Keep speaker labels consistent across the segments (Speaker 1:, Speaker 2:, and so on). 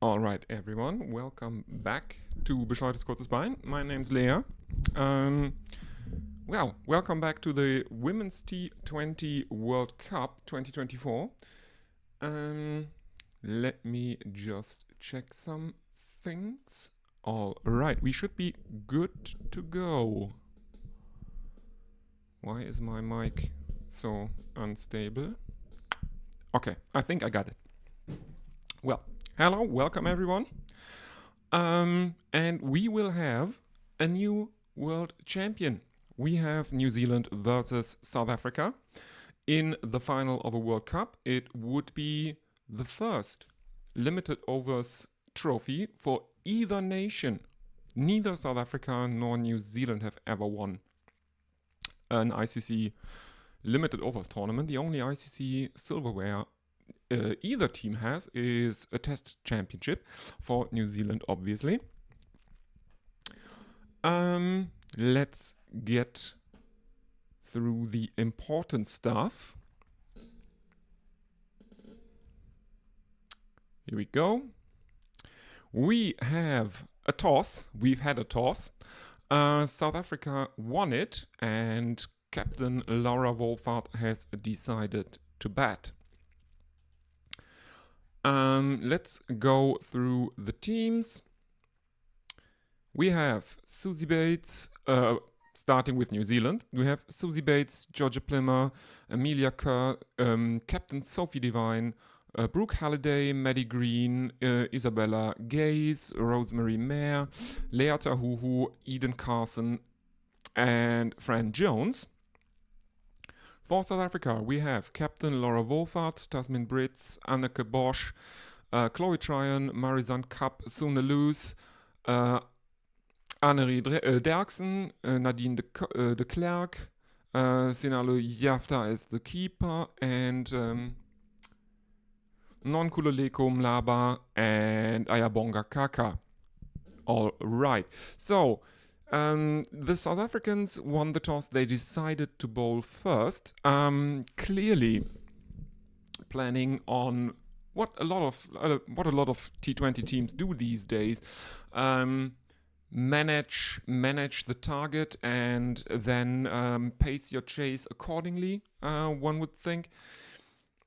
Speaker 1: Alright, everyone, welcome back to Bescheuertes Kurzes Bein. My name's Lea. Welcome back to the Women's T20 World Cup 2024. Let me just check some things. Alright, we should be good to go. Why is my mic so unstable? Okay, I think I got it. Well, hello, welcome everyone. And we will have a new world champion. We have New Zealand versus South Africa in the final of a World Cup. It would be the first limited overs trophy for either nation. Neither South Africa nor New Zealand have ever won an ICC limited overs tournament. The only ICC silverware either team has is a test championship for New Zealand, obviously. Let's get through the important stuff. Here we go. We have a toss. We've had a toss. South Africa won it, and Captain Laura Wolfart has decided to bat. Let's go through the teams. We have Susie Bates, starting with New Zealand. We have Susie Bates, Georgia Plimmer, Amelia Kerr, Captain Sophie Devine, Brooke Halliday, Maddie Green, Isabella Gaze, Rosemary Mayer, Lea Tahuhu, Eden Carson, and Fran Jones. For South Africa, we have Captain Laura Wolfart, Tasmin Brits, Anneke Bosch, Chloe Tryon, Marizanne Kapp, Sune Loos, Annerie Derksen, Nadine de Klerk, Sinalo Jafta as the keeper, and Nonkululeko Mlaba and Ayabonga Kaka. All right. So, the South Africans won the toss. They decided to bowl first. Clearly planning on what a lot of T20 teams do these days. Manage the target and then pace your chase accordingly. One would think.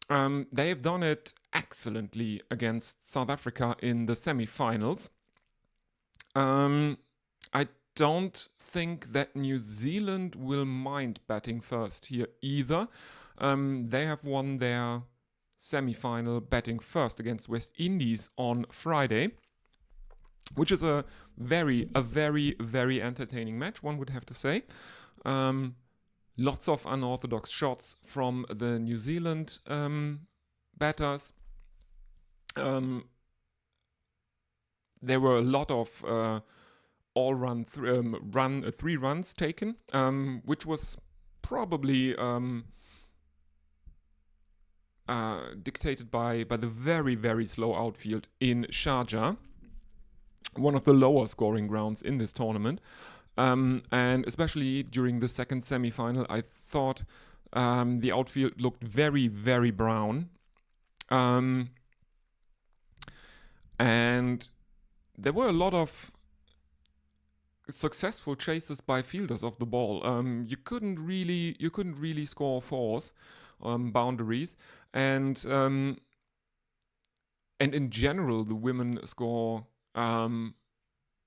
Speaker 1: They have done it excellently against South Africa in the semi-finals. I don't think that New Zealand will mind batting first here either. They have won their semi-final batting first against West Indies on Friday, which is a very, very entertaining match, one would have to say. Lots of unorthodox shots from the New Zealand batters. There were a lot of three runs taken, which was probably dictated by the very slow outfield in Sharjah, one of the lower scoring grounds in this tournament. And especially during the second semi-final, I thought the outfield looked very brown. And there were a lot of successful chases by fielders of the ball. You couldn't really score fours, boundaries, and in general the women score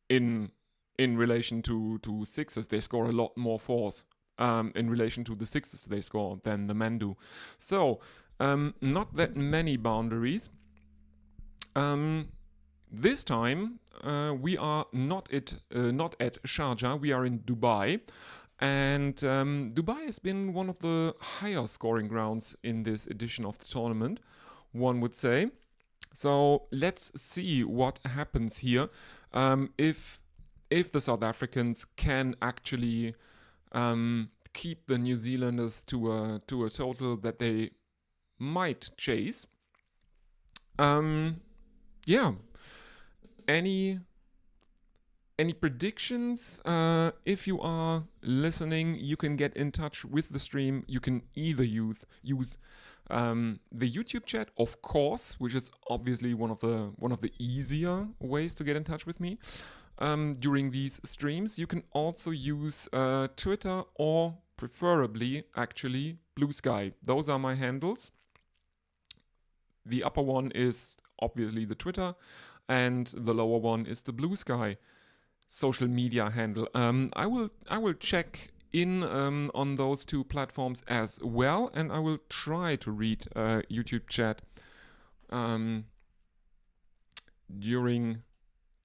Speaker 1: in relation to sixes. They score a lot more fours in relation to the sixes they score than the men do. So not that many boundaries. This time we are not at Sharjah. We are in Dubai, and Dubai has been one of the higher scoring grounds in this edition of the tournament, one would say. So let's see what happens here. If the South Africans can actually keep the New Zealanders to a total that they might chase. Any predictions? If you are listening, you can get in touch with the stream. You can either use The YouTube chat, of course, which is obviously one of the easier ways to get in touch with me during these streams. You can also use Twitter or preferably actually Blue Sky. Those are my handles. The upper one is obviously the Twitter, and the lower one is the Blue Sky social media handle. I will check in on those two platforms as well, and I will try to read YouTube chat during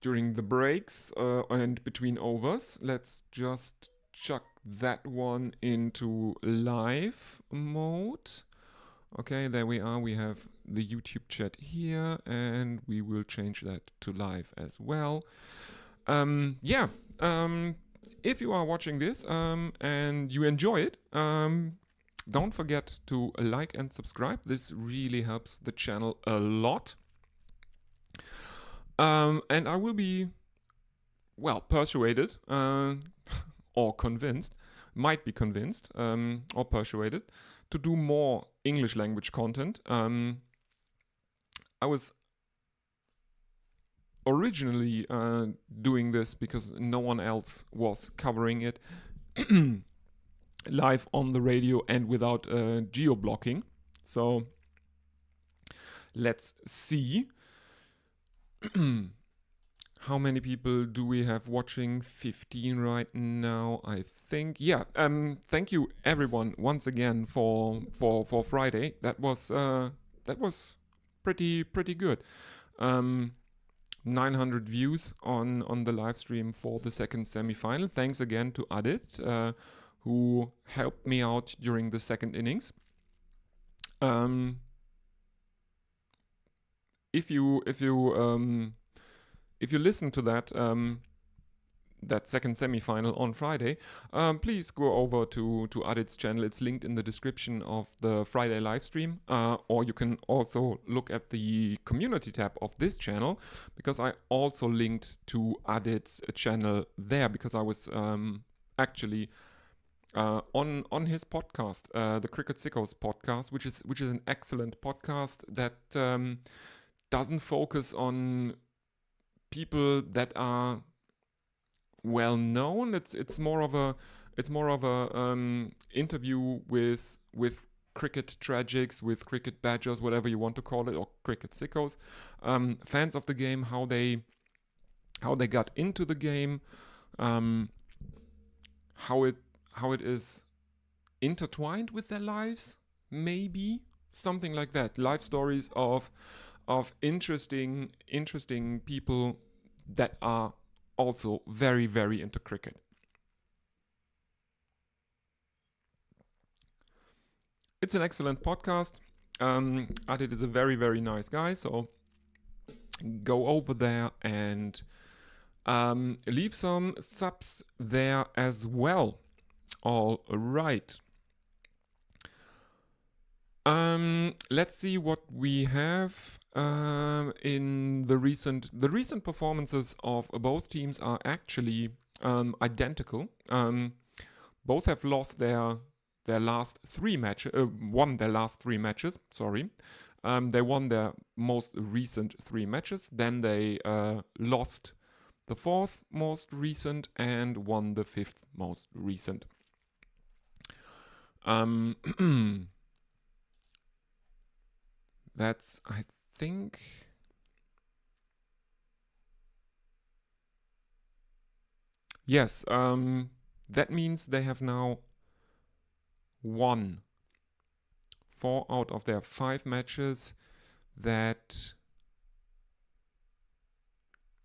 Speaker 1: the breaks and between overs. Let's just chuck that one into live mode. Okay, there we are. We have the YouTube chat here, and we will change that to live as well. If you are watching this and you enjoy it, don't forget to like and subscribe. This really helps the channel a lot. And I will be, persuaded or convinced, might be convinced or persuaded to do more English language content. I was originally doing this because no one else was covering it live on the radio and without geo-blocking. So let's see. How many people do we have watching? 15 right now, I think. Yeah. Thank you everyone once again for Friday. That was pretty good. 900 views on the live stream for the second semifinal. Thanks again to Adit, who helped me out during the second innings. If you listen to that that second semifinal on Friday, please go over to Adit's channel. It's linked in the description of the Friday live stream, or you can also look at the community tab of this channel, because I also linked to Adit's channel there, because I was actually on his podcast, the Cricket Sickos podcast, which is an excellent podcast that doesn't focus on people that are well known. It's more of a interview with cricket tragics, with cricket badgers, whatever you want to call it, or cricket sickos, fans of the game, how they got into the game, how it is intertwined with their lives, maybe something like that. Life stories of interesting people that are also very, very into cricket. It's an excellent podcast. Adit is a very, very nice guy, so go over there and leave some subs there as well. All right. Let's see what we have in the recent performances of both teams are actually identical. Both have lost their last three matches. Won their last three matches. Sorry, they won their most recent three matches. Then they lost the fourth most recent and won the fifth most recent. That's, I think, yes, that means they have now won 4 out of their 5 matches. That,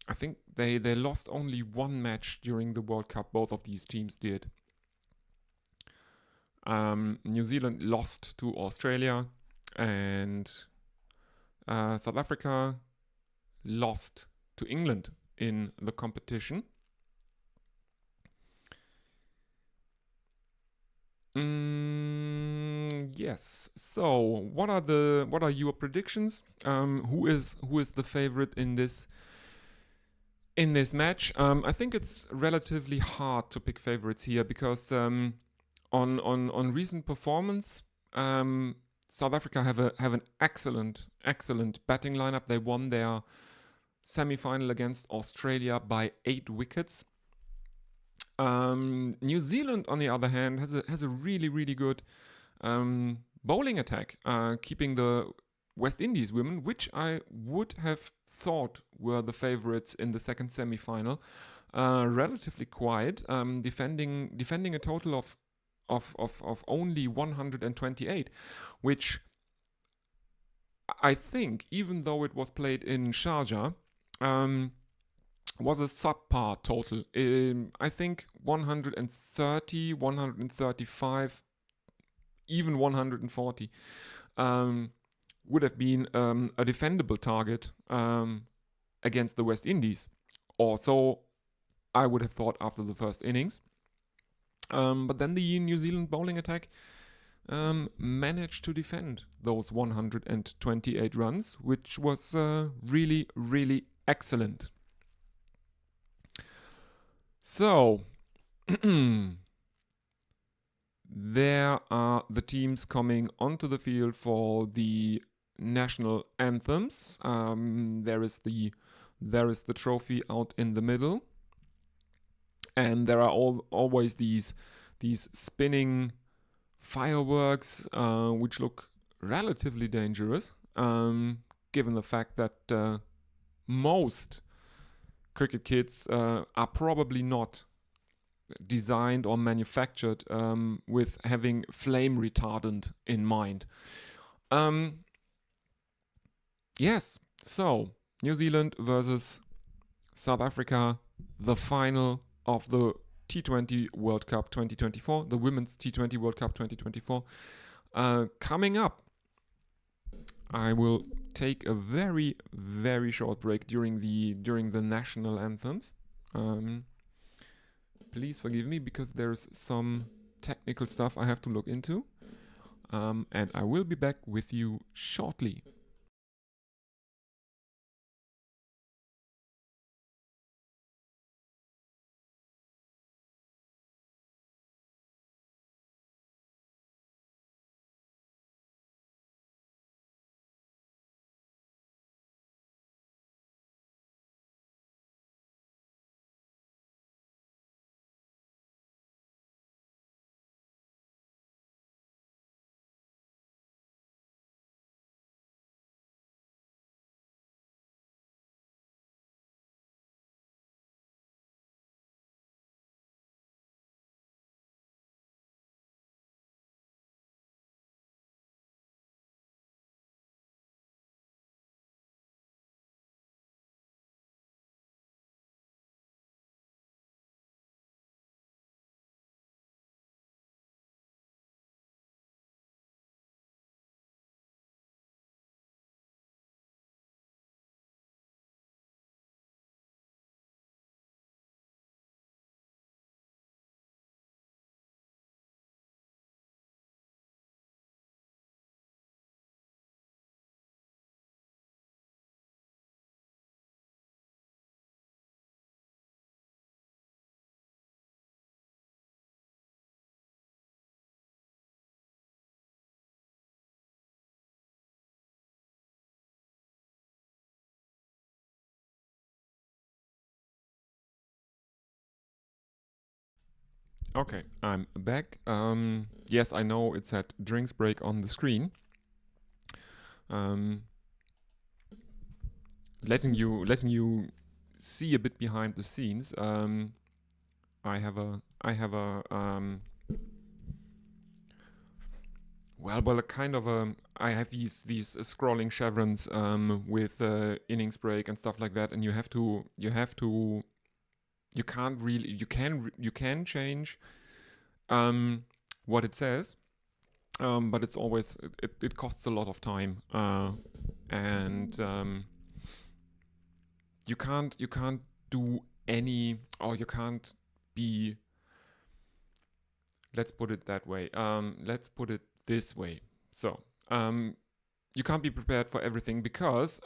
Speaker 1: I think they lost only 1 match during the World Cup. Both of these teams did. New Zealand lost to Australia, and South Africa lost to England in the competition. Yes. So, what are your predictions? Who is the favorite in this match? I think it's relatively hard to pick favorites here, because on recent performance, South Africa have an excellent batting lineup. They won their semi-final against Australia by 8 wickets. New Zealand, on the other hand, has a really good bowling attack, keeping the West Indies women, which I would have thought were the favorites in the second semi-final, relatively quiet, defending a total of only 128, which I think, even though it was played in Sharjah, was a subpar total. I think 130, 135, even 140 would have been a defendable target against the West Indies. Or so I would have thought after the first innings. But then the New Zealand bowling attack managed to defend those 128 runs, which was really excellent. So, there are the teams coming onto the field for the national anthems. There is the trophy out in the middle, and there are always these spinning fireworks, which look relatively dangerous, given the fact that most cricket kits are probably not designed or manufactured with having flame retardant in mind. Yes, so New Zealand versus South Africa, the final of the T20 World Cup 2024, the Women's T20 World Cup 2024, coming up. I will take a very short break during the national anthems. Please forgive me because there's some technical stuff I have to look into, and I will be back with you shortly. Okay, I'm back. Yes, I know it said drinks break on the screen. Letting you see a bit behind the scenes. I have a a kind of a. I have these scrolling chevrons with innings break and stuff like that, and you can't really you can change what it says, but it's always it costs a lot of time, and you can't do any, or you can't be. Let's put it that way. Let's put it this way. So you can't be prepared for everything, because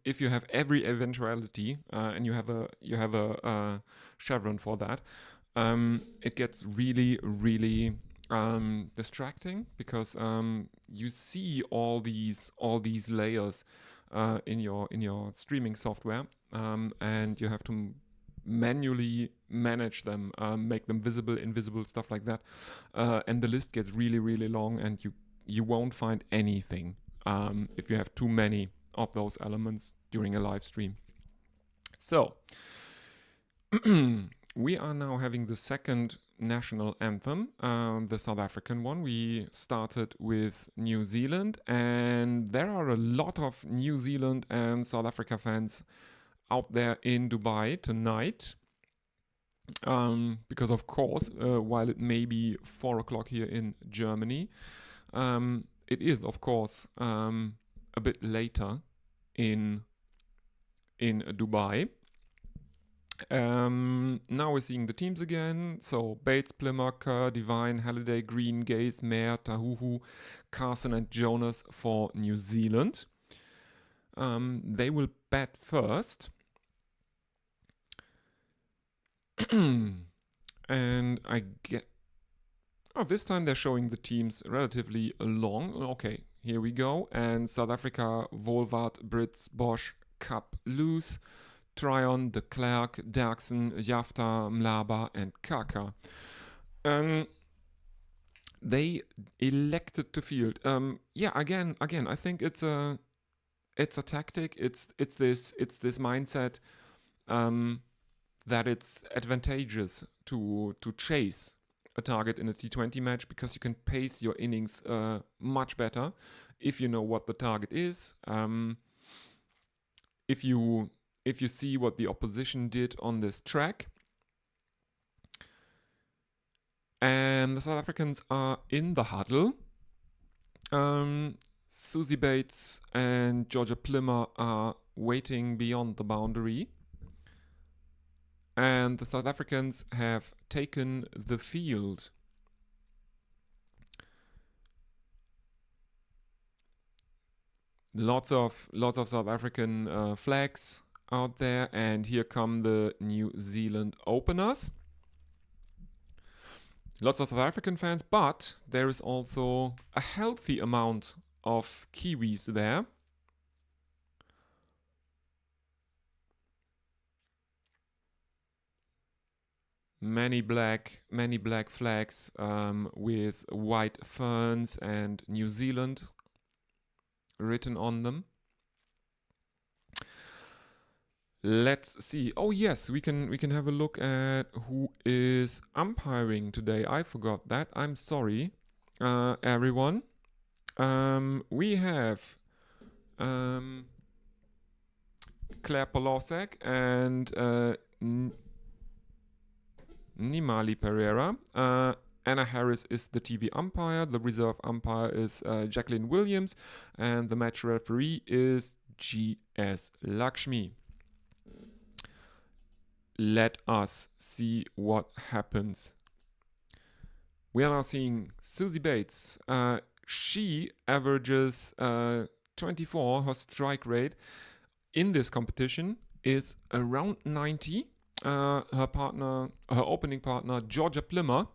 Speaker 1: if you have every eventuality and you have a chevron for that, it gets really distracting because you see all these layers in your streaming software, and you have to manually manage them, make them visible, invisible, stuff like that, and the list gets really long, and you won't find anything if you have too many of those elements during a live stream. So we are now having the second national anthem, the South African one. We started with New Zealand, and there are a lot of New Zealand and South Africa fans out there in Dubai tonight. Because of course, while it may be 4 o'clock here in Germany, it is of course a bit later in Dubai. Now we're seeing the teams again. So Bates, Plimmer, Kerr, Divine, Halliday, Green, Gaze, Mayer, Tahuhu, Carson and Jonas for New Zealand. They will bat first. And I get... Oh, this time they're showing the teams relatively long. Okay, here we go. And South Africa, Volvaart, Brits, Bosch, Kapp, Loose, Tryon, de Klerk, Derksen, Jafta, Mlaba, and Kaka. They elected to field. Again, I think it's a tactic. It's this mindset that it's advantageous to chase a target in a T20 match because you can pace your innings much better if you know what the target is. If you see what the opposition did on this track. And the South Africans are in the huddle. Susie Bates and Georgia Plimmer are waiting beyond the boundary. And the South Africans have taken the field. Lots of South African flags out there, and here come the New Zealand openers. Lots of South African fans, but there is also a healthy amount of Kiwis there. Many black flags with white ferns and New Zealand written on them. Let's see. Oh yes, we can have a look at who is umpiring today. I forgot that. I'm sorry, everyone. We have Claire Polosek and Nimali Pereira. Anna Harris is the TV umpire. The reserve umpire is Jacqueline Williams, and the match referee is G.S. Lakshmi. Let us see what happens. We are now seeing Susie Bates. She averages 24. Her strike rate in this competition is around 90. Her opening partner, Georgia Plimmer,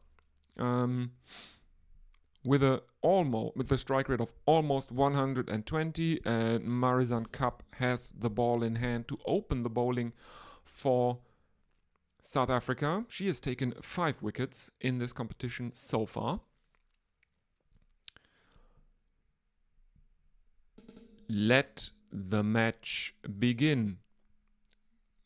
Speaker 1: with a strike rate of almost 120, and Marizan Kapp has the ball in hand to open the bowling for South Africa. She has taken 5 wickets in this competition so far. Let the match begin.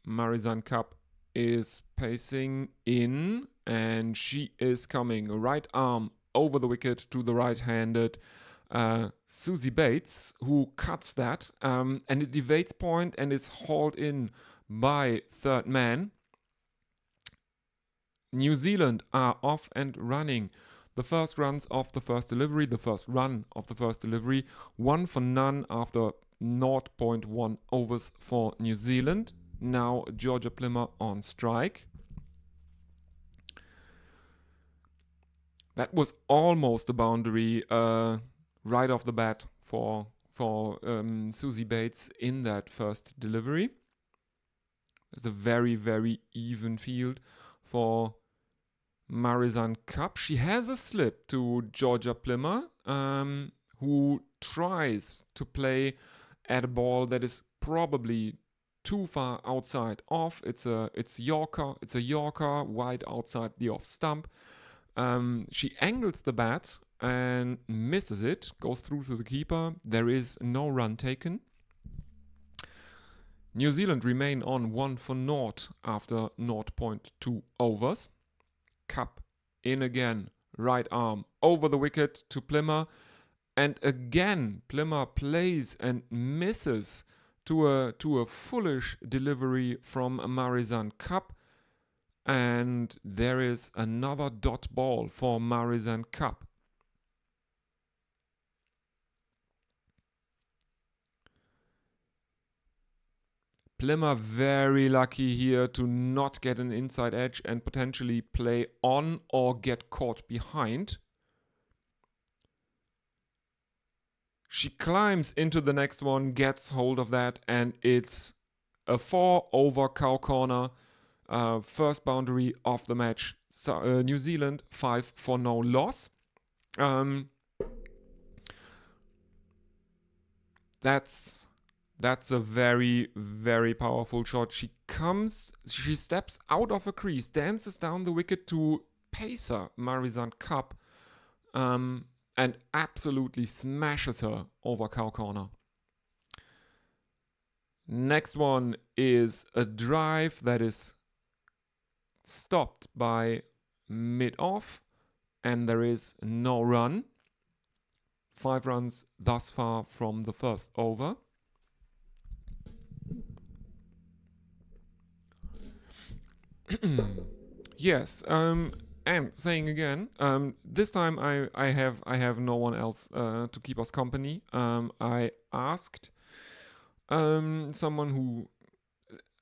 Speaker 1: Marizan Kapp is pacing in, and she is coming right arm over the wicket to the right-handed Susie Bates, who cuts that, and it evades point and is hauled in by third man. New Zealand are off and running. The first run of the first delivery, 1 for none after 0.1 overs for New Zealand. Now Georgia Plimmer on strike. That was almost the boundary right off the bat for Susie Bates in that first delivery. It's a very, very even field for Marizanne Kapp. She has a slip to Georgia Plimmer, who tries to play at a ball that is probably too far outside off. It's a Yorker wide outside the off stump. She angles the bat and misses it, goes through to the keeper. There is no run taken. New Zealand remain on 1-0 after 0.2 overs. Kapp in again, right arm over the wicket to Plimmer, and again Plimmer plays and misses to a foolish delivery from Marizanne Kapp, and there is another dot ball for Marizanne Kapp. Plimmer very lucky here to not get an inside edge and potentially play on or get caught behind. She climbs into the next one, gets hold of that, and it's a 4 over cow corner. First boundary of the match. So, New Zealand 5 for no loss. That's a very, very powerful shot. She steps out of a crease, dances down the wicket to pacer Marizanne Kapp, and absolutely smashes her over cow corner. Next one is a drive that is stopped by mid-off, and there is no run. 5 runs thus far from the first over. Yes, and saying again, this time I have no one else to keep us company. I asked someone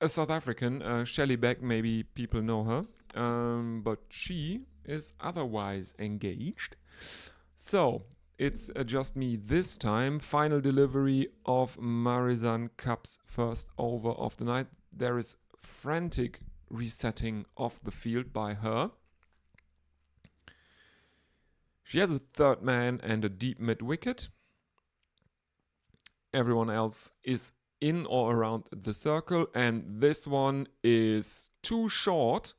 Speaker 1: a South African, Shelley Beck, maybe people know her, but she is otherwise engaged. So it's just me this time. Final delivery of Marizanne Kapp's first over of the night. There is frantic resetting of the field by her. She has a third man and a deep mid wicket. Everyone else is in or around the circle, and this one is too short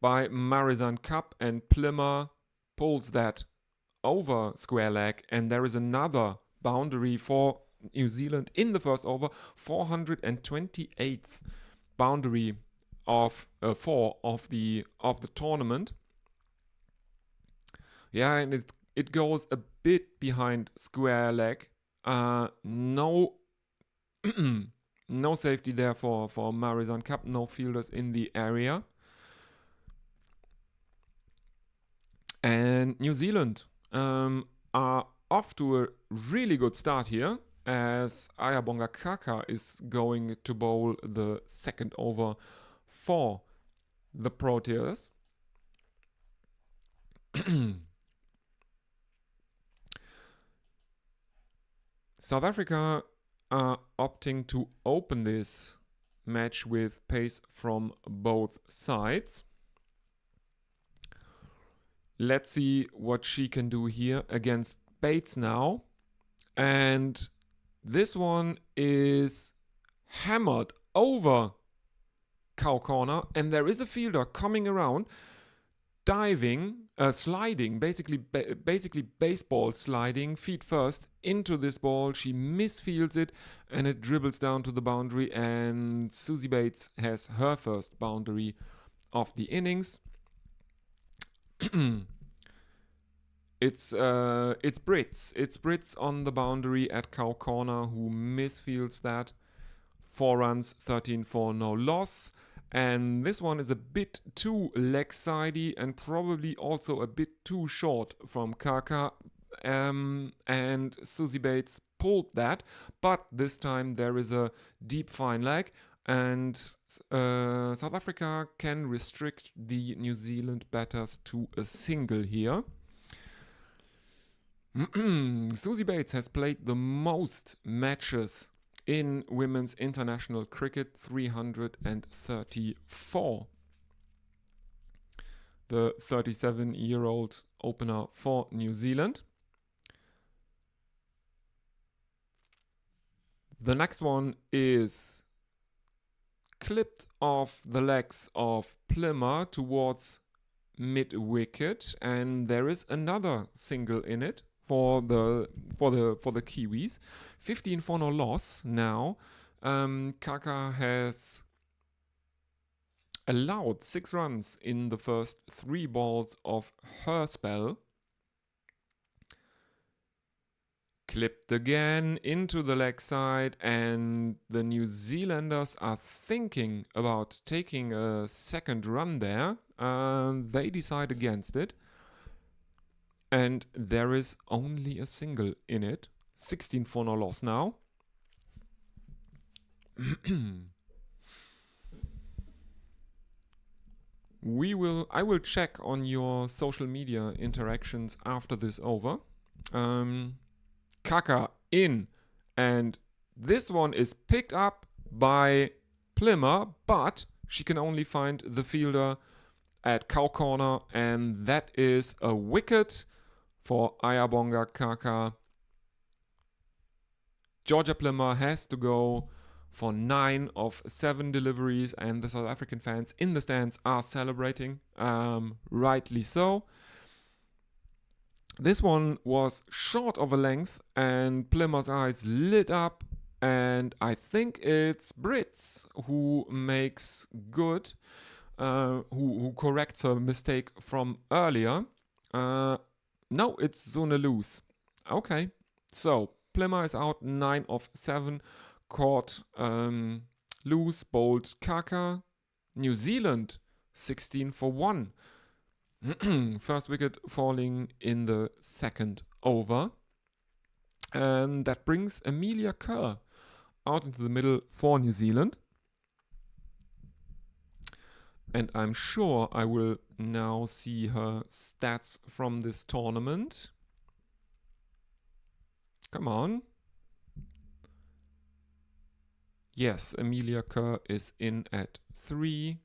Speaker 1: by Marizanne Kapp, and Plimmer pulls that over square leg, and there is another boundary for New Zealand in the first over. 428th boundary of 4 of the tournament. Yeah, and it goes a bit behind square leg. No no safety there for Marizanne Kapp. No fielders in the area. And New Zealand are off to a really good start here, as Ayabonga Kaka is going to bowl the second over for the Proteas. South Africa are opting to open this match with pace from both sides. Let's see what she can do here against Bates now. And this one is hammered over cow corner, and there is a fielder coming around, diving, sliding, basically baseball sliding, feet first into this ball. She misfields it, and it dribbles down to the boundary, and Susie Bates has her first boundary of the innings. It's Brits. It's Brits on the boundary at cow corner who misfields that. 4 runs, 13 for no loss. And this one is a bit too leg-sidey and probably also a bit too short from Kaka. And Susie Bates pulled that. But this time there is a deep fine leg. And South Africa can restrict the New Zealand batters to a single here. Susie Bates has played the most matches in women's international cricket, 334. the 37-year-old opener for New Zealand. The next one is clipped off the legs of Plymmer towards mid-wicket, and there is another single in it for the Kiwis. 15 for no loss now. Kaka has allowed 6 runs in the first 3 balls of her spell. Clipped again into the leg side, and the New Zealanders are thinking about taking a second run there. They decide against it, and there is only a single in it. 16 for no loss now. I will check on your social media interactions after this over. Kaka in, and this one is picked up by Plymmer, but she can only find the fielder at cow corner, and that is a wicket for Ayabonga Kaka. Georgia Plymmer has to go for 9 of 7 deliveries, and the South African fans in the stands are celebrating, rightly so. This one was short of a length, and Plymmer's eyes lit up, and I think it's Brits who makes good, who corrects her mistake from earlier. No, it's Zoneluz. Okay, so Plymmer is out, 9 of 7, caught loose, bowled Kaka. New Zealand, 16 for 1. First wicket falling in the second over. And that brings Amelia Kerr out into the middle for New Zealand. And I'm sure I will now see her stats from this tournament. Come on. Yes, Amelia Kerr is in at 3.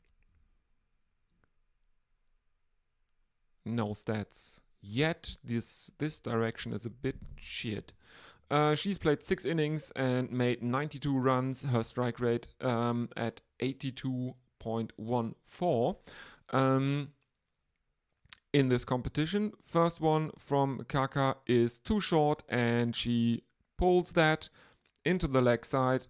Speaker 1: No stats yet. This direction is a bit shit. She's played 6 innings and made 92 runs. Her strike rate at 82.14 in this competition. First one from Kaka is too short, and she pulls that into the leg side,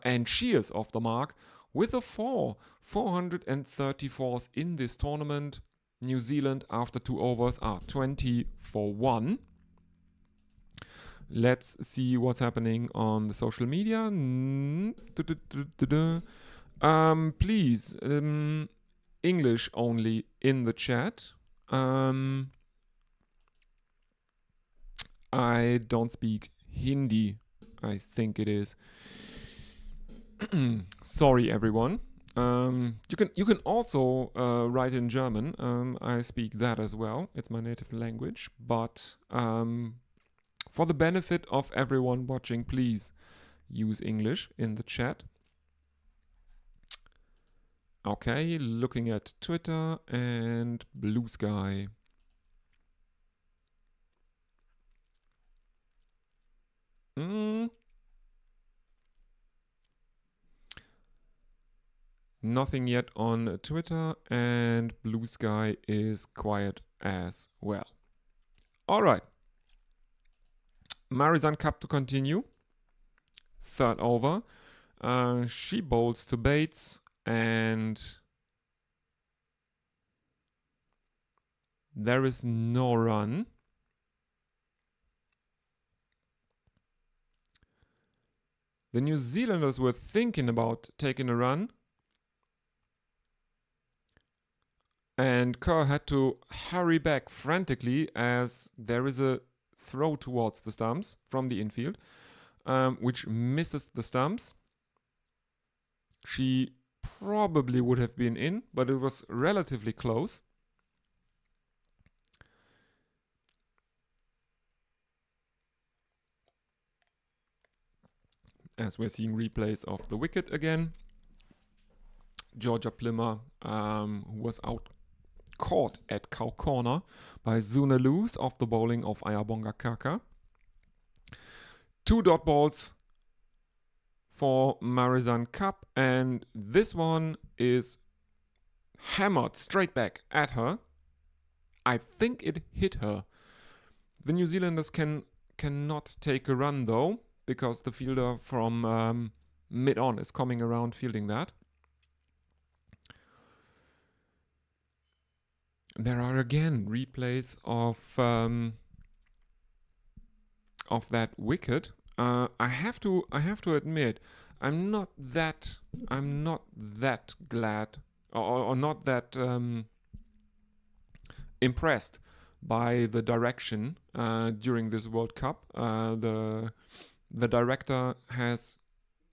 Speaker 1: and she is off the mark with a 434s in this tournament. New Zealand, after 2 overs, are 20 for 1. Let's see what's happening on the social media. Please, English only in the chat. I don't speak Hindi, I think it is. Sorry, everyone. You can also write in German. I speak that as well. It's my native language. But for the benefit of everyone watching, please use English in the chat. Okay, looking at Twitter and Blue Sky. Nothing yet on Twitter, and Blue Sky is quiet as well. All right. Marizan Cup to continue. Third over. She bowls to Bates, and there is no run. The New Zealanders were thinking about taking a run, and Kerr had to hurry back frantically as there is a throw towards the stumps from the infield, which misses the stumps. She probably would have been in, but it was relatively close. As we're seeing replays of the wicket again. Georgia Plymmer, who was out caught at cow corner by Zunaluz off the bowling of Ayabonga Kaka. 2 dot balls for Marizan Cup, and this one is hammered straight back at her. I think it hit her. The New Zealanders cannot take a run though, because the fielder from mid-on is coming around fielding that. There are again replays of that wicket. I have to admit, I'm not that glad or not that impressed by the direction during this World Cup. The director has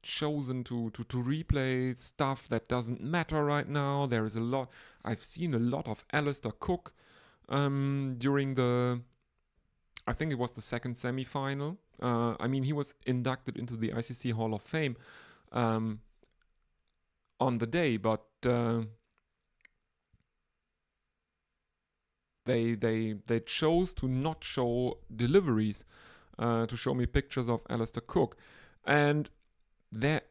Speaker 1: chosen to replay stuff that doesn't matter right now. There is a lot. I've seen a lot of Alistair Cook during the, I think it was the second semi-final. I mean, he was inducted into the ICC Hall of Fame on the day, but they chose to not show deliveries, to show me pictures of Alistair Cook, and the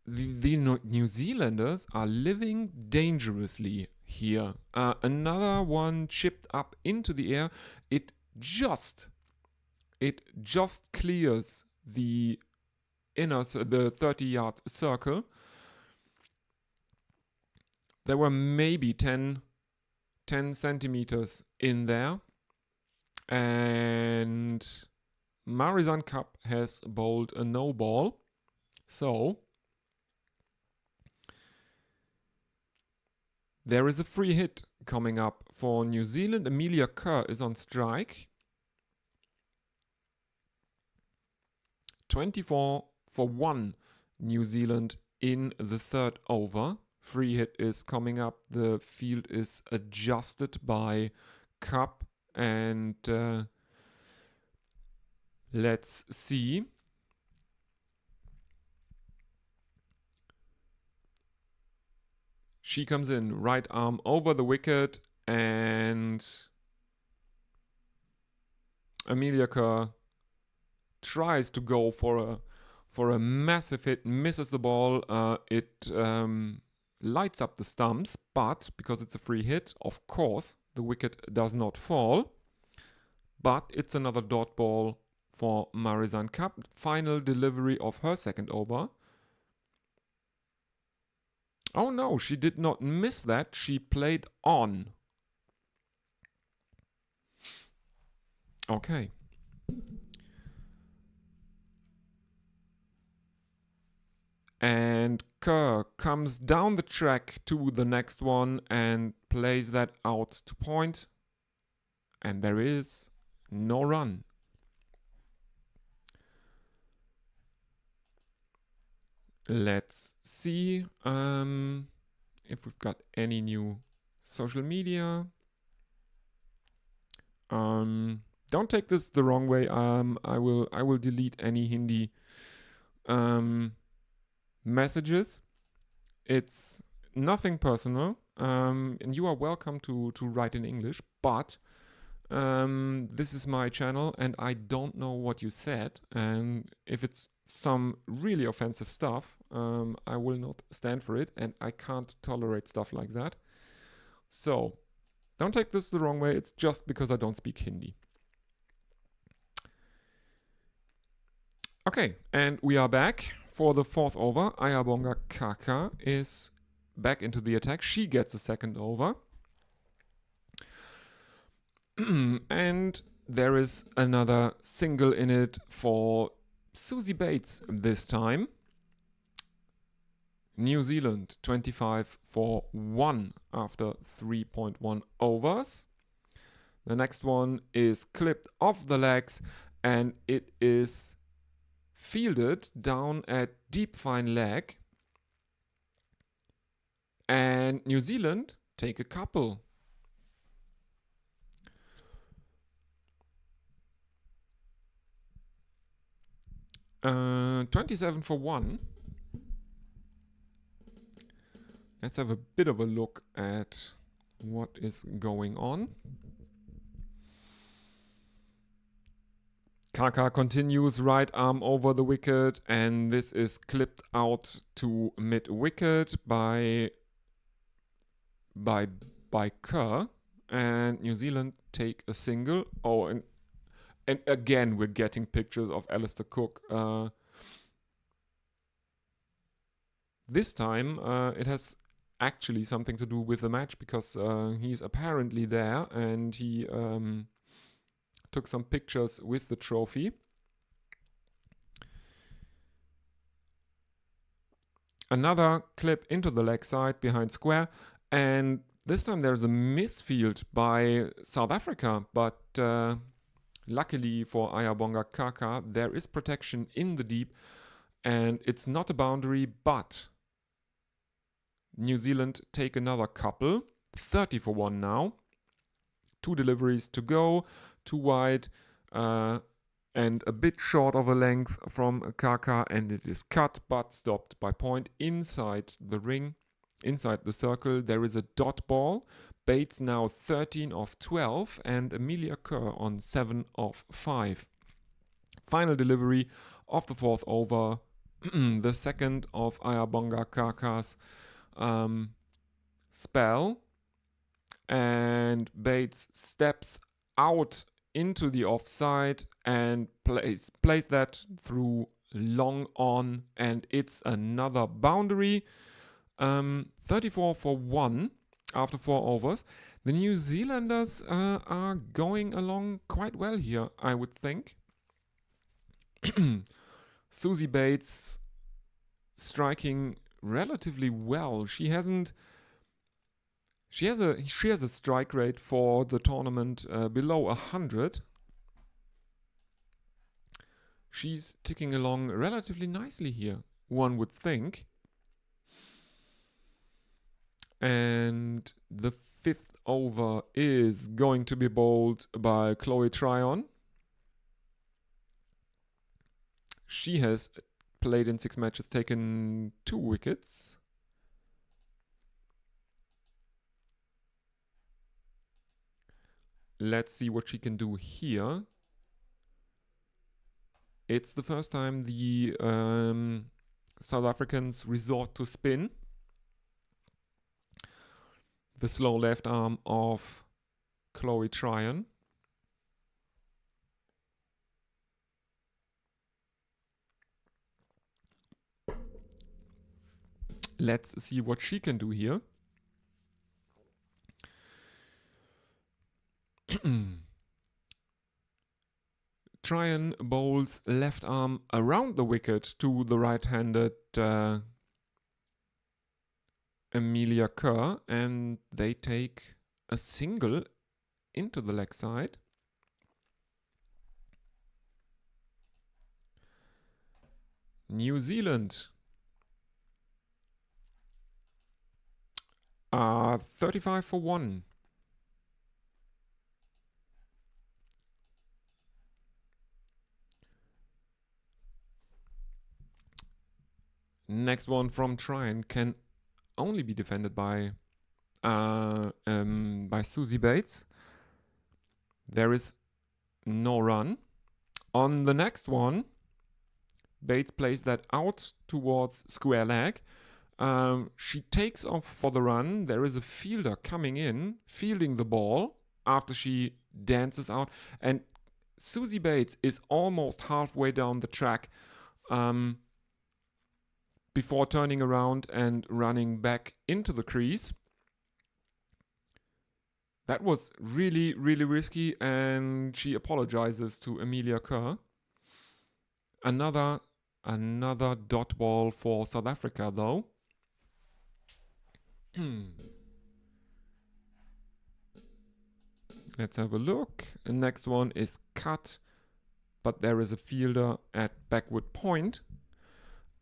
Speaker 1: New Zealanders are living dangerously here. Another one chipped up into the air. It just clears the inner, the 30-yard circle. There were maybe 10 centimeters in there, and Marizan Cup has bowled a no ball. So there is a free hit coming up for New Zealand. Amelia Kerr is on strike. 24 for 1 New Zealand in the 3rd over. Free hit is coming up. The field is adjusted by Cup, and let's see. She comes in, right arm over the wicket, and Amelia Kerr tries to go for a massive hit, misses the ball. It lights up the stumps, but because it's a free hit, of course, the wicket does not fall. But it's another dot ball for Marizan Cup. Final delivery of her 2nd over. Oh no, she did not miss that. She played on. Okay. And Kerr comes down the track to the next one and plays that out to point. And there is no run. Let's see if we've got any new social media. Don't take this the wrong way. I will delete any Hindi messages. It's nothing personal, and you are welcome to write in English, but this is my channel and I don't know what you said, and if it's some really offensive stuff, I will not stand for it, and I can't tolerate stuff like that. So don't take this the wrong way. It's just because I don't speak Hindi. Okay, and we are back for the 4th over. Ayabonga Kaka is back into the attack. She gets a 2nd over. And there is another single in it for Susie Bates this time. New Zealand 25 for 1 after 3.1 overs. The next one is clipped off the legs, and it is fielded down at deep fine leg. And New Zealand take a couple. Uh, 27 for 1. Let's have a bit of a look at what is going on. Kaka continues, right arm over the wicket, and this is clipped out to mid-wicket by Kerr, and New Zealand take a single. Oh, and again we're getting pictures of Alistair Cook. This time it has actually something to do with the match, because he's apparently there and he took some pictures with the trophy. Another clip into the leg side behind square, and this time there's a misfield by South Africa, but luckily for Ayabonga Kaka, there is protection in the deep, and it's not a boundary, but New Zealand take another couple. 30 for 1 now. 2 deliveries to go, 2 wide, and a bit short of a length from Kaka, and it is cut but stopped by point inside the ring, inside the circle. There is a dot ball. Bates now 13 of 12 and Amelia Kerr on 7 of 5. Final delivery of the 4th over, the second of Ayabonga Kaka's spell, and Bates steps out into the offside and plays that through long on, and it's another boundary. 34 for 1 after 4 overs. The New Zealanders are going along quite well here, I would think. Susie Bates striking relatively well. She has a strike rate for the tournament below 100. She's ticking along relatively nicely here, one would think. And the 5th over is going to be bowled by Chloe Tryon. She has played in 6 matches, taken 2 wickets. Let's see what she can do here. It's the first time the South Africans resort to spin. The slow left arm of Chloe Tryon. Let's see what she can do here. Tryon bowls left arm around the wicket to the right-handed Amelia Kerr, and they take a single into the leg side. New Zealand 35 for 1. Next one from Tryon can only be defended by Susie Bates. There is no run. On the next one, Bates plays that out towards square leg. She takes off for the run. There is a fielder coming in, fielding the ball after she dances out. And Susie Bates is almost halfway down the track before turning around and running back into the crease. That was really, really risky, and she apologizes to Amelia Kerr. Another dot ball for South Africa, though. Let's have a look. The next one is cut, but there is a fielder at backward point,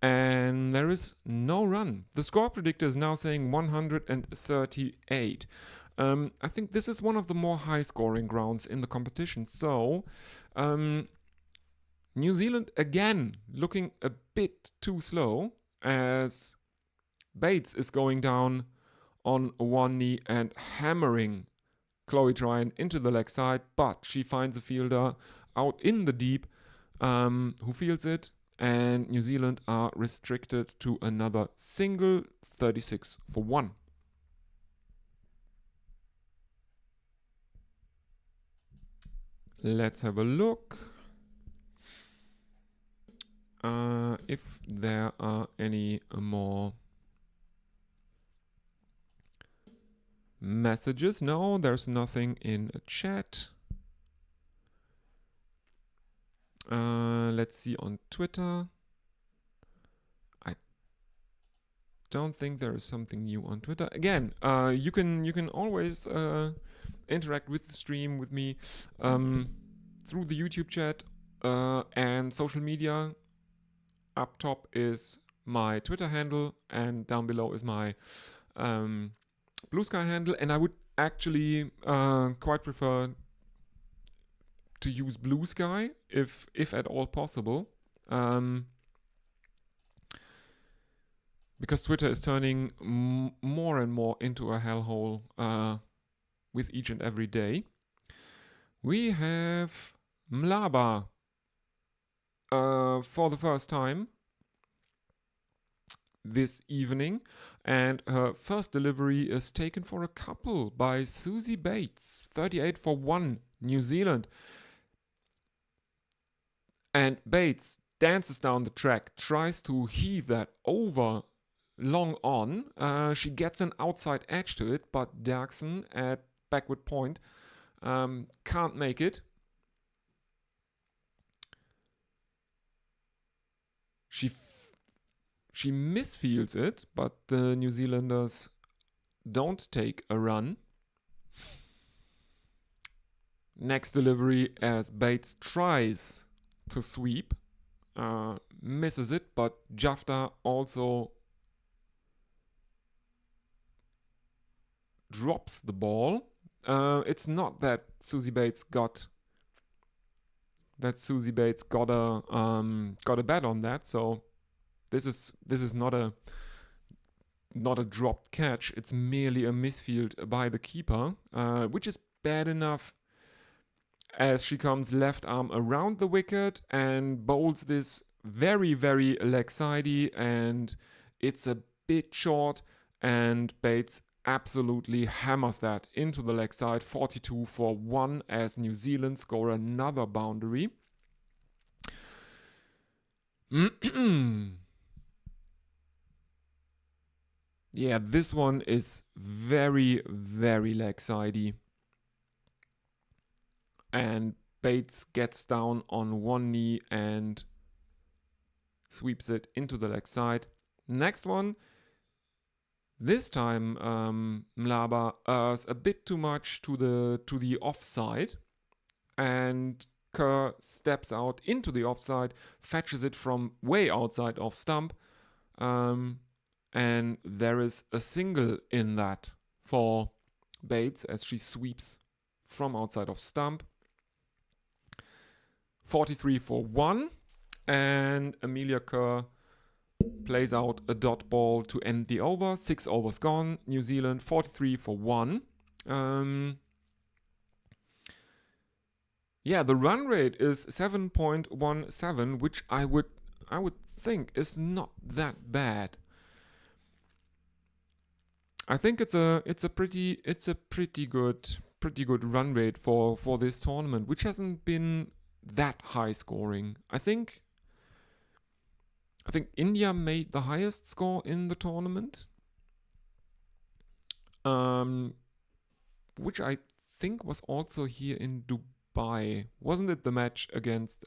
Speaker 1: and there is no run. The score predictor is now saying 138. I think this is one of the more high-scoring grounds in the competition. So, New Zealand again looking a bit too slow, as Bates is going down on one knee and hammering Chloe Tryon into the leg side, but she finds a fielder out in the deep who fields it, and New Zealand are restricted to another single 36 for 1. Let's have a look if there are any more messages. No, there's nothing in a chat. Let's see on Twitter. I don't think there is something new on Twitter. Again, you can always interact with the stream with me through the YouTube chat and social media. Up top is my Twitter handle, and down below is my Blue Sky handle. And I would actually quite prefer to use Blue Sky if at all possible, because Twitter is turning more and more into a hellhole with each and every day. We have Mlaba for the first time this evening, and her first delivery is taken for a couple by Susie Bates, 38 for 1, New Zealand. And Bates dances down the track, tries to heave that over long on. She gets an outside edge to it, but Derksen at backward point can't make it. She misfields it, but the New Zealanders don't take a run. Next delivery as Bates tries to sweep, misses it, but Jafta also drops the ball. It's not that Susie Bates got a bet on that, so this is not a dropped catch. It's merely a misfield by the keeper, which is bad enough as she comes left arm around the wicket and bowls this very, very leg-sidey, and it's a bit short, and Bates absolutely hammers that into the leg side, 42 for 1, as New Zealand score another boundary. Yeah, this one is very, very leg-sidey. And Bates gets down on one knee and sweeps it into the leg side. Next one. This time Mlaba errs a bit too much to the offside, and Kerr steps out into the offside, fetches it from way outside off stump, and there is a single in that for Bates as she sweeps from outside of stump. 43 for 1, and Amelia Kerr plays out a dot ball to end the over. 6 overs gone. New Zealand 43 for 1. Yeah, the run rate is 7.17, which I would think is not that bad. I think it's a pretty good run rate for this tournament, which hasn't been that high scoring. I think India made the highest score in the tournament, which I think was also here in Dubai. Wasn't it the match against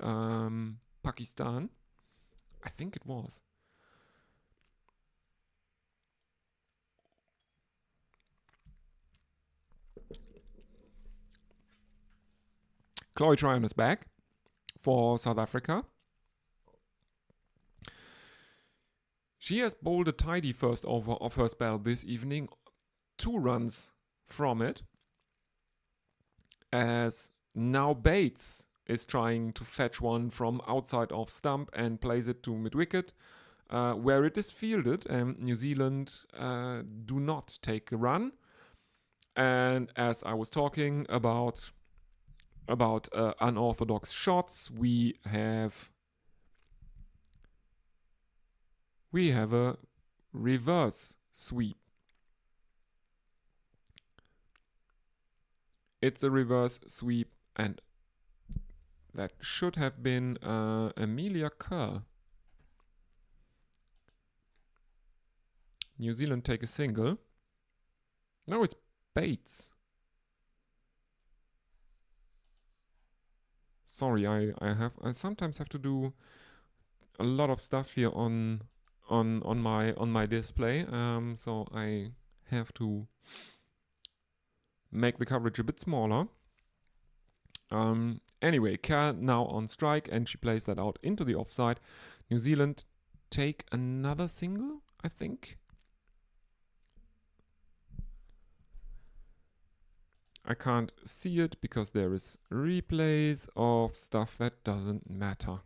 Speaker 1: Pakistan? I think it was. Chloe Tryon is back for South Africa. She has bowled a tidy first over of her spell this evening, 2 runs from it, as now Bates is trying to fetch one from outside off stump and plays it to mid-wicket. where it is fielded, and New Zealand do not take a run. And as I was talking about unorthodox shots, we have a reverse sweep. It's a reverse sweep, and that should have been Amelia Kerr. New Zealand take a single. No, it's Bates. Sorry, I sometimes have to do a lot of stuff here on my display. So I have to make the coverage a bit smaller. Anyway, Kerr now on strike, and she plays that out into the offside. New Zealand take another single, I think. I can't see it because there is replays of stuff that doesn't matter.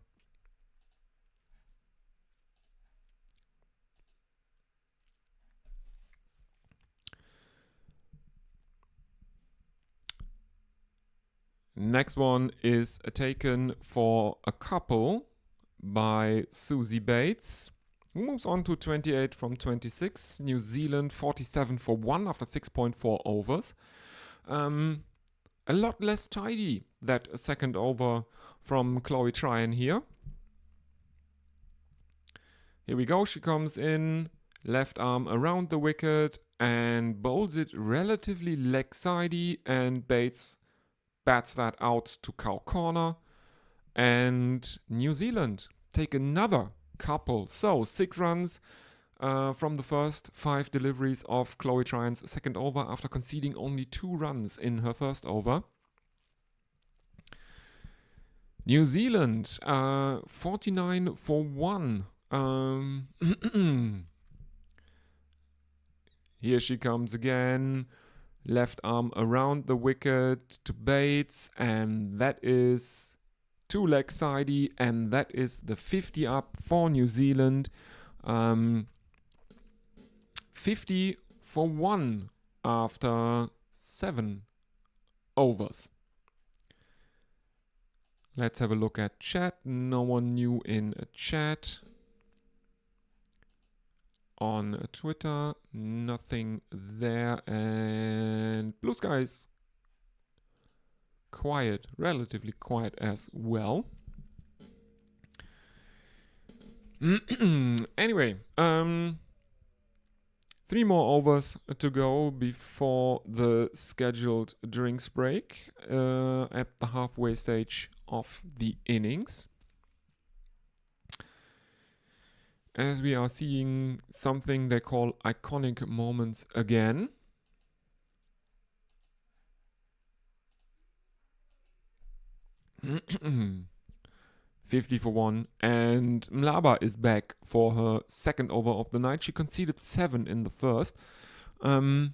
Speaker 1: Next one is taken for a couple by Susie Bates, who moves on to 28 from 26. New Zealand 47 for 1 after 6.4 overs. A lot less tidy, that second over from Chloe Tryon here. Here we go. She comes in, left arm around the wicket and bowls it relatively leg-sidey, and Bates bats that out to cow corner, and New Zealand take another couple. So 6 runs from the first 5 deliveries of Chloe Tryon's second over after conceding only 2 runs in her first over. New Zealand 49 for 1. Here she comes again. Left arm around the wicket to Bates, and that is 2 leg sidey, and that is the 50 up for New Zealand. 50 for 1 after 7 overs. Let's have a look at chat. No one new in chat. On Twitter, nothing there, and Blue Skies quiet, relatively quiet as well. Anyway, 3 more overs to go before the scheduled drinks break at the halfway stage of the innings. As we are seeing something they call iconic moments again. $50 for 1, and Mlaba is back for her second over of the night. She conceded 7 in the first. New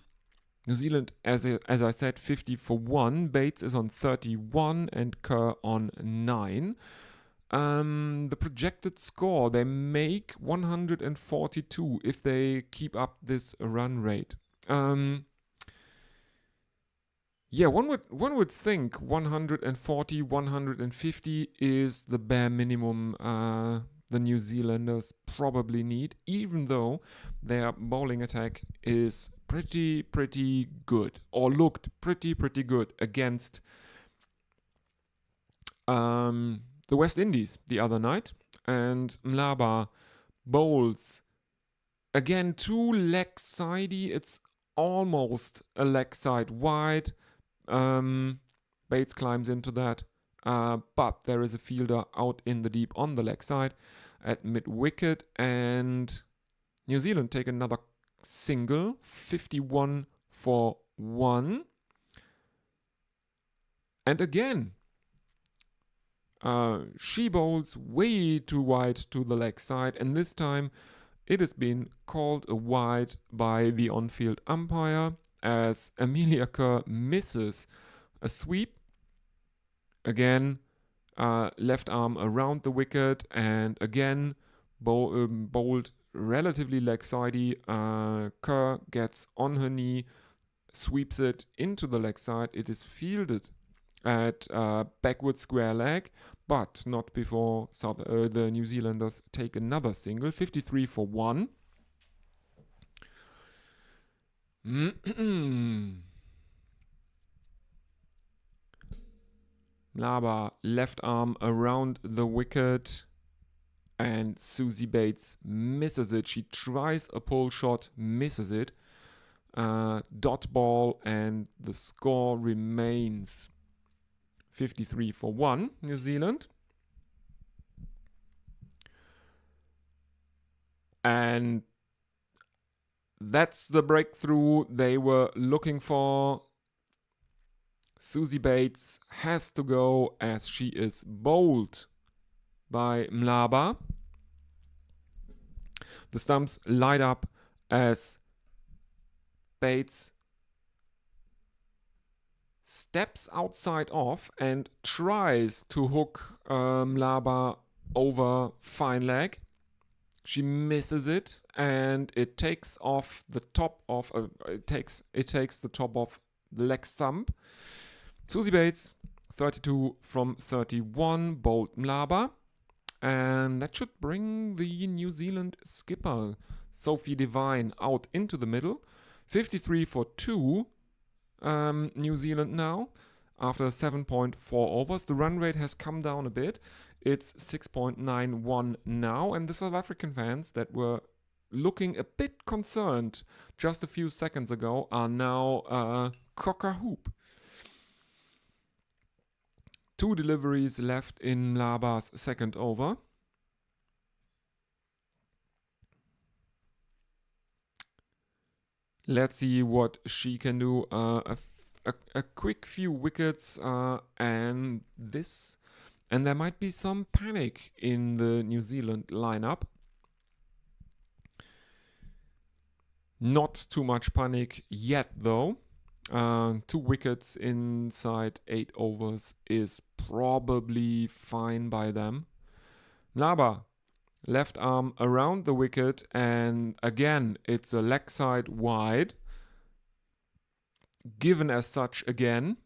Speaker 1: Zealand, as I said, 50 for 1. Bates is on 31 and Kerr on 9. The projected score, they make 142 if they keep up this run rate. Yeah, one would think 140, 150 is the bare minimum the New Zealanders probably need, even though their bowling attack is pretty good, or looked pretty good against the West Indies the other night. And Mlaba bowls again 2 leg sidey. It's almost a leg side wide. Bates climbs into that, but there is a fielder out in the deep on the leg side at mid wicket, and New Zealand take another single, 51 for 1. And again, she bowls way too wide to the leg side, and this time it has been called a wide by the on-field umpire as Amelia Kerr misses a sweep. Again, left arm around the wicket, and again bowled relatively leg sidey. Kerr gets on her knee, sweeps it into the leg side. It is fielded at backward square leg, but not before the New Zealanders take another single. 53 for 1. Mlaba left arm around the wicket, and Susie Bates misses it. She tries a pull shot, misses it. Dot ball, and the score remains 53 for 1, New Zealand. And that's the breakthrough they were looking for. Susie Bates has to go as she is bowled by Mlaba. The stumps light up as Bates steps outside off and tries to hook Mlaba over fine leg. She misses it, and it takes off the top of it takes the top of the leg stump. Susie Bates, 32 from 31, bowled Mlaba, and that should bring the New Zealand skipper Sophie Devine out into the middle. 53 for 2, New Zealand now, after 7.4 overs. The run rate has come down a bit. It's 6.91 now, and the South African fans that were looking a bit concerned just a few seconds ago are now cock-a-hoop. 2 deliveries left in Mlaba's second over. Let's see what she can do. A quick few wickets, and there might be some panic in the New Zealand lineup. Not too much panic yet, though. 2 wickets inside 8 overs is probably fine by them. Mlaba, left arm around the wicket, and again, it's a leg side wide. Given as such again,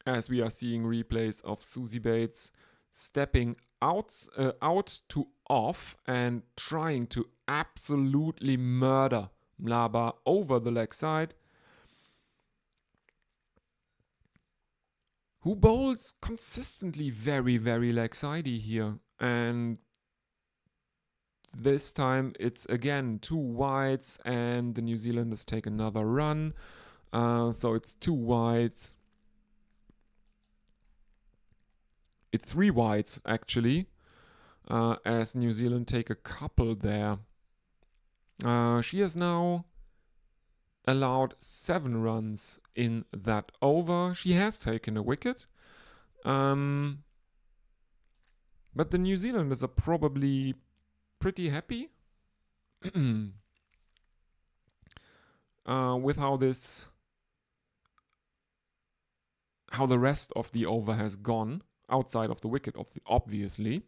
Speaker 1: as we are seeing replays of Susie Bates stepping out to off and trying to absolutely murder Mlaba over the leg side, who bowls consistently very, very leg sidey here. And this time it's again 2 wides, and the New Zealanders take another run. So it's 2 wides. It's 3 wides actually, as New Zealand take a couple there. She has now allowed 7 runs in that over. She has taken a wicket. But the New Zealanders are probably pretty happy with how the rest of the over has gone, outside of the wicket, obviously.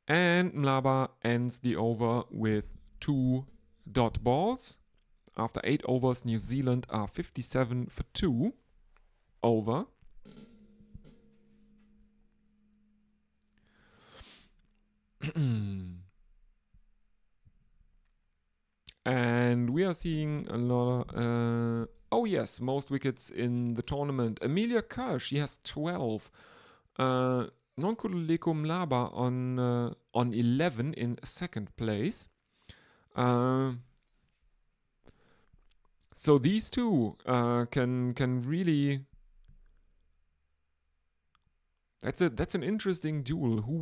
Speaker 1: And Mlaba ends the over with 2 dot balls. After 8 overs, New Zealand are 57 for 2 over. And we are seeing a lot of... oh yes, most wickets in the tournament. Amelia Kerr, she has 12. Nonkululeko Mlaba on 11 in second place. So these two can really... That's an interesting duel. Who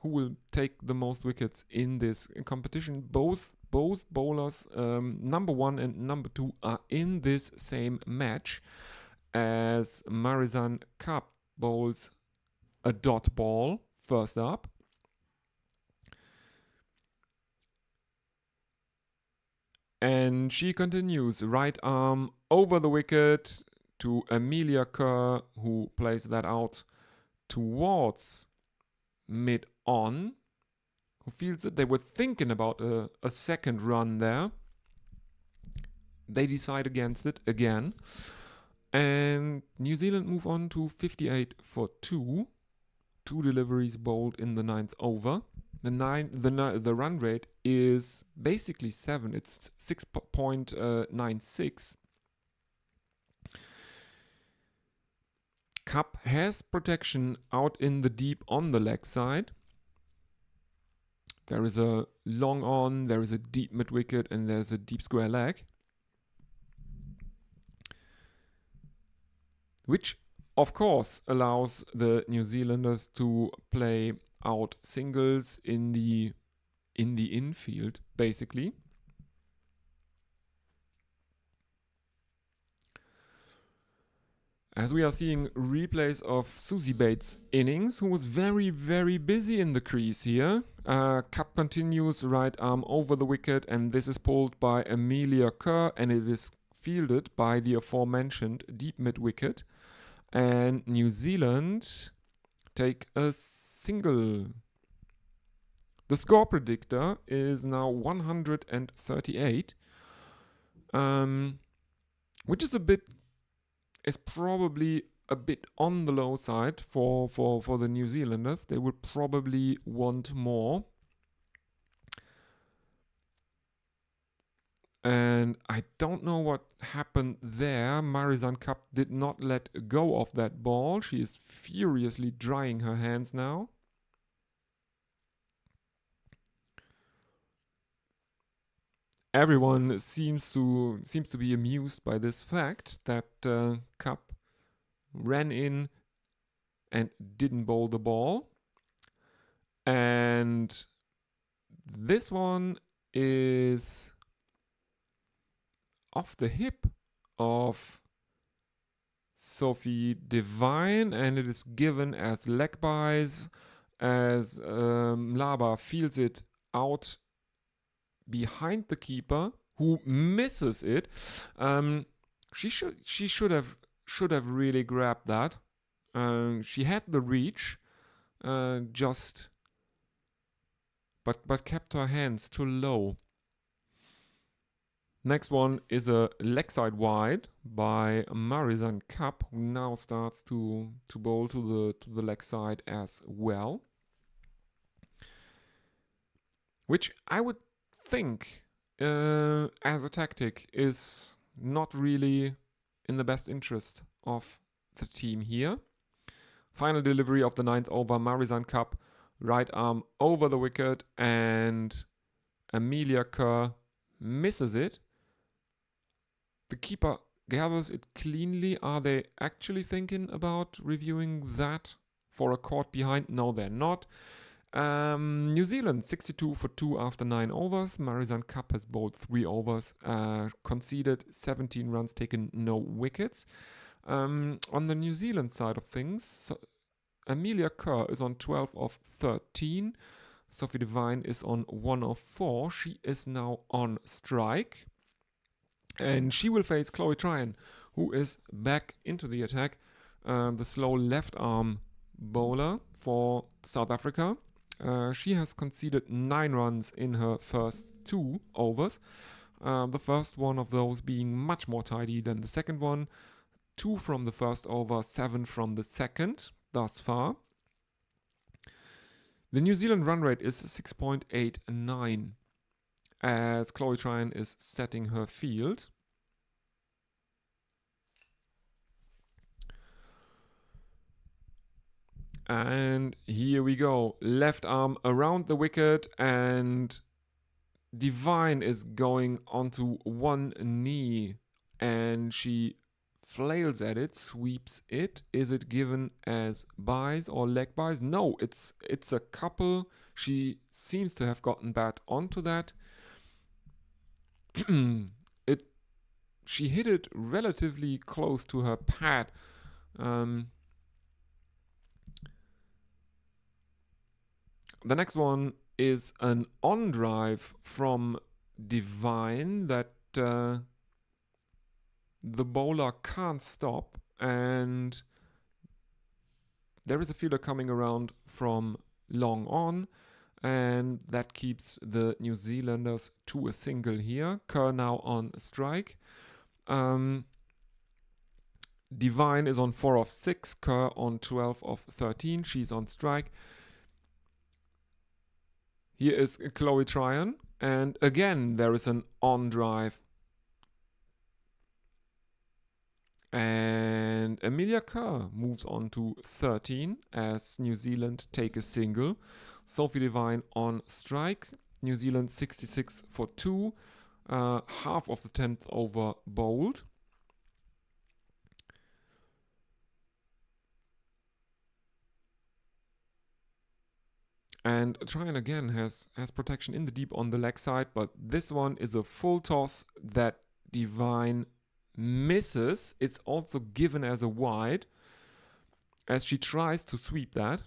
Speaker 1: will take the most wickets in this competition? Both bowlers, number 1 and number 2, are in this same match, as Marizan Kapp bowls a dot ball first up. And she continues, right arm over the wicket to Amelia Kerr, who plays that out towards mid-on. Who feels it? They were thinking about a second run there. They decide against it again. And New Zealand move on to 58 for 2. 2 deliveries bowled in the 9th over. The run rate is basically 7. It's 6.96. Cup has protection out in the deep on the leg side. There is a long on, there is a deep mid wicket, and there's a deep square leg. Which, of course, allows the New Zealanders to play out singles in the infield, basically. As we are seeing replays of Susie Bates' innings, who was very, very busy in the crease here. Cup continues, right arm over the wicket, and this is pulled by Amelia Kerr, and it is fielded by the aforementioned deep mid wicket. And New Zealand take a single. The score predictor is now 138, which is probably a bit on the low side for the New Zealanders. They would probably want more. And I don't know what happened there. Marizanne Kapp did not let go of that ball. She is furiously drying her hands now. Everyone seems to be amused by this fact that Kapp ran in and didn't bowl the ball. And this one is off the hip of Sophie Devine, and it is given as leg byes as Laba feels it out behind the keeper, who misses it. She should have really grabbed that. She had the reach, but kept her hands too low. Next one is a leg side wide by Marizanne Kapp, who now starts to bowl to the leg side as well. Which I would think, as a tactic, is not really in the best interest of the team here. Final delivery of the 9th over, Marizanne Kapp, right arm over the wicket, and Amelia Kerr misses it. The keeper gathers it cleanly. Are they actually thinking about reviewing that for a caught behind? No, they're not. New Zealand 62 for 2 after 9 overs. Marizanne Kapp has bowled 3 overs, conceded 17 runs, taken no wickets. On the New Zealand side of things, Amelia Kerr is on 12 of 13. Sophie Devine is on 1 of 4. She is now on strike. And she will face Chloe Tryon, who is back into the attack. The slow left arm bowler for South Africa. She has conceded 9 runs in her first 2 overs. The first one of those being much more tidy than the second one. 2 from the first over, 7 from the second thus far. The New Zealand run rate is 6.89 as Chloe Tryon is setting her field. And here we go. Left arm around the wicket, and Devine is going onto one knee, and she flails at it, sweeps it. Is it given as byes or leg byes? No, it's a couple. She seems to have gotten bat onto that. She hit it relatively close to her pad. The next one is an on drive from Devine that the bowler can't stop, and there is a fielder coming around from long on, and that keeps the New Zealanders to a single here. Kerr now on strike. Devine is on 4 of 6, Kerr on 12 of 13. She's on strike. Here is Chloe Tryon, and again there is an on drive. And Amelia Kerr moves on to 13 as New Zealand take a single. Sophie Devine on strikes. New Zealand 66 for 2. Half of the 10th over bowled. And Tryon again has protection in the deep on the leg side, but this one is a full toss that Devine misses. It's also given as a wide as she tries to sweep that.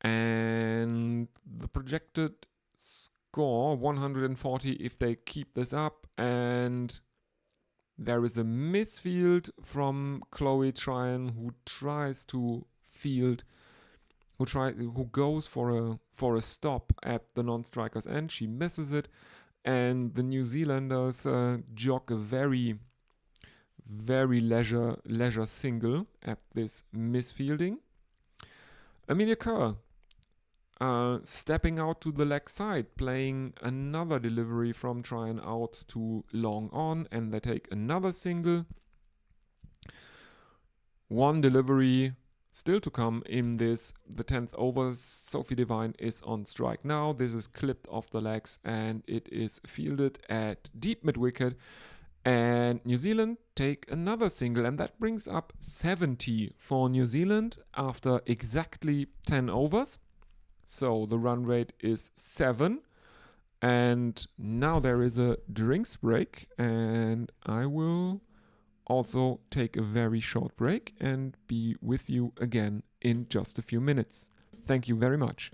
Speaker 1: And the projected score 140 if they keep this up, and there is a misfield from Chloe Tryon, who tries to field, who goes for a stop at the non-striker's end. She misses it, and the New Zealanders jog a very leisure single at this misfielding. Amelia Kerr stepping out to the leg side, playing another delivery from Tryon out to long on, and they take another single. One delivery still to come in this, the 10th over. Sophie Devine is on strike now. This is clipped off the legs, and it is fielded at deep mid-wicket. And New Zealand take another single, and that brings up 70 for New Zealand after exactly 10 overs. So the run rate is 7. And now there is a drinks break, and I will also take a very short break and be with you again in just a few minutes. Thank you very much.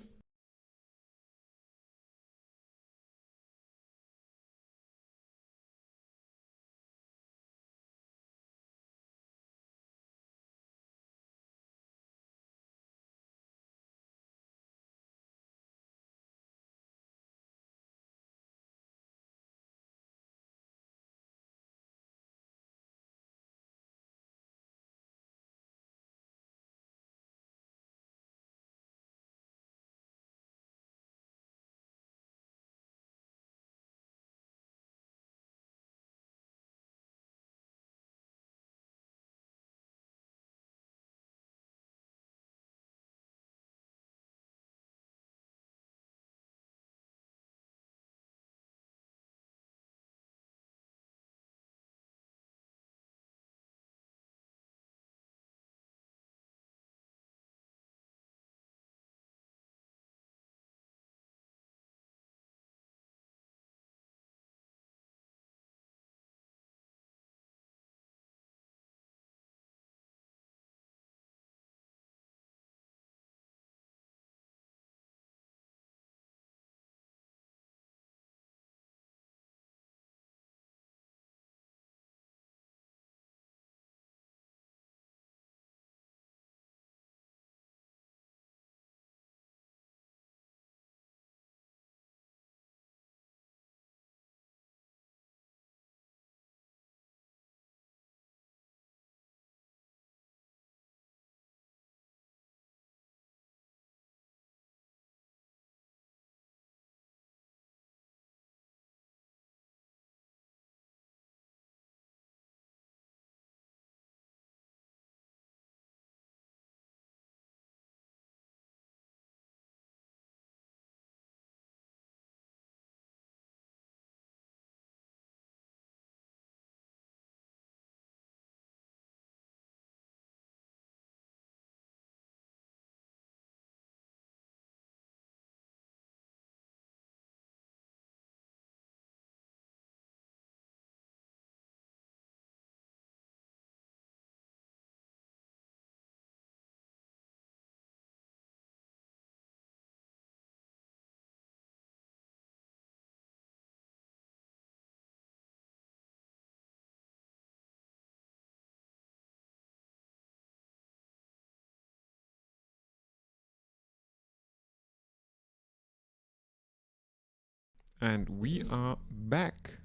Speaker 1: And we are back.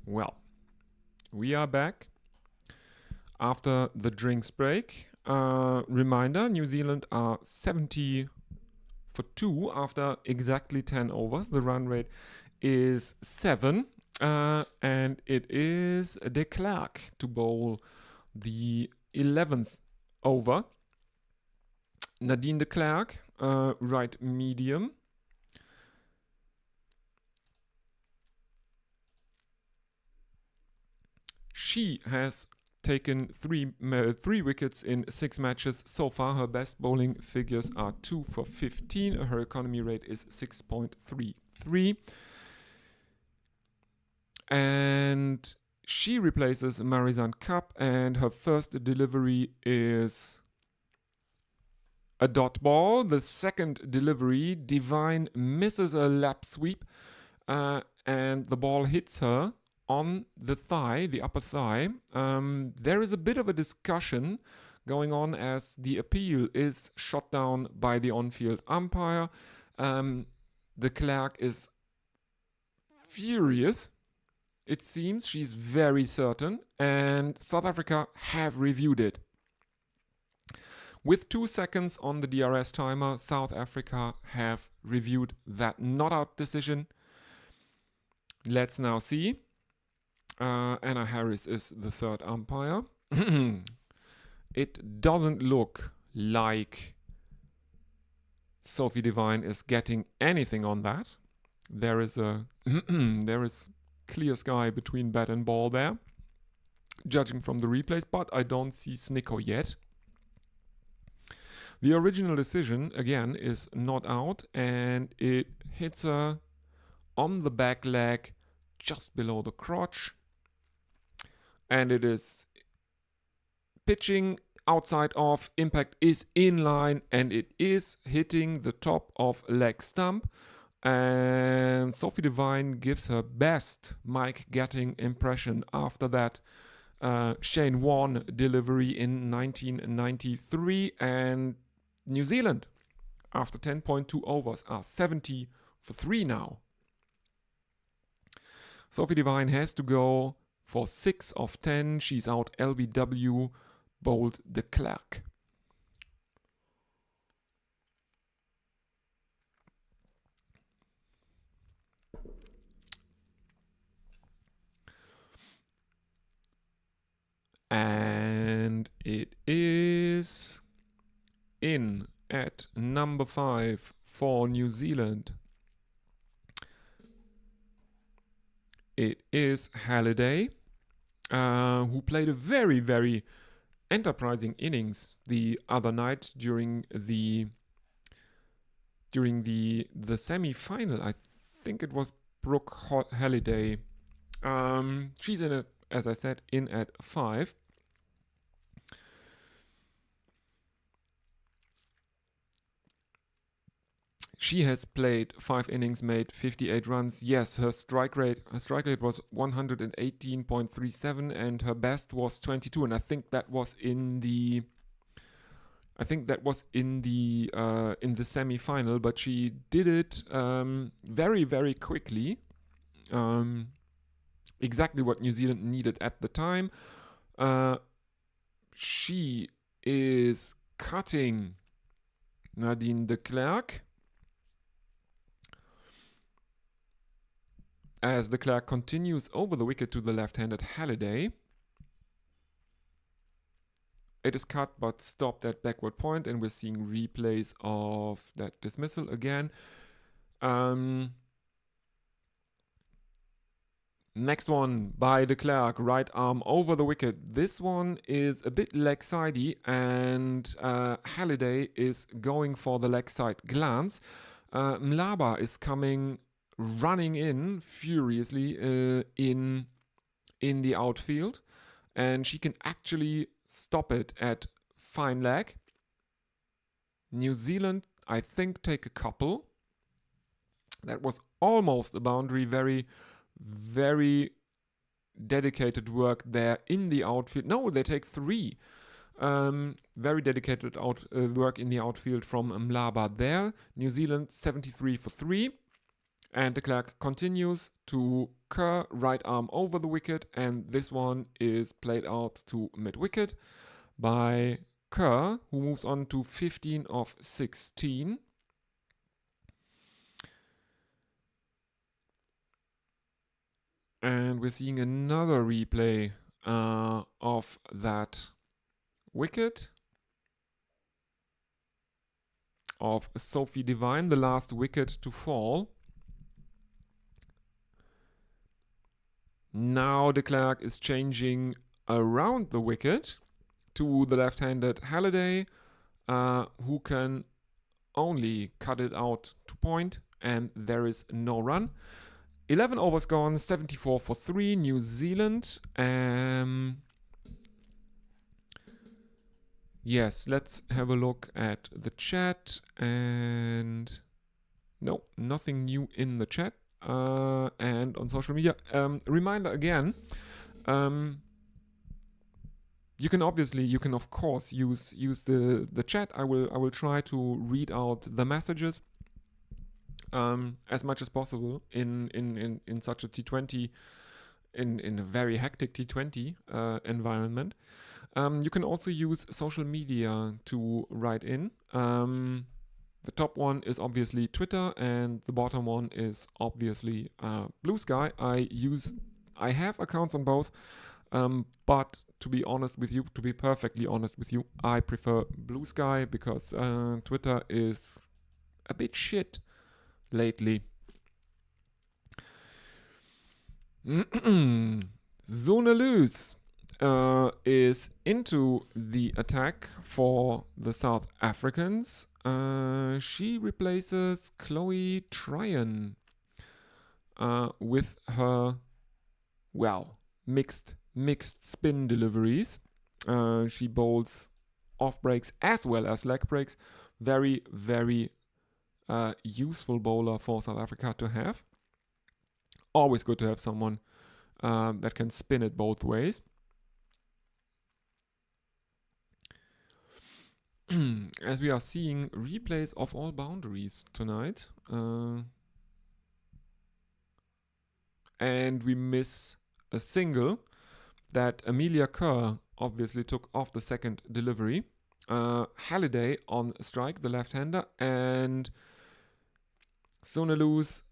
Speaker 1: Well, we are back after the drinks break. Reminder, New Zealand are 70 for 2 after exactly 10 overs. The run rate is 7. And it is de Klerk to bowl the 11th over. Nadine de Klerk, right medium. She has taken three wickets in 6 matches so far. Her best bowling figures are 2 for 15. Her economy rate is 6.33. And she replaces Marizanne Kapp, and her first delivery is a dot ball. The second delivery, Divine misses a lap sweep, and the ball hits her on the thigh, the upper thigh. There is a bit of a discussion going on as the appeal is shot down by the on-field umpire. De Klerk is furious. It seems she's very certain, and South Africa have reviewed it. With 2 seconds on the DRS timer, South Africa have reviewed that not-out decision. Let's now see. Anna Harris is the third umpire. It doesn't look like Sophie Devine is getting anything on that. There is clear sky between bat and ball there, judging from the replays, but I don't see Snicko yet. The original decision, again, is not out, and it hits her on the back leg just below the crotch. And it is pitching outside of, impact is in line, and it is hitting the top of leg stump. And Sophie Devine gives her best Mike Gatting impression after that Shane Warne delivery in 1993. And New Zealand, after 10.2 overs, are 70 for 3 now. Sophie Devine has to go for 6 of 10. She's out LBW, bowled de Klerk. And it is in at number 5 for New Zealand. It is Halliday, who played a very, very enterprising innings the other night during the semi-final. I think it was Brooke Halliday. She's in it, as I said, in at 5. She has played 5 innings, made 58 runs. Yes, her strike rate was 118.37, and her best was 22. And I think that was in the semi-final. But she did it very, very quickly. Exactly what New Zealand needed at the time. She is cutting Nadine de Klerk, as de Klerk continues over the wicket to the left-handed Halliday. It is cut but stopped at backward point, and we're seeing replays of that dismissal again. Next one by de Klerk, right arm over the wicket. This one is a bit leg-sidey, and Halliday is going for the leg side glance. Mlaba is running in furiously in the outfield, and she can actually stop it at fine leg. New Zealand, I think, take a couple. That was almost a boundary. Very, very dedicated work there in the outfield. No, they take 3. Very dedicated work in the outfield from Mlaba there. New Zealand 73 for 3. And de Klerk continues to Kerr, right arm over the wicket, and this one is played out to mid-wicket by Kerr, who moves on to 15 of 16. And we're seeing another replay of that wicket of Sophie Devine, the last wicket to fall. Now de Klerk is changing around the wicket to the left-handed Halliday, who can only cut it out to point, and there is no run. 11 overs gone, 74 for 3, New Zealand. Yes, let's have a look at the chat. And no, nothing new in the chat. And on social media. Reminder again. You can of course use the chat. I will try to read out the messages as much as possible in such a T20, in a very hectic T20 environment. You can also use social media to write in. The top one is obviously Twitter, and the bottom one is obviously Blue Sky. I have accounts on both, but to be perfectly honest with you, I prefer Blue Sky because Twitter is a bit shit lately. Zonelus is into the attack for the South Africans. She replaces Chloe Tryon with her, mixed spin deliveries. She bowls off breaks as well as leg breaks. Very, very useful bowler for South Africa to have. Always good to have someone that can spin it both ways. As we are seeing replays of all boundaries tonight. And we miss a single that Amelia Kerr obviously took off the second delivery. Halliday on strike, the left-hander, and Zonelus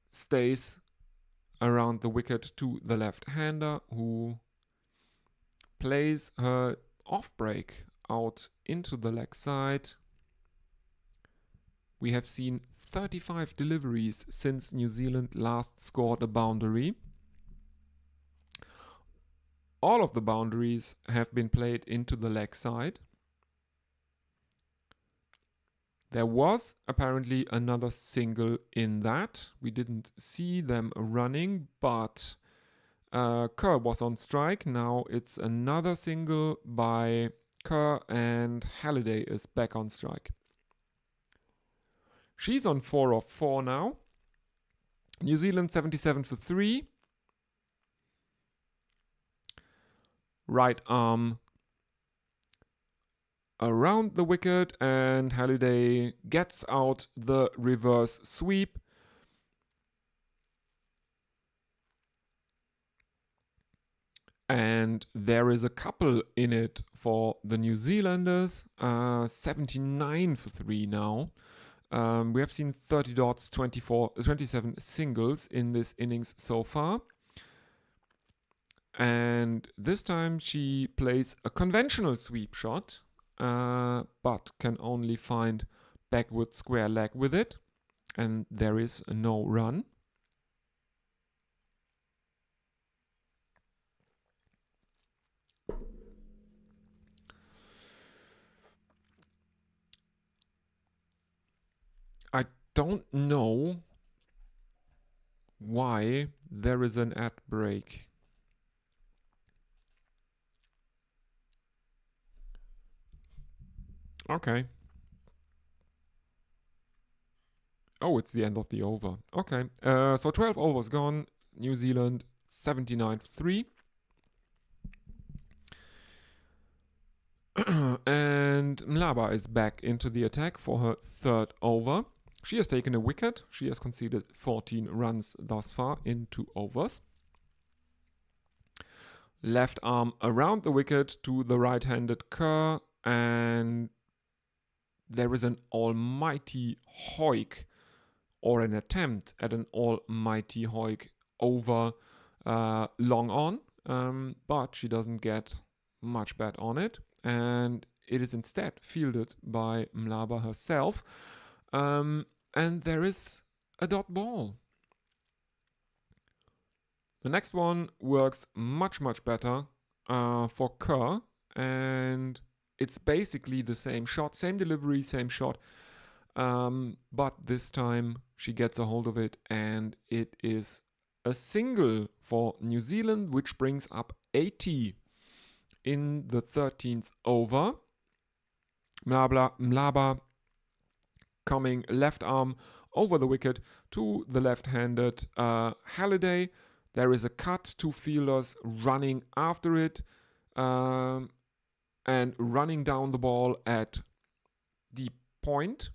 Speaker 1: stays around the wicket to the left-hander, who plays her off-break out into the leg side. We have seen 35 deliveries since New Zealand last scored a boundary. All of the boundaries have been played into the leg side. There was apparently another single in that. We didn't see them running, but Kerr was on strike. Now it's another single by Kerr, and Halliday is back on strike. She's on 4 of 4 now. New Zealand 77 for 3. Right arm around the wicket, and Halliday gets out the reverse sweep. And there is a couple in it for the New Zealanders. 79 for 3 now. We have seen 30 dots, 27 singles in this innings so far. And this time she plays a conventional sweep shot, but can only find backward square leg with it. And there is no run. I don't know why there is an ad break. Okay. Oh, it's the end of the over. Okay. So 12 overs gone. New Zealand 79 for 3. And Mlaba is back into the attack for her third over. She has taken a wicket. She has conceded 14 runs thus far in 2 overs. Left arm around the wicket to the right-handed Kerr, and there is an almighty hoik, or an attempt at an almighty hoik over long on, but she doesn't get much bat on it, and it is instead fielded by Mlaba herself, and there is a dot ball. The next one works much better for Kerr, and it's basically the same shot, same delivery, same shot, but this time she gets a hold of it, and it is a single for New Zealand, which brings up 80 in the 13th over. Mlaba coming left arm over the wicket to the left-handed Halliday. There is a cut, 2 fielders running after it, and running down the ball at the point.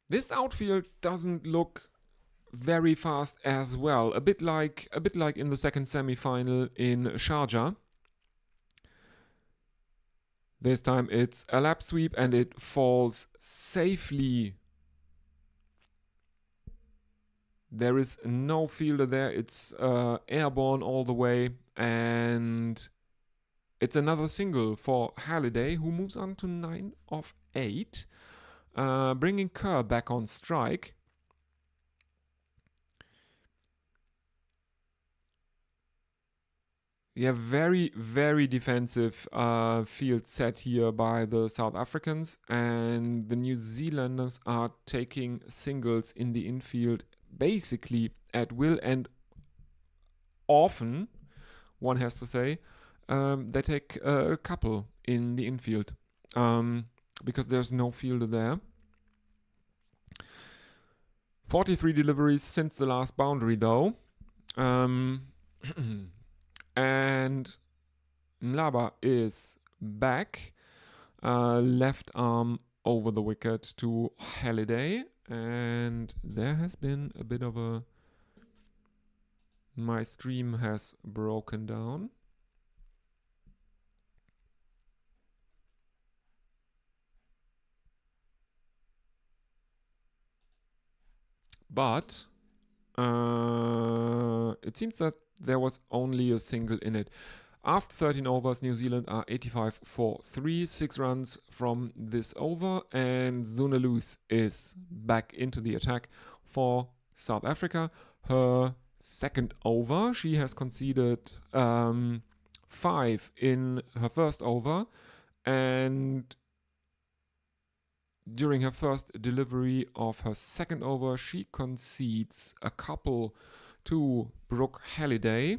Speaker 1: This outfield doesn't look very fast as well. A bit like in the second semi-final in Sharjah. This time it's a lap sweep and it falls safely. There is no fielder there. It's airborne all the way, and it's another single for Halliday, who moves on to 9 of 8, bringing Kerr back on strike. Yeah, very defensive field set here by the South Africans, and the New Zealanders are taking singles in the infield basically at will, and often, one has to say, they take a couple in the infield because there's no fielder there. 43 deliveries since the last boundary though. And Mlaba is back, left arm over the wicket to Halliday, and there has been a bit of a... My stream has broken down. But it seems that there was only a single in it. After 13 overs, New Zealand are 85 for 3, 6 runs from this over, and Zunalus is back into the attack for South Africa. Her second over, she has conceded 5 in her first over, and during her first delivery of her second over, she concedes a couple to Brooke Halliday.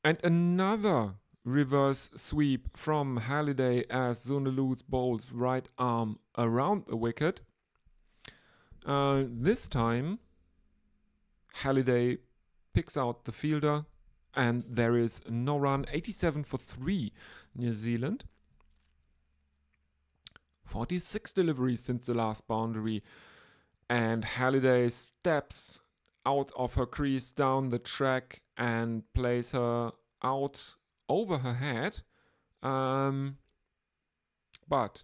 Speaker 1: And another reverse sweep from Halliday as Zunalus bowls right arm around the wicket. This time, Halliday picks out the fielder, and there is no run. 87 for 3, New Zealand. 46 deliveries since the last boundary, and Halliday steps out of her crease down the track and plays her out over her head. But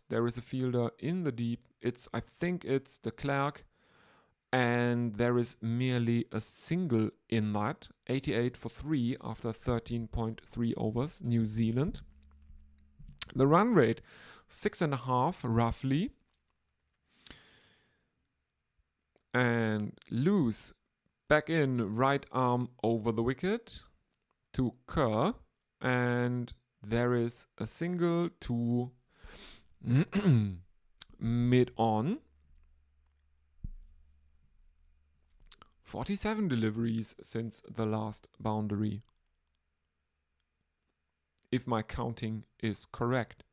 Speaker 1: there is a fielder in the deep. I think it's de Klerk, and there is merely a single in that. 88 for 3 after 13.3 overs, New Zealand. The run rate, 6.5 roughly. And loose back in, right arm over the wicket to Kerr, and there is a single to mid-on. 47 deliveries since the last boundary, if my counting is correct.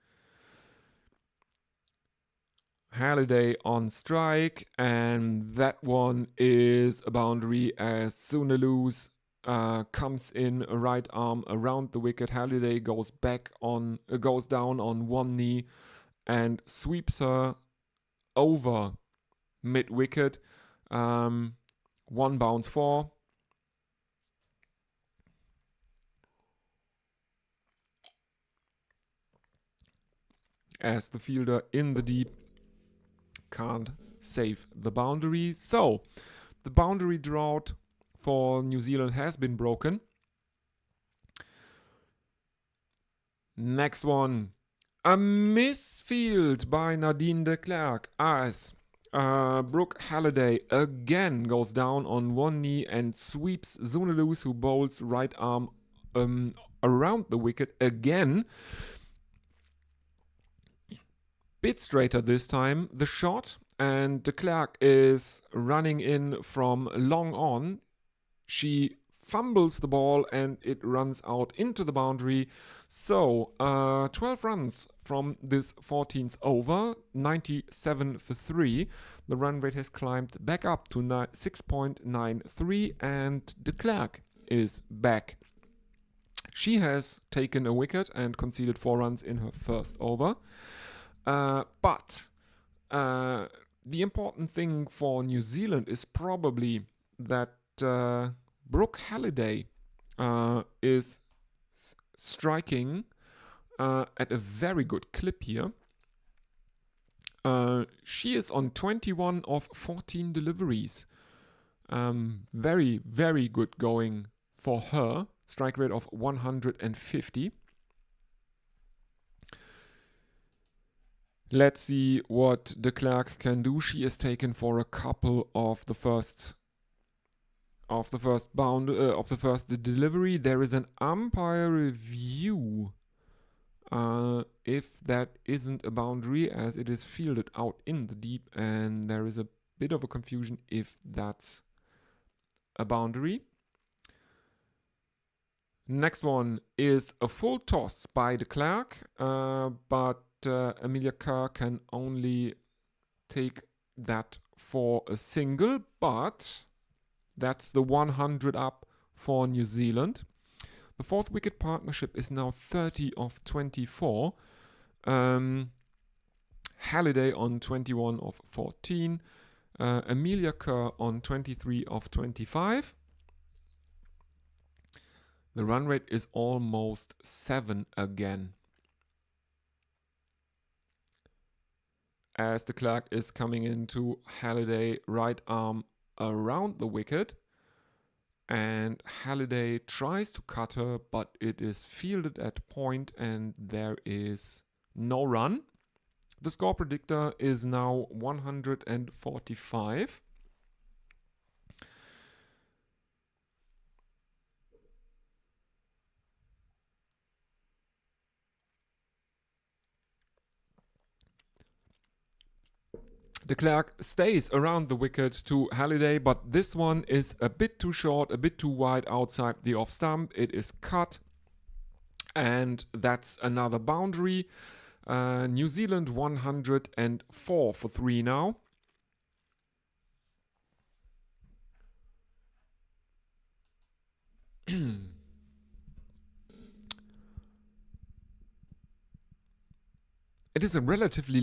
Speaker 1: Halliday on strike, and that one is a boundary as Sunaluz comes in a right arm around the wicket. Halliday goes goes down on one knee and sweeps her over mid wicket. One bounce four. As the fielder in the deep can't save the boundary. So the boundary drought for New Zealand has been broken. Next one. A misfield by Nadine de Klerk as Brooke Halliday again goes down on one knee and sweeps Zunalus, who bowls right arm around the wicket again. Bit straighter this time, the shot, and de Klerk is running in from long on. She fumbles the ball and it runs out into the boundary. So 12 runs from this 14th over, 97 for 3. The run rate has climbed back up to 6.93 and de Klerk is back. She has taken a wicket and conceded 4 runs in her first over. But the important thing for New Zealand is probably that Brooke Halliday is striking at a very good clip here. She is on 21 of 14 deliveries. Very, very good going for her. Strike rate of 150. Let's see what de Klerk can do. She is taken for a couple of the first delivery. There is an umpire review if that isn't a boundary, as it is fielded out in the deep, and there is a bit of a confusion if that's a boundary. Next one is a full toss by de Klerk, but Amelia Kerr can only take that for a single, but that's the 100 up for New Zealand. The fourth wicket partnership is now 30 of 24. Halliday on 21 of 14. Amelia Kerr on 23 of 25. The run rate is almost 7 again. As de Klerk is coming into Halliday right arm around the wicket, and Halliday tries to cut her, but it is fielded at point and there is no run. The score predictor is now 145. De Klerk stays around the wicket to Halliday, but this one is a bit too short, a bit too wide outside the off stump. It is cut, and that's another boundary. New Zealand 104 for 3 now. It is a relatively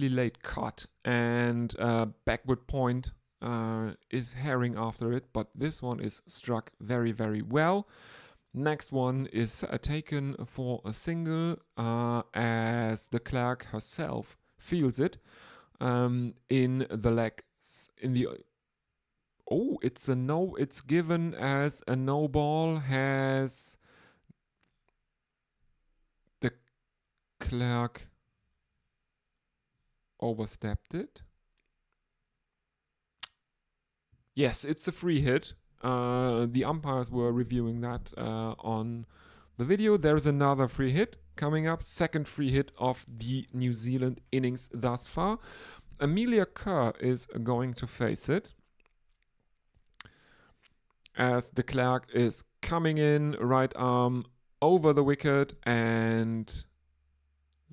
Speaker 1: late cut, and backward point is herring after it, but this one is struck very, very well. Next one is taken for a single, as de Klerk herself feels it in the leg. It's a no. It's given as a no ball. Has de Klerk overstepped it? Yes, it's a free hit. The umpires were reviewing that on the video. There's another free hit coming up. Second free hit of the New Zealand innings thus far. Amelia Kerr is going to face it, as de Klerk is coming in right arm over the wicket, and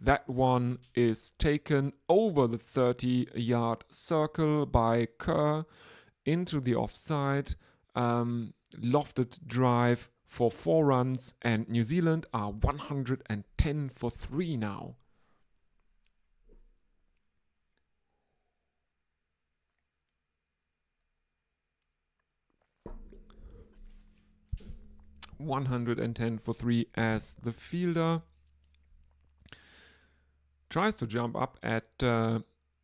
Speaker 1: That one is taken over the 30-yard circle by Kerr into the offside. Lofted drive for 4 runs, and New Zealand are 110 for 3 now. .110 for 3 as the fielder tries to jump up at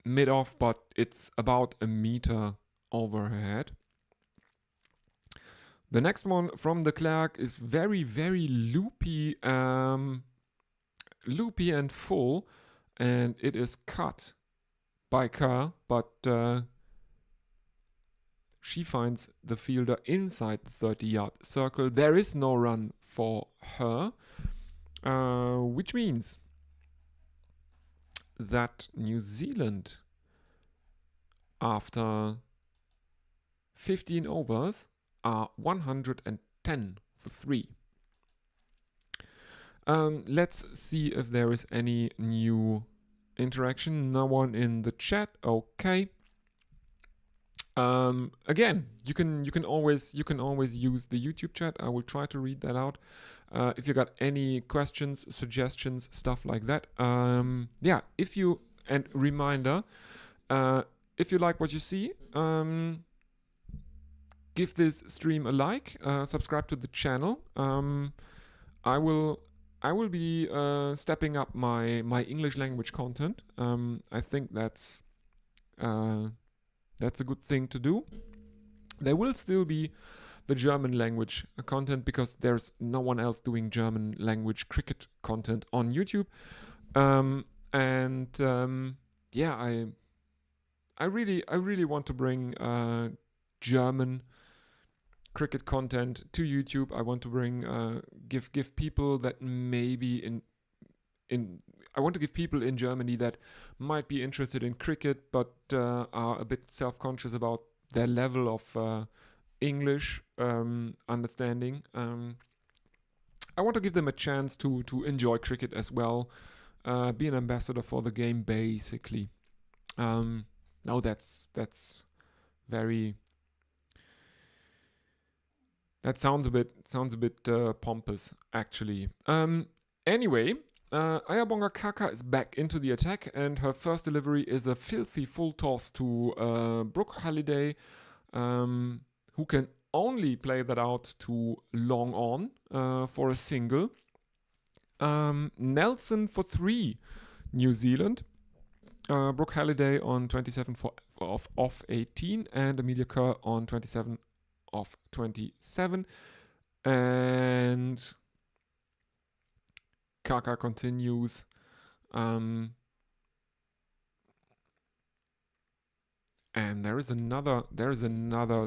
Speaker 1: mid-off, but it's about a meter over her head. The next one from de Klerk is very, very loopy, loopy and full, and it is cut by Kerr, but she finds the fielder inside the 30-yard circle. There is no run for her, which means that New Zealand, after 15 overs, are 110 for 3. Let's see if there is any new interaction. No one in the chat. Okay. Again, you can always use the YouTube chat. I will try to read that out. If you got any questions, suggestions, stuff like that. Yeah. And reminder, if you like what you see, give this stream a like, subscribe to the channel. I will be stepping up my English language content. I think that's a good thing to do. There will still be the German language content because there's no one else doing German language cricket content on YouTube. Yeah, I really want to bring German cricket content to YouTube. I want to bring give people that maybe I want to give people in Germany that might be interested in cricket but are a bit self-conscious about their level of English understanding. I want to give them a chance to enjoy cricket as well, be an ambassador for the game, basically. Now that's very. That sounds a bit pompous, actually. Anyway, Ayabonga Kaka is back into the attack, and her first delivery is a filthy full toss to Brooke Halliday, who can only play that out to long on for a single. Nelson for 3, New Zealand. Brooke Halliday on 27 off 18, and Amelia Kerr on 27 of 27, and Kaka continues. And there is another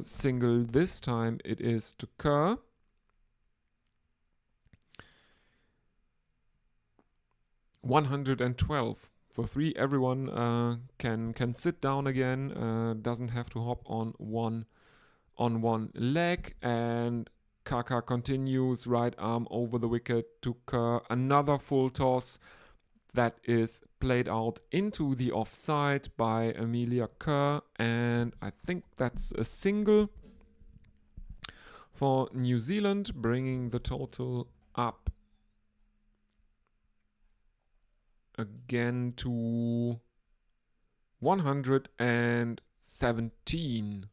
Speaker 1: single. This time it is to Kerr. .112 for 3. Everyone can sit down again. Doesn't have to hop on one leg, and Kaka continues, right arm over the wicket to Kerr. Another full toss that is played out into the offside by Amelia Kerr, and I think that's a single for New Zealand, bringing the total up again to 117.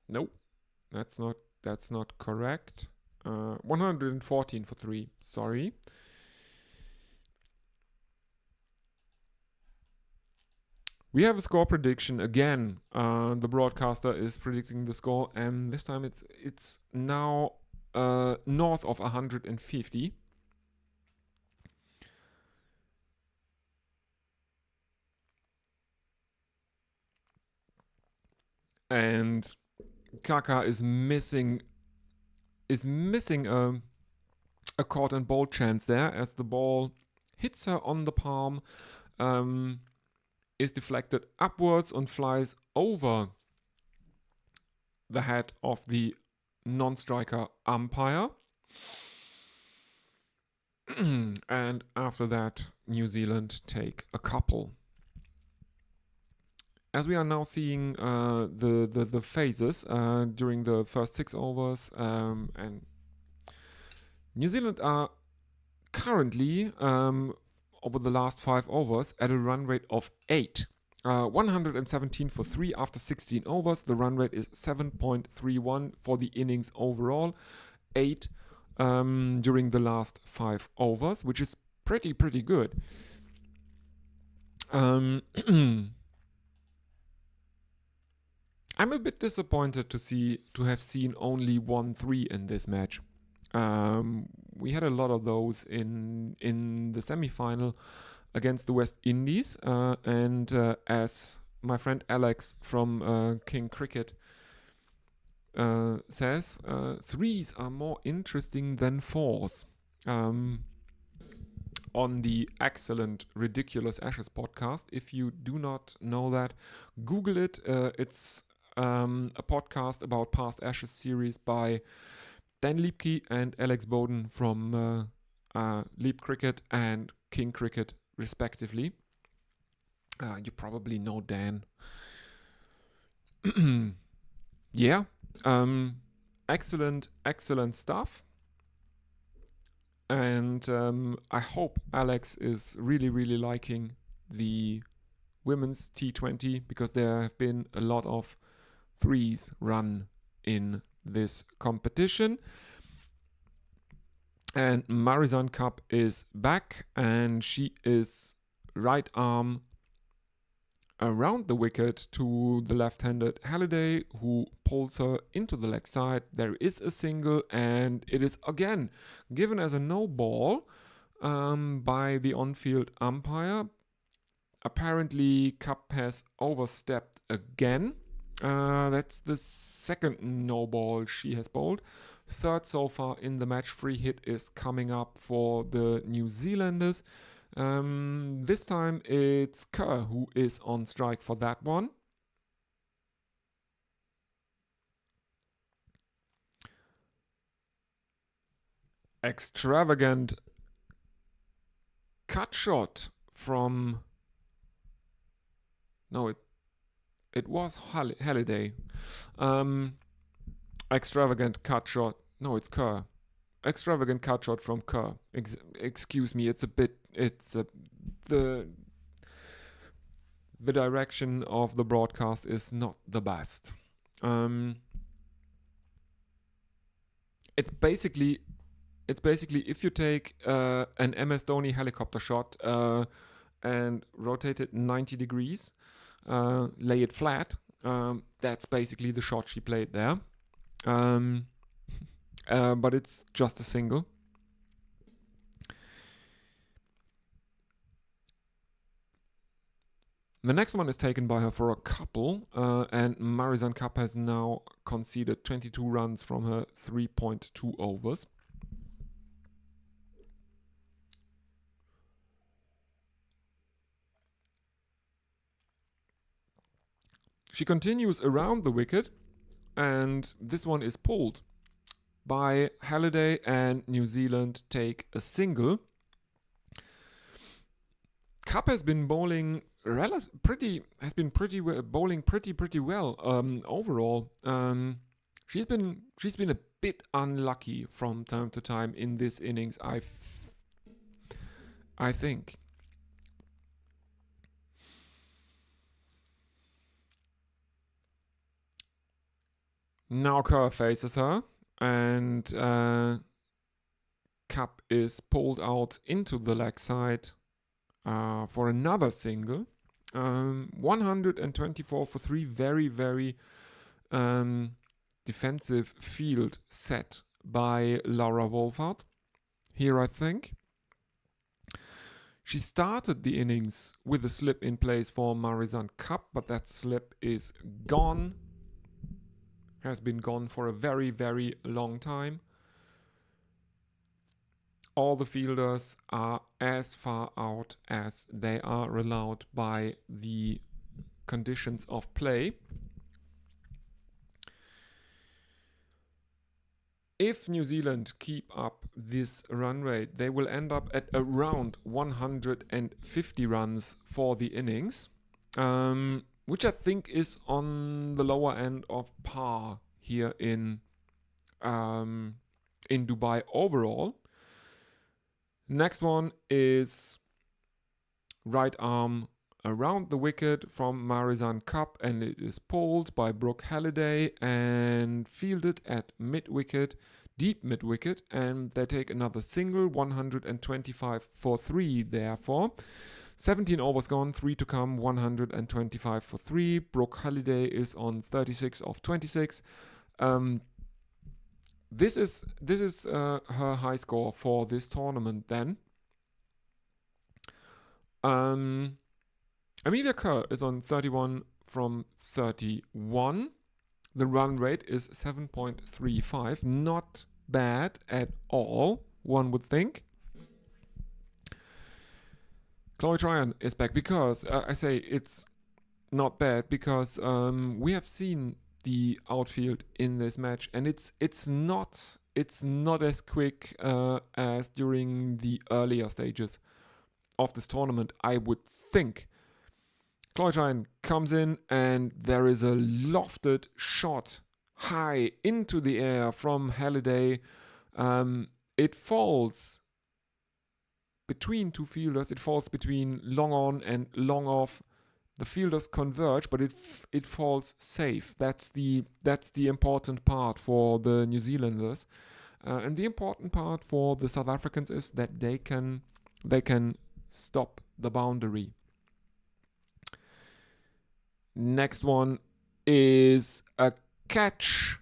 Speaker 1: Nope, that's not correct. 114 for 3. Sorry. We have a score prediction again. The broadcaster is predicting the score, and this time it's now north of 150. And Kaka is missing a caught and ball chance there, as the ball hits her on the palm, is deflected upwards and flies over the head of the non-striker umpire. And after that, New Zealand take a couple. As we are now seeing the phases during the first 6 overs, and New Zealand are currently over the last 5 overs at a run rate of 8. 117 for 3 after 16 overs. The run rate is 7.31 for the innings overall. 8 during the last 5 overs, which is pretty good. I'm a bit disappointed to have seen only 1-3 in this match. We had a lot of those in the semi-final against the West Indies, and as my friend Alex from King Cricket says, threes are more interesting than fours. On the excellent Ridiculous Ashes podcast. If you do not know that, Google it. It's a podcast about past Ashes series by Dan Liebke and Alex Bowden from Leap Cricket and King Cricket, respectively. You probably know Dan. Yeah. Excellent stuff. And I hope Alex is really liking the women's T20, because there have been a lot of threes run in this competition. And Marizanne Kapp is back, and she is right arm around the wicket to the left-handed Halliday, who pulls her into the leg side. There is a single, and it is again given as a no ball by the on-field umpire. Apparently, Kapp has overstepped again. That's the second no ball she has bowled. Third so far in the match. Free hit is coming up for the New Zealanders. This time it's Kerr who is on strike for that one. Extravagant cut shot from... No, it was Halliday. Extravagant cut shot. No, it's Kerr. Extravagant cut shot from Kerr. Excuse me, the direction of the broadcast is not the best. It's basically if you take an MS Dhoni helicopter shot and rotate it 90 degrees, lay it flat, that's basically the shot she played there. But it's just a single. The next one is taken by her for a couple, and Marizanne Kapp has now conceded 22 runs from her 3.2 overs. She continues around the wicket, and this one is pulled by Halliday, and New Zealand take a single. Kapp has been bowling bowling pretty well overall. She's been a bit unlucky from time to time in this innings, I think. Now Kerr faces her, and Kapp is pulled out into the leg side for another single. 124 for 3, very defensive field set by Laura Wolfart here, I think. She started the innings with a slip in place for Marizanne Kapp, but that slip is gone. Has been gone for a very long time. All the fielders are as far out as they are allowed by the conditions of play. if New Zealand keep up this run rate, they will end up at around 150 runs for the innings, which I think is on the lower end of par here in Dubai overall. Next one is right arm around the wicket from Marizan Cup, and it is pulled by Brooke Halliday and fielded at mid-wicket, deep mid-wicket, and they take another single, 125 for 3 therefore. 17 overs gone, 3 to come, 125 for 3. Brooke Halliday is on 36 of 26. This is her high score for this tournament then. Amelia Kerr is on 31 from 31. The run rate is 7.35. Not bad at all, one would think. Chloe Tryon is back because, I say it's not bad because we have seen the outfield in this match, and it's not as quick as during the earlier stages of this tournament, I would think. Chloe Tryon comes in, and there is a lofted shot high into the air from Halliday. It falls between two fielders. It falls between long on and long off. The fielders converge, but it falls safe. That's the important part for the New Zealanders, and the important part for the South Africans is that they can stop the boundary. Next one is a catch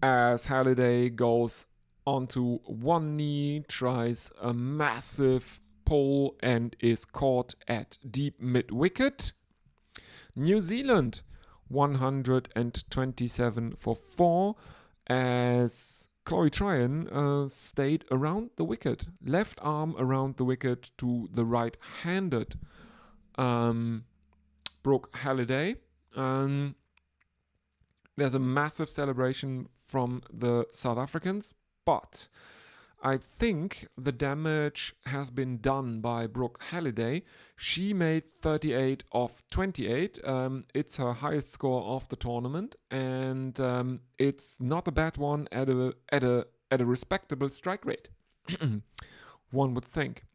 Speaker 1: as Halliday goes onto one knee, tries a massive pull, and is caught at deep mid-wicket. New Zealand 127 for 4 as Chloe Tryon stayed around the wicket, left arm around the wicket to the right-handed Brooke Halliday. There's a massive celebration from the South Africans, but I think the damage has been done by Brooke Halliday. She made 38 of 28. It's her highest score of the tournament, and it's not a bad one at a respectable strike rate. One would think.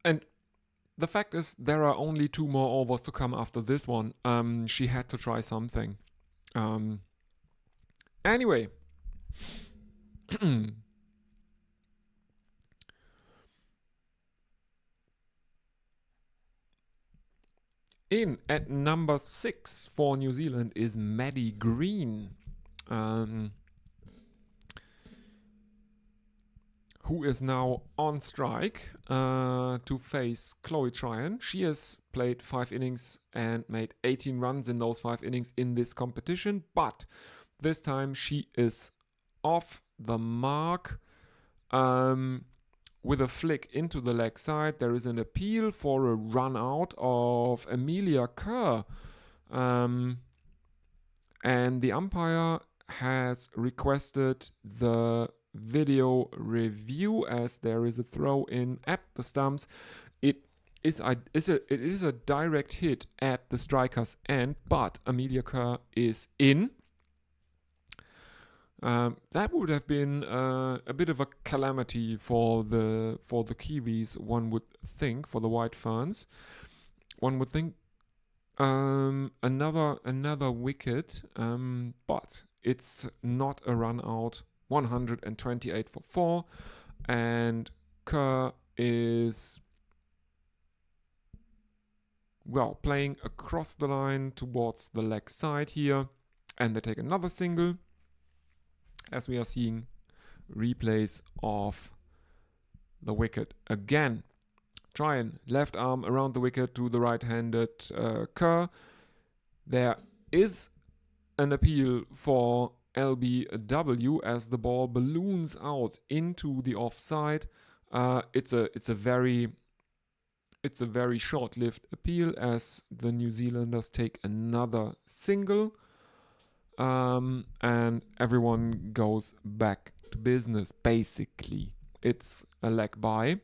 Speaker 1: And the fact is, there are only 2 more overs to come after this one. She had to try something. Anyway. In at number 6 for New Zealand is Maddie Green. Who is now on strike to face Chloe Tryon. She has played 5 innings and made 18 runs in those 5 innings in this competition, but this time she is off the mark with a flick into the leg side. There is an appeal for a run out of Amelia Kerr, and the umpire has requested the video review as there is a throw in at the stumps. It is a direct hit at the striker's end, but Amelia Kerr is in. That would have been a bit of a calamity for the Kiwis, one would think, for the White Ferns. One would think another wicket, but it's not a run out. 128 for 4, and Kerr is playing across the line towards the leg side here, and they take another single as we are seeing replays of the wicket again. Tryon, left arm around the wicket to the right-handed Kerr. There is an appeal for LBW as the ball balloons out into the offside. It's a very It's a very short-lived appeal as the New Zealanders take another single, and everyone goes back to business, basically. It's a leg bye.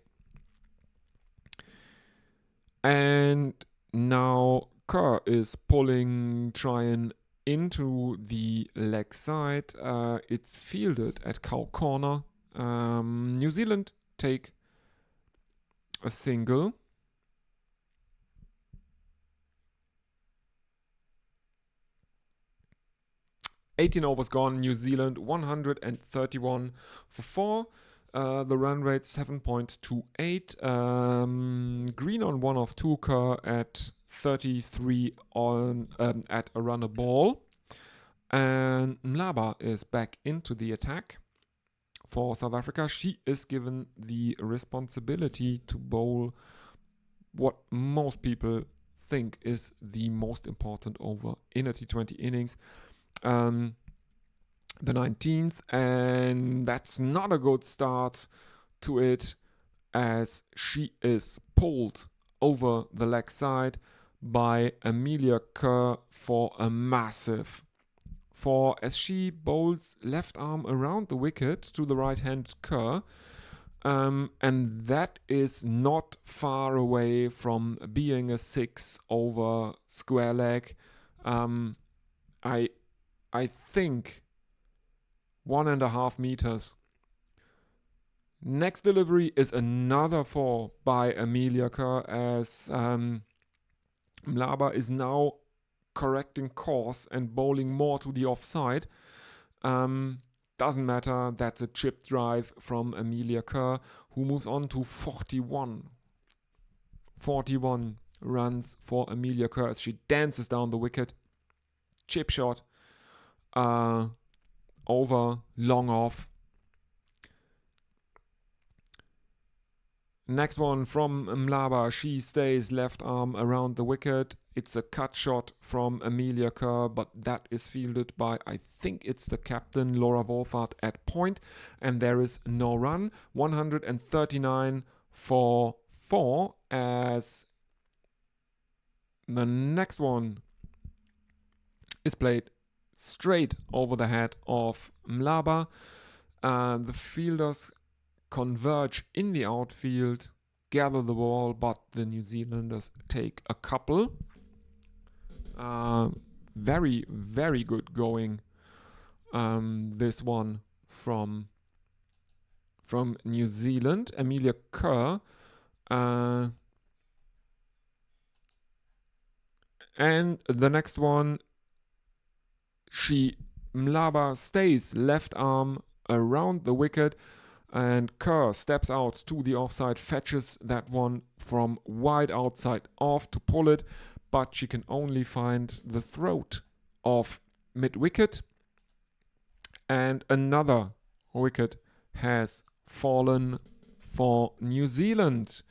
Speaker 1: And now Kerr is trying into the leg side. It's fielded at cow corner. New Zealand take a single. $18 overs gone. New Zealand 131 for 4. The run rate 7.28. Green on 1 of 2. Kerr at 33 on at a runner ball. And Mlaba is back into the attack for South Africa. She is given the responsibility to bowl what most people think is the most important over in a T20 innings. The 19th, and that's not a good start to it as she is pulled over the leg side by Amelia Kerr for a massive 4 as she bowls left arm around the wicket to the right hand Kerr, and that is not far away from being a 6 over square leg. I think 1.5 meters. Next delivery is another 4 by Amelia Kerr as Mlaba is now correcting course and bowling more to the offside. Doesn't matter, that's a chip drive from Amelia Kerr, who moves on to 41. 41 runs for Amelia Kerr as she dances down the wicket. Chip shot. Over, long off. Next one from Mlaba. She stays left arm around the wicket. It's a cut shot from Amelia Kerr, but that is fielded by, I think it's the captain, Laura Wolfart at point. And there is no run. 139 for 4 as the next one is played straight over the head of Mlaba. The fielders converge in the outfield, gather the ball, but the New Zealanders take a couple. Very, very good going. This one from New Zealand. Amelia Kerr. And the next one, Mlaba stays left arm around the wicket, and Kerr steps out to the offside, fetches that one from wide outside off to pull it, but she can only find the throat of mid-wicket, and another wicket has fallen for New Zealand.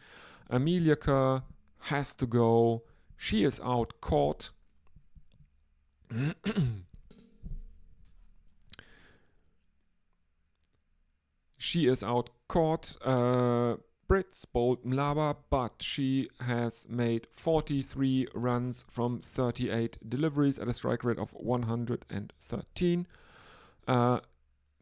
Speaker 1: Amelia Kerr has to go. She is out caught. She is out caught. Brits bowled Mlaba, but she has made 43 runs from 38 deliveries at a strike rate of 113.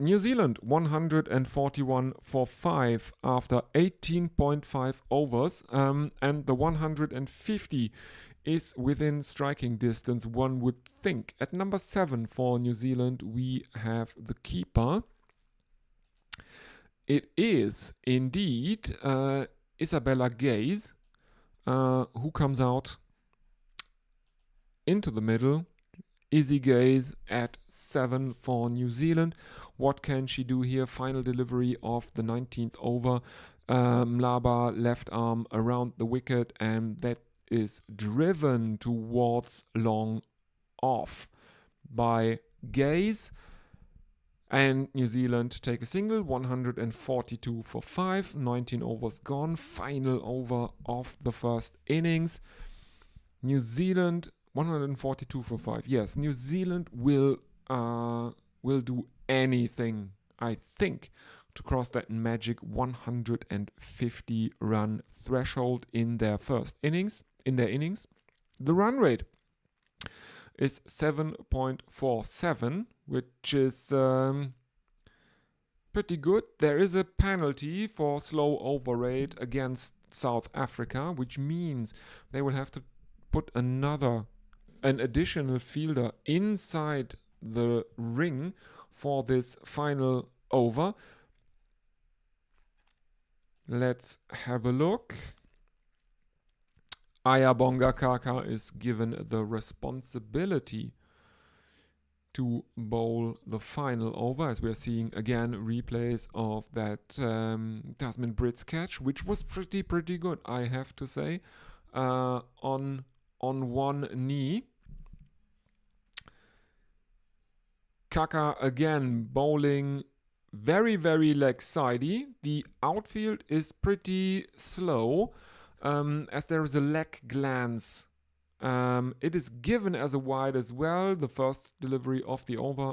Speaker 1: New Zealand 141 for 5 after 18.5 overs, and the 150 is within striking distance, one would think. At number 7 for New Zealand, we have the keeper. It is indeed Isabella Gaze, who comes out into the middle. Izzy Gaze at 7 for New Zealand. What can she do here? Final delivery of the 19th over. Mlaba left arm around the wicket, and that is driven towards long off by Gaze. And New Zealand take a single, 142 for 5, 19 overs gone, final over of the first innings. New Zealand 142 for 5. Yes, New Zealand will do anything, I think, to cross that magic 150 run threshold in their innings. The run rate is 7.47, which is pretty good. There is a penalty for slow over rate against South Africa, which means they will have to put an additional fielder inside the ring for this final over. Let's have a look. Ayabonga Kaka is given the responsibility to bowl the final over, as we are seeing again replays of that Tasman Brits catch, which was pretty good, I have to say, on one knee. Kaka again bowling very leg-sidey. The outfield is pretty slow, as there is a leg glance. It is given as a wide as well. The first delivery of the over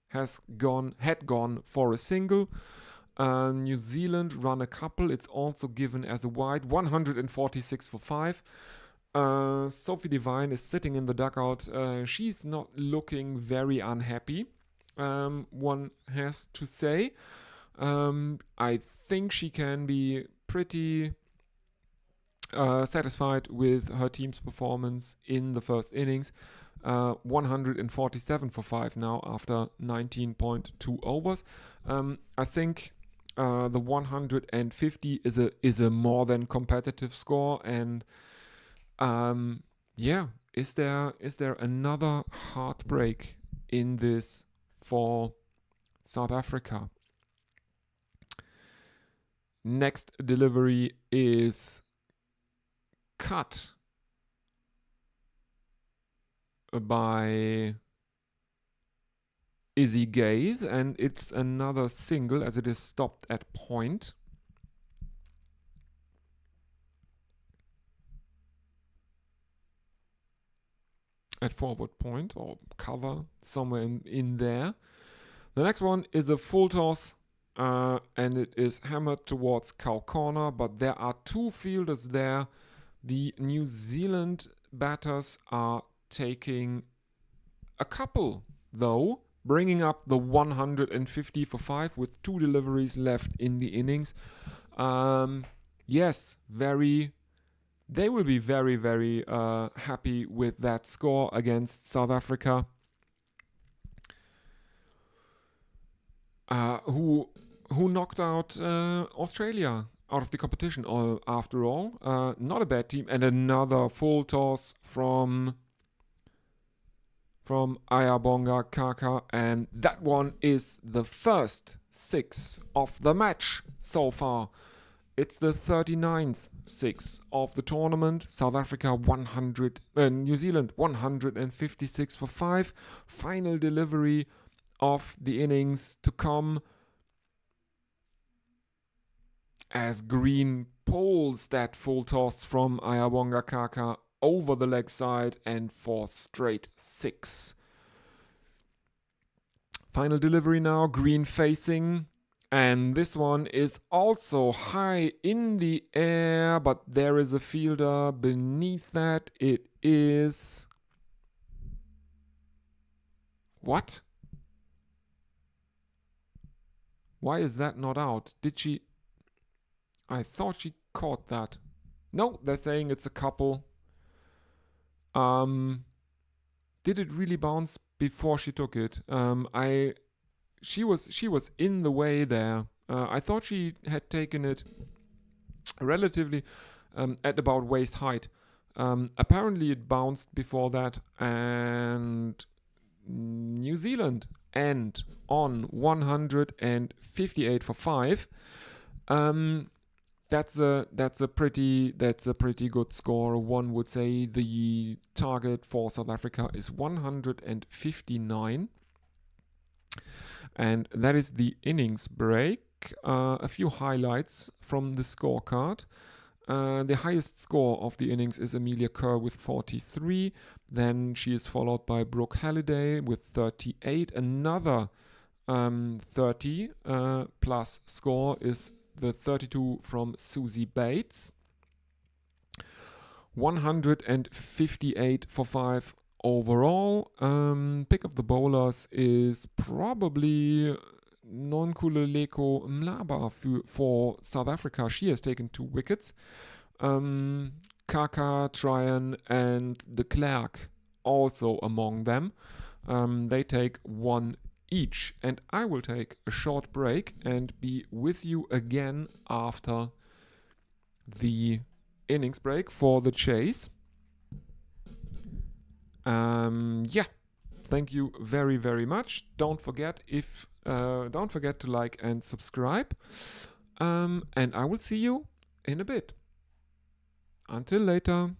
Speaker 1: had gone for a single. New Zealand run a couple. It's also given as a wide, 146 for 5. Sophie Devine is sitting in the dugout. She's not looking very unhappy, one has to say. I think she can be pretty satisfied with her team's performance in the first innings. 147 for 5 now after 19.2 overs. I think the 150 is a more than competitive score, and is there another heartbreak in this for South Africa? Next delivery is cut by Izzy Gaze, and it's another single as it is stopped at point. At forward point or cover, somewhere in there. The next one is a full toss, and it is hammered towards cow corner, but there are two fielders there. The New Zealand batters are taking a couple, though, bringing up the 150 for 5 with 2 deliveries left in the innings. They will be very happy with that score against South Africa, who knocked out Australia out of the competition. After all, not a bad team. And another full toss from Ayabonga Kaka, and that one is the first 6 of the match so far. It's the 39th 6 of the tournament. South Africa New Zealand 156 for 5. Final delivery of the innings to come, as Green pulls that full toss from Ayabonga Kaka over the leg side and for straight 6. Final delivery now, Green facing. And this one is also high in the air, but there is a fielder beneath that. It is... What? Why is that not out? Did she... I thought she caught that. No, they're saying it's a couple. Did it really bounce before she took it? She was in the way there. I thought she had taken it relatively at about waist height. Apparently it bounced before that, and New Zealand end on 158 for 5. That's a pretty good score. One would say the target for South Africa is 159. And that is the innings break. A few highlights from the scorecard. The highest score of the innings is Amelia Kerr with 43. Then she is followed by Brooke Halliday with 38. Another 30 plus score is the 32 from Susie Bates. 158 for 5 overall. Pick of the bowlers is probably Nonkululeko Mlaba for South Africa. She has taken 2 wickets. Kaka, Tryon, and de Klerk also among them. They take 1 each. And I will take a short break and be with you again after the innings break for the chase. Yeah, thank you very, very much. Don't forget to like and subscribe. And I will see you in a bit. Until later.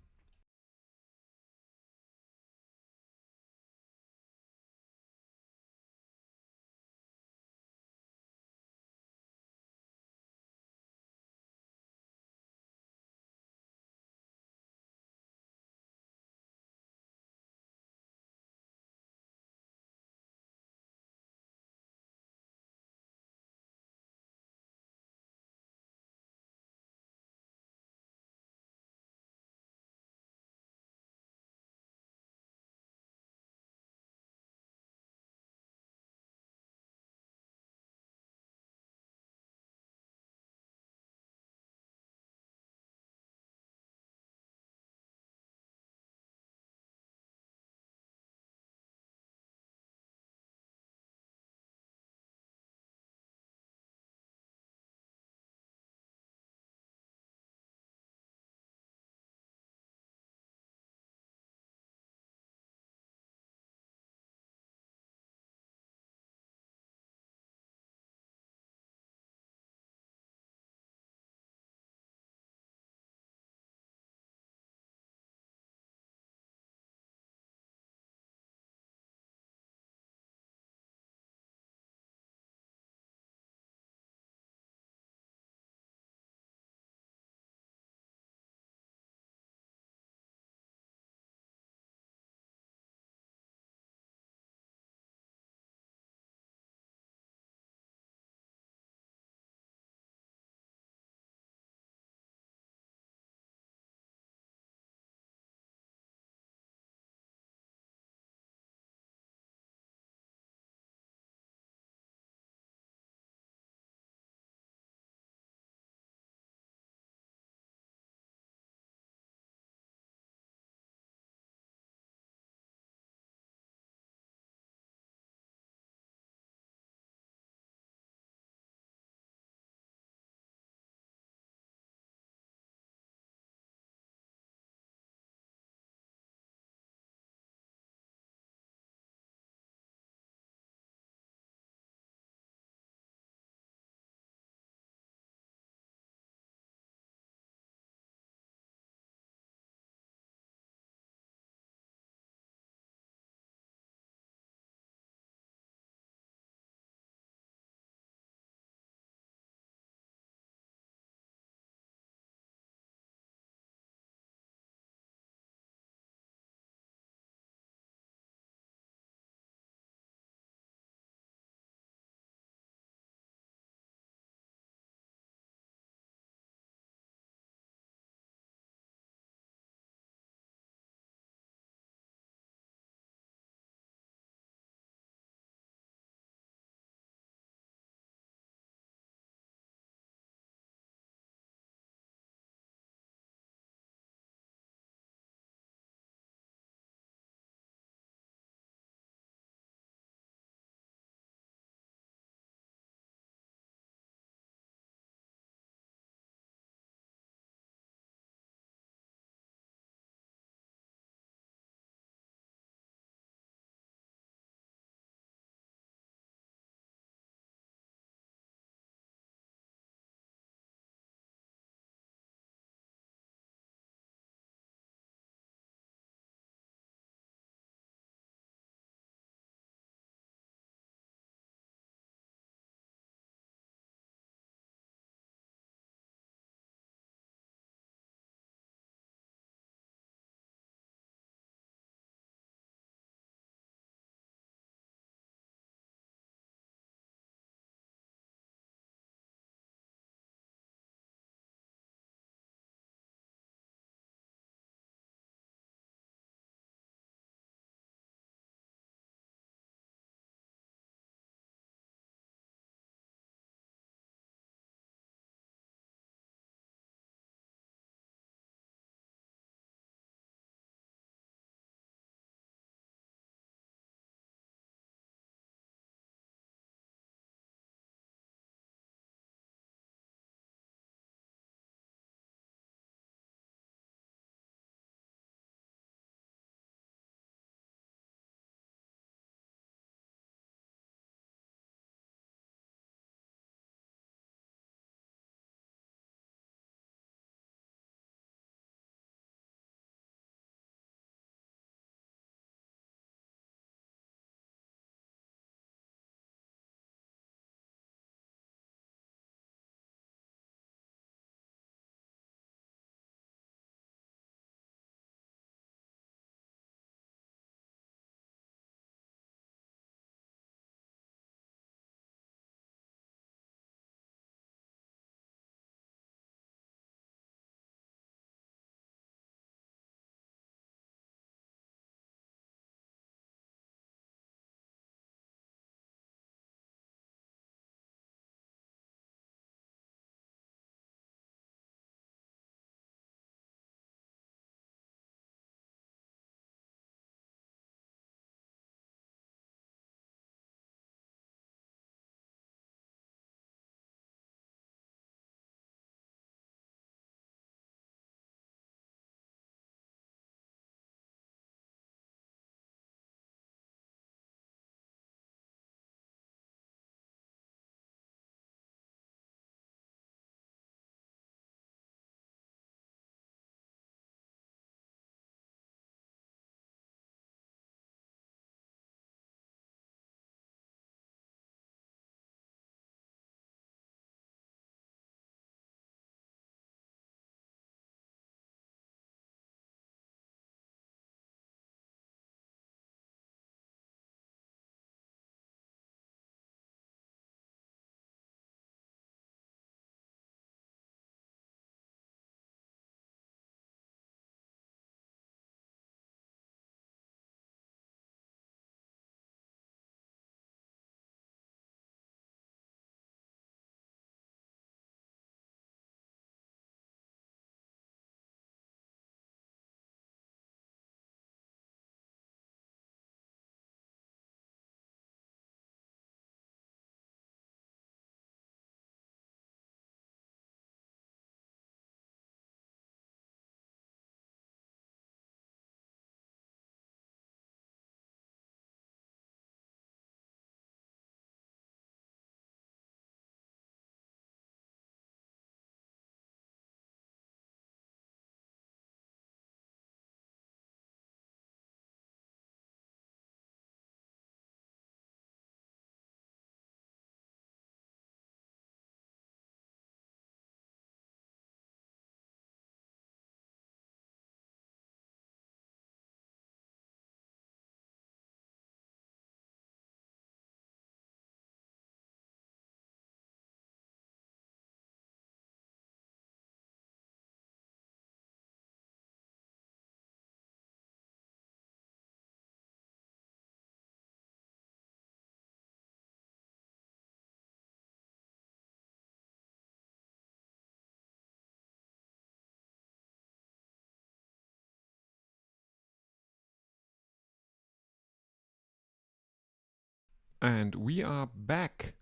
Speaker 1: And we are back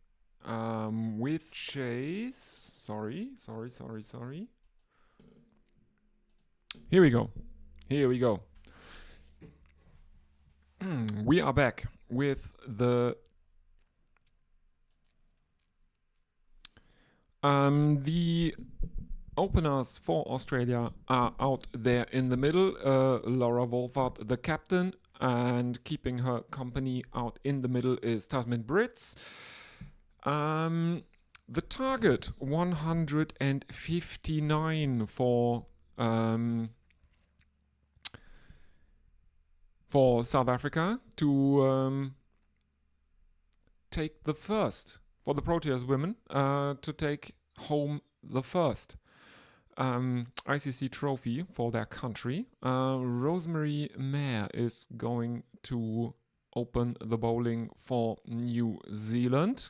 Speaker 1: with Chase. Sorry. Here we go. We are back with the openers for Australia are out there in the middle. Laura Wolfart, the captain, and keeping her company out in the middle is Tasmin Brits. The target 159 for South Africa to take the first, for the Proteas women to take home the first ICC trophy for their country. Rosemary Mayer is going to open the bowling for New Zealand.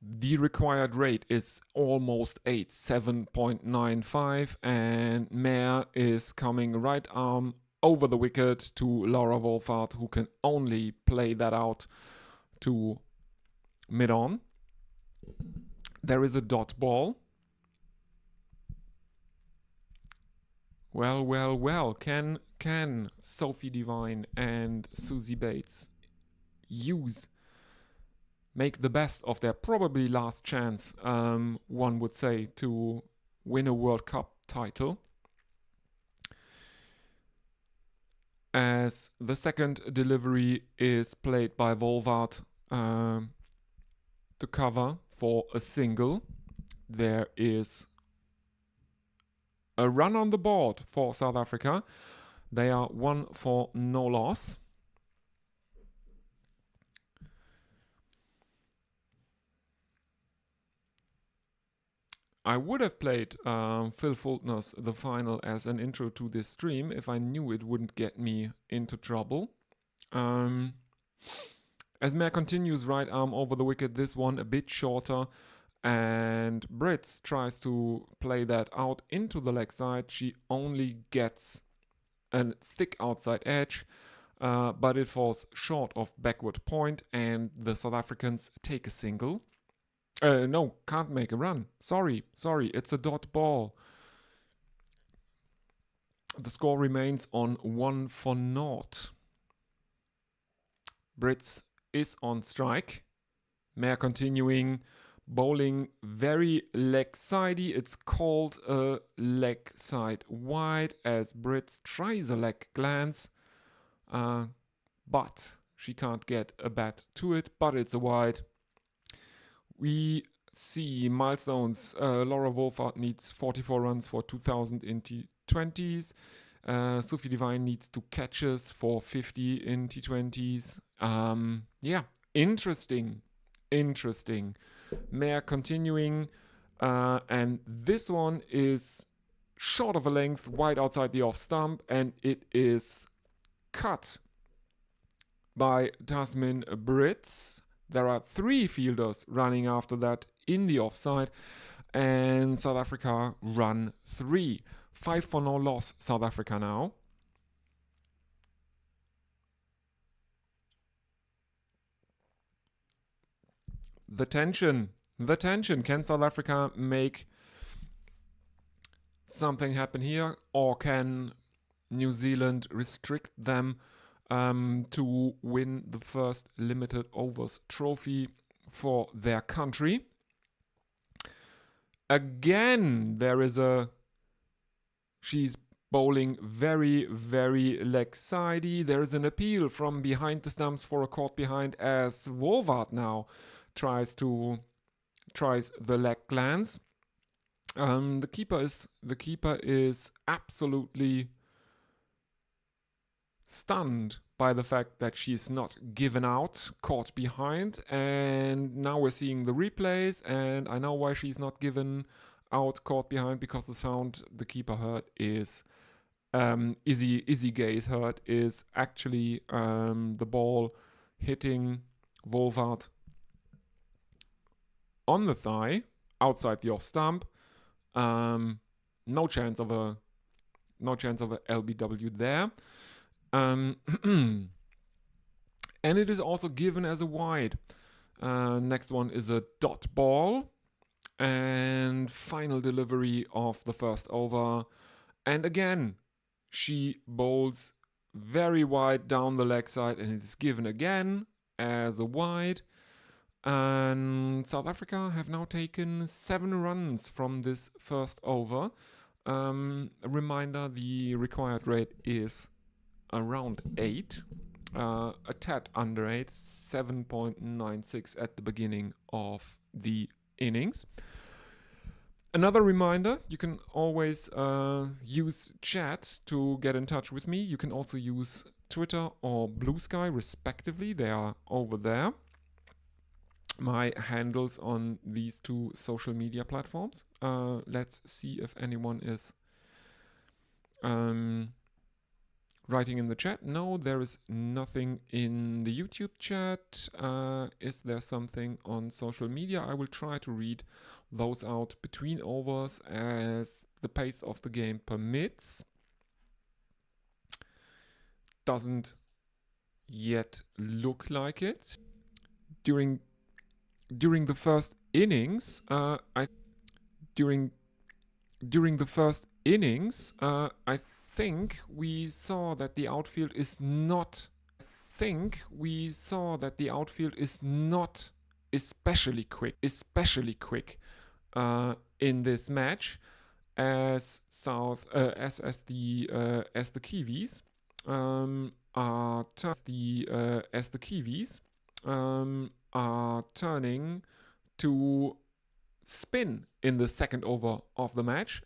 Speaker 1: The required rate is almost 8, 7.95, and Mayer is coming right arm over the wicket to Laura Wolfart, who can only play that out to mid-on. There is a dot ball. Well. Can Sophie Devine and Susie Bates make the best of their probably last chance, one would say, to win a World Cup title? As the second delivery is played by Wolfart to cover for a single, there is a run on the board for South Africa. They are 1 for no loss. I would have played Phil Fultner's The Final as an intro to this stream if I knew it wouldn't get me into trouble. As Mayer continues right arm over the wicket, this one a bit shorter, and Brits tries to play that out into the leg side. She only gets a thick outside edge, but it falls short of backward point, and the South Africans take a single. No, can't make a run. Sorry, it's a dot ball. The score remains on 1 for naught. Brits is on strike. Mayer continuing, bowling very leg-sidey. It's called a leg side wide as Brits tries a leg glance, but she can't get a bat to it, but it's a wide. We see milestones. Laura Wolfart needs 44 runs for 2,000 in T20s. Sophie Devine needs 2 catches for 50 in T20s. Interesting. Mayer continuing, and this one is short of a length, wide outside the off stump, and it is cut by Tasmin Brits. There are 3 fielders running after that in the offside, and South Africa run 3. 5 for no loss, South Africa now. The tension. Can South Africa make something happen here, or can New Zealand restrict them to win the first limited overs trophy for their country? Again, she's bowling very leg-sidey. There is an appeal from behind the stumps for a caught behind as Wolfart now tries the leg glance. The keeper is absolutely stunned by the fact that she's not given out, caught behind, and now we're seeing the replays, and I know why she's not given out, caught behind, because the sound the keeper heard is Izzy Gay's heard is actually the ball hitting Wolfart on the thigh outside the off stump. No chance of a no chance of a LBW there. And it is also given as a wide. Next one is a dot ball. And final delivery of the first over. And again, she bowls very wide down the leg side, and it is given again as a wide. And South Africa have now taken 7 runs from this first over. A reminder, the required rate is around 8. A tad under 8, 7.96 at the beginning of the innings. Another reminder, you can always use chat to get in touch with me. You can also use Twitter or Blue Sky respectively. They are over there. My handles on these 2 social media platforms. Let's see if anyone is writing in the chat. No, there is nothing in the YouTube chat. Is there something on social media? I will try to read those out between overs as the pace of the game permits. Doesn't yet look like it. During the first innings, I think we saw that the outfield is not. Especially quick in this match, as the Kiwis are turning to spin in the second over of the match.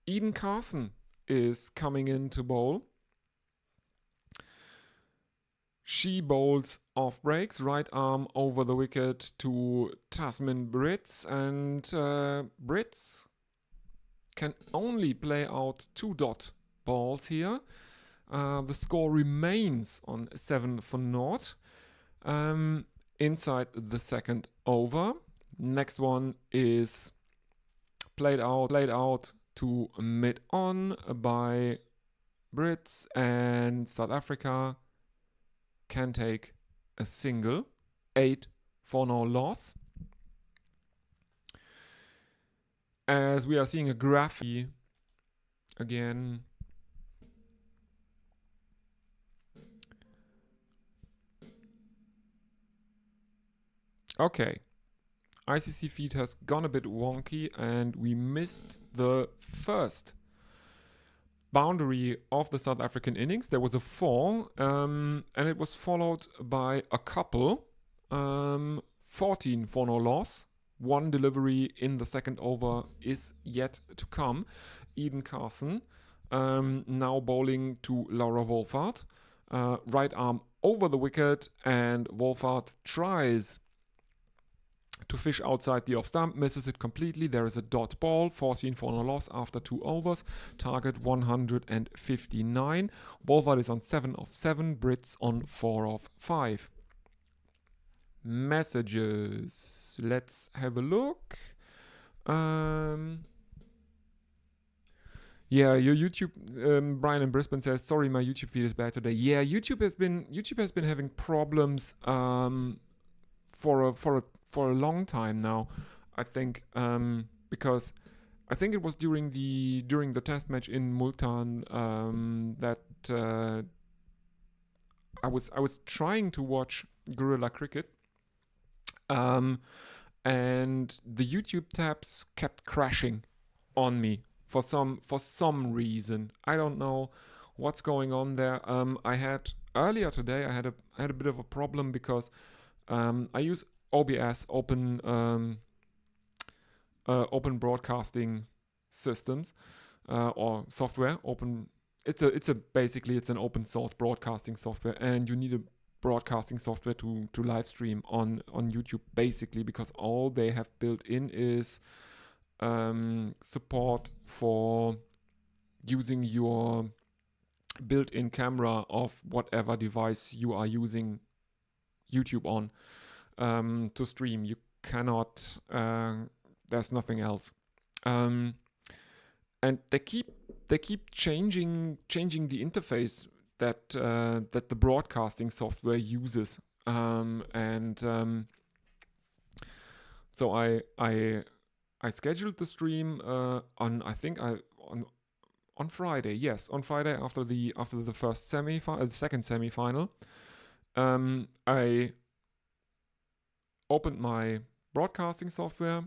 Speaker 1: Eden Carson is coming in to bowl. She bowls off breaks, right arm over the wicket to Tasmin Brits, and Brits can only play out 2 dot balls here. The score remains on 7-0 inside the second over. Next one is played out to mid-on by Brits, and South Africa can take a single. 8 for no loss. As we are seeing a graph again. Okay. ICC feed has gone a bit wonky and we missed the first boundary of the South African innings. There was a 4 and it was followed by a couple. 14 for no loss. 1 delivery in the second over is yet to come. Eden Carson now bowling to Laura Wolfart. Right arm over the wicket, and Wolfart tries to fish outside the off stump, misses it completely. There is a dot ball, 14 for no loss after 2 overs. Target 159. Wolfart is on 7 of 7. Brits on 4 of 5. Messages. Let's have a look. Yeah, your YouTube, Brian in Brisbane says, sorry, my YouTube feed is bad today. Yeah, YouTube has been having problems for a long time now. I think because I think it was during the test match in Multan that I was trying to watch Guerrilla Cricket. And the YouTube tabs kept crashing on me for some reason. I don't know what's going on there. I had earlier today I had a bit of a problem because I use OBS, open broadcasting systems or software. It's an open source broadcasting software, and you need a broadcasting software to live stream on YouTube, basically, because all they have built in is support for using your built-in camera of whatever device you are using YouTube on to stream. You cannot, there's nothing else. and they keep changing the interface that that the broadcasting software uses, and so I scheduled the stream on, I think, on Friday. Yes, on Friday after the first the second semifinal. I opened my broadcasting software,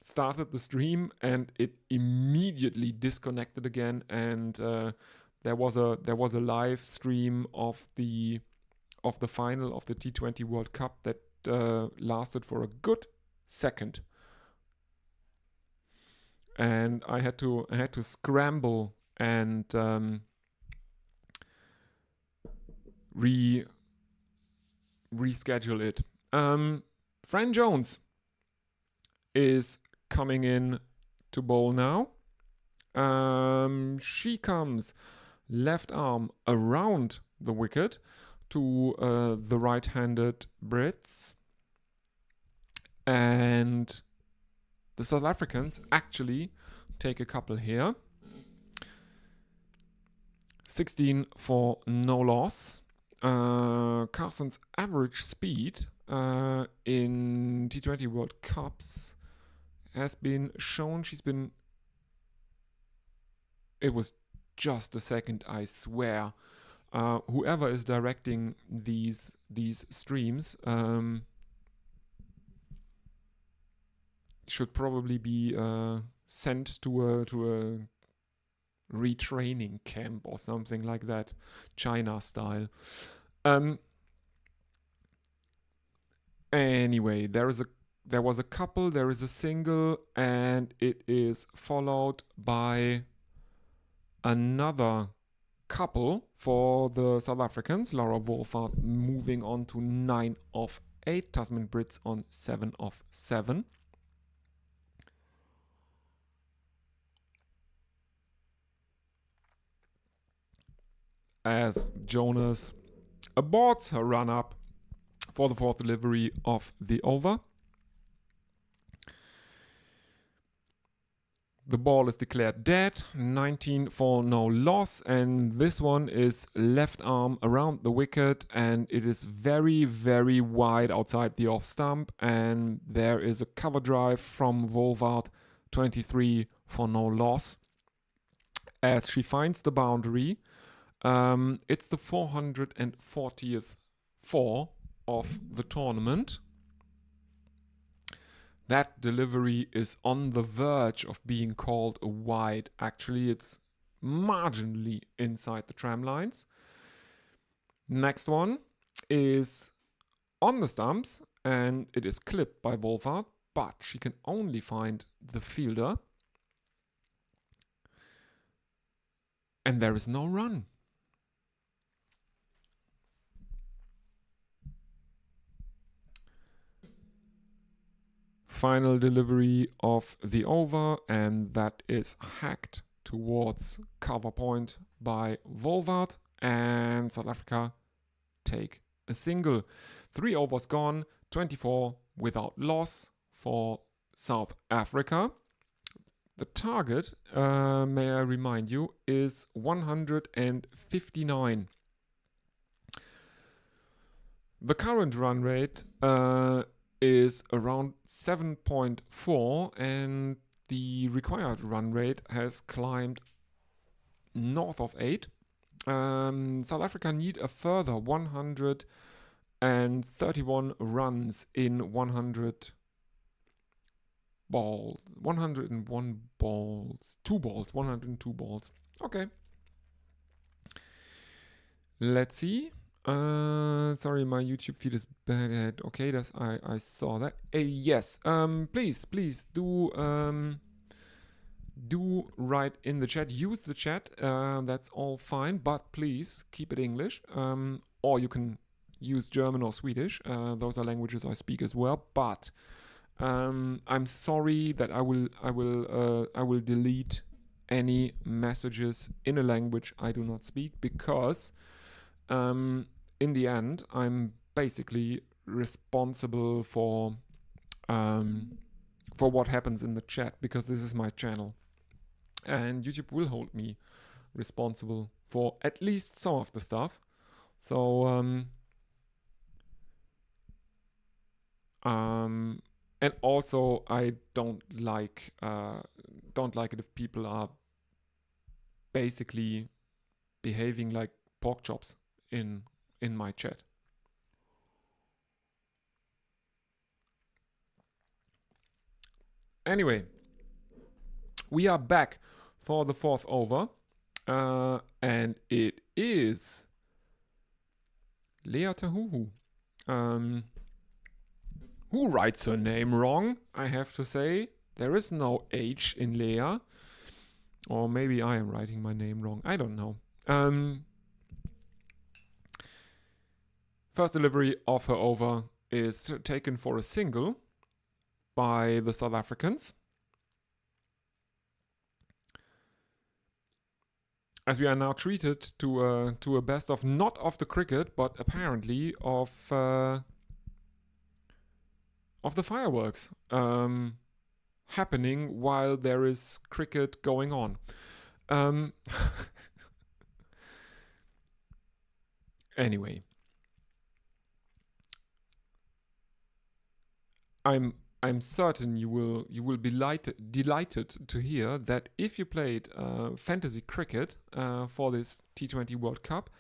Speaker 1: started the stream, and it immediately disconnected again. And there was a live stream of the final of the T20 World Cup that lasted for a good second, and I had to scramble and reschedule it. Fran Jones is coming in to bowl now. She comes left arm around the wicket to the right-handed Brits, and the South Africans actually take a couple here. 16 for no loss. Carson's average speed in T20 World Cups has been shown. It was just a second, I swear. Whoever is directing these streams should probably be sent to a retraining camp or something like that, China style. Anyway, there was a couple, there is a single, and it is followed by another couple for the South Africans. Laura Wolfart moving on to 9 of 8, Tasman Brits on 7 of 7. As Jonas aborts her run-up for the 4th delivery of the over. The ball is declared dead, 19 for no loss, and this one is left arm around the wicket, and it is very, very wide outside the off stump, and there is a cover drive from Wolfart, 23 for no loss. As she finds the boundary, it's the 440th 4 of the tournament. That delivery is on the verge of being called a wide. Actually, it's marginally inside the tram lines. Next one is on the stumps, and it is clipped by Wolfart, but she can only find the fielder. And there is no run. Final delivery of the over, and that is hacked towards cover point by Wolfart, and South Africa take a single. 3 overs gone, 24 without loss for South Africa. The target, may I remind you, is 159. The current run rate is around 7.4, and the required run rate has climbed north of 8. South Africa need a further 131 runs in 100 balls. 101 balls. 102 balls. Okay. Let's see. Sorry, my YouTube feed is bad at. Okay, I saw that. Yes. Please do write in the chat. Use the chat. That's all fine, but please keep it English. Or you can use German or Swedish. Those are languages I speak as well. But I'm sorry that I will delete any messages in a language I do not speak, because in the end, I'm basically responsible for what happens in the chat, because this is my channel. and YouTube will hold me responsible for at least some of the stuff. So and also I don't like it if people are basically behaving like pork chops in my chat. Anyway, we are back for the fourth over, and it is Lea Tahuhu, who writes her name wrong, I have to say. There is no H in Lea. Or maybe I am writing my name wrong. I don't know. First delivery of her over is taken for a single by the South Africans. As we are now treated to a best of, not of the cricket, but apparently of the fireworks happening while there is cricket going on. Anyway, I'm certain you will be delighted to hear that if you played fantasy cricket for this T20 World Cup,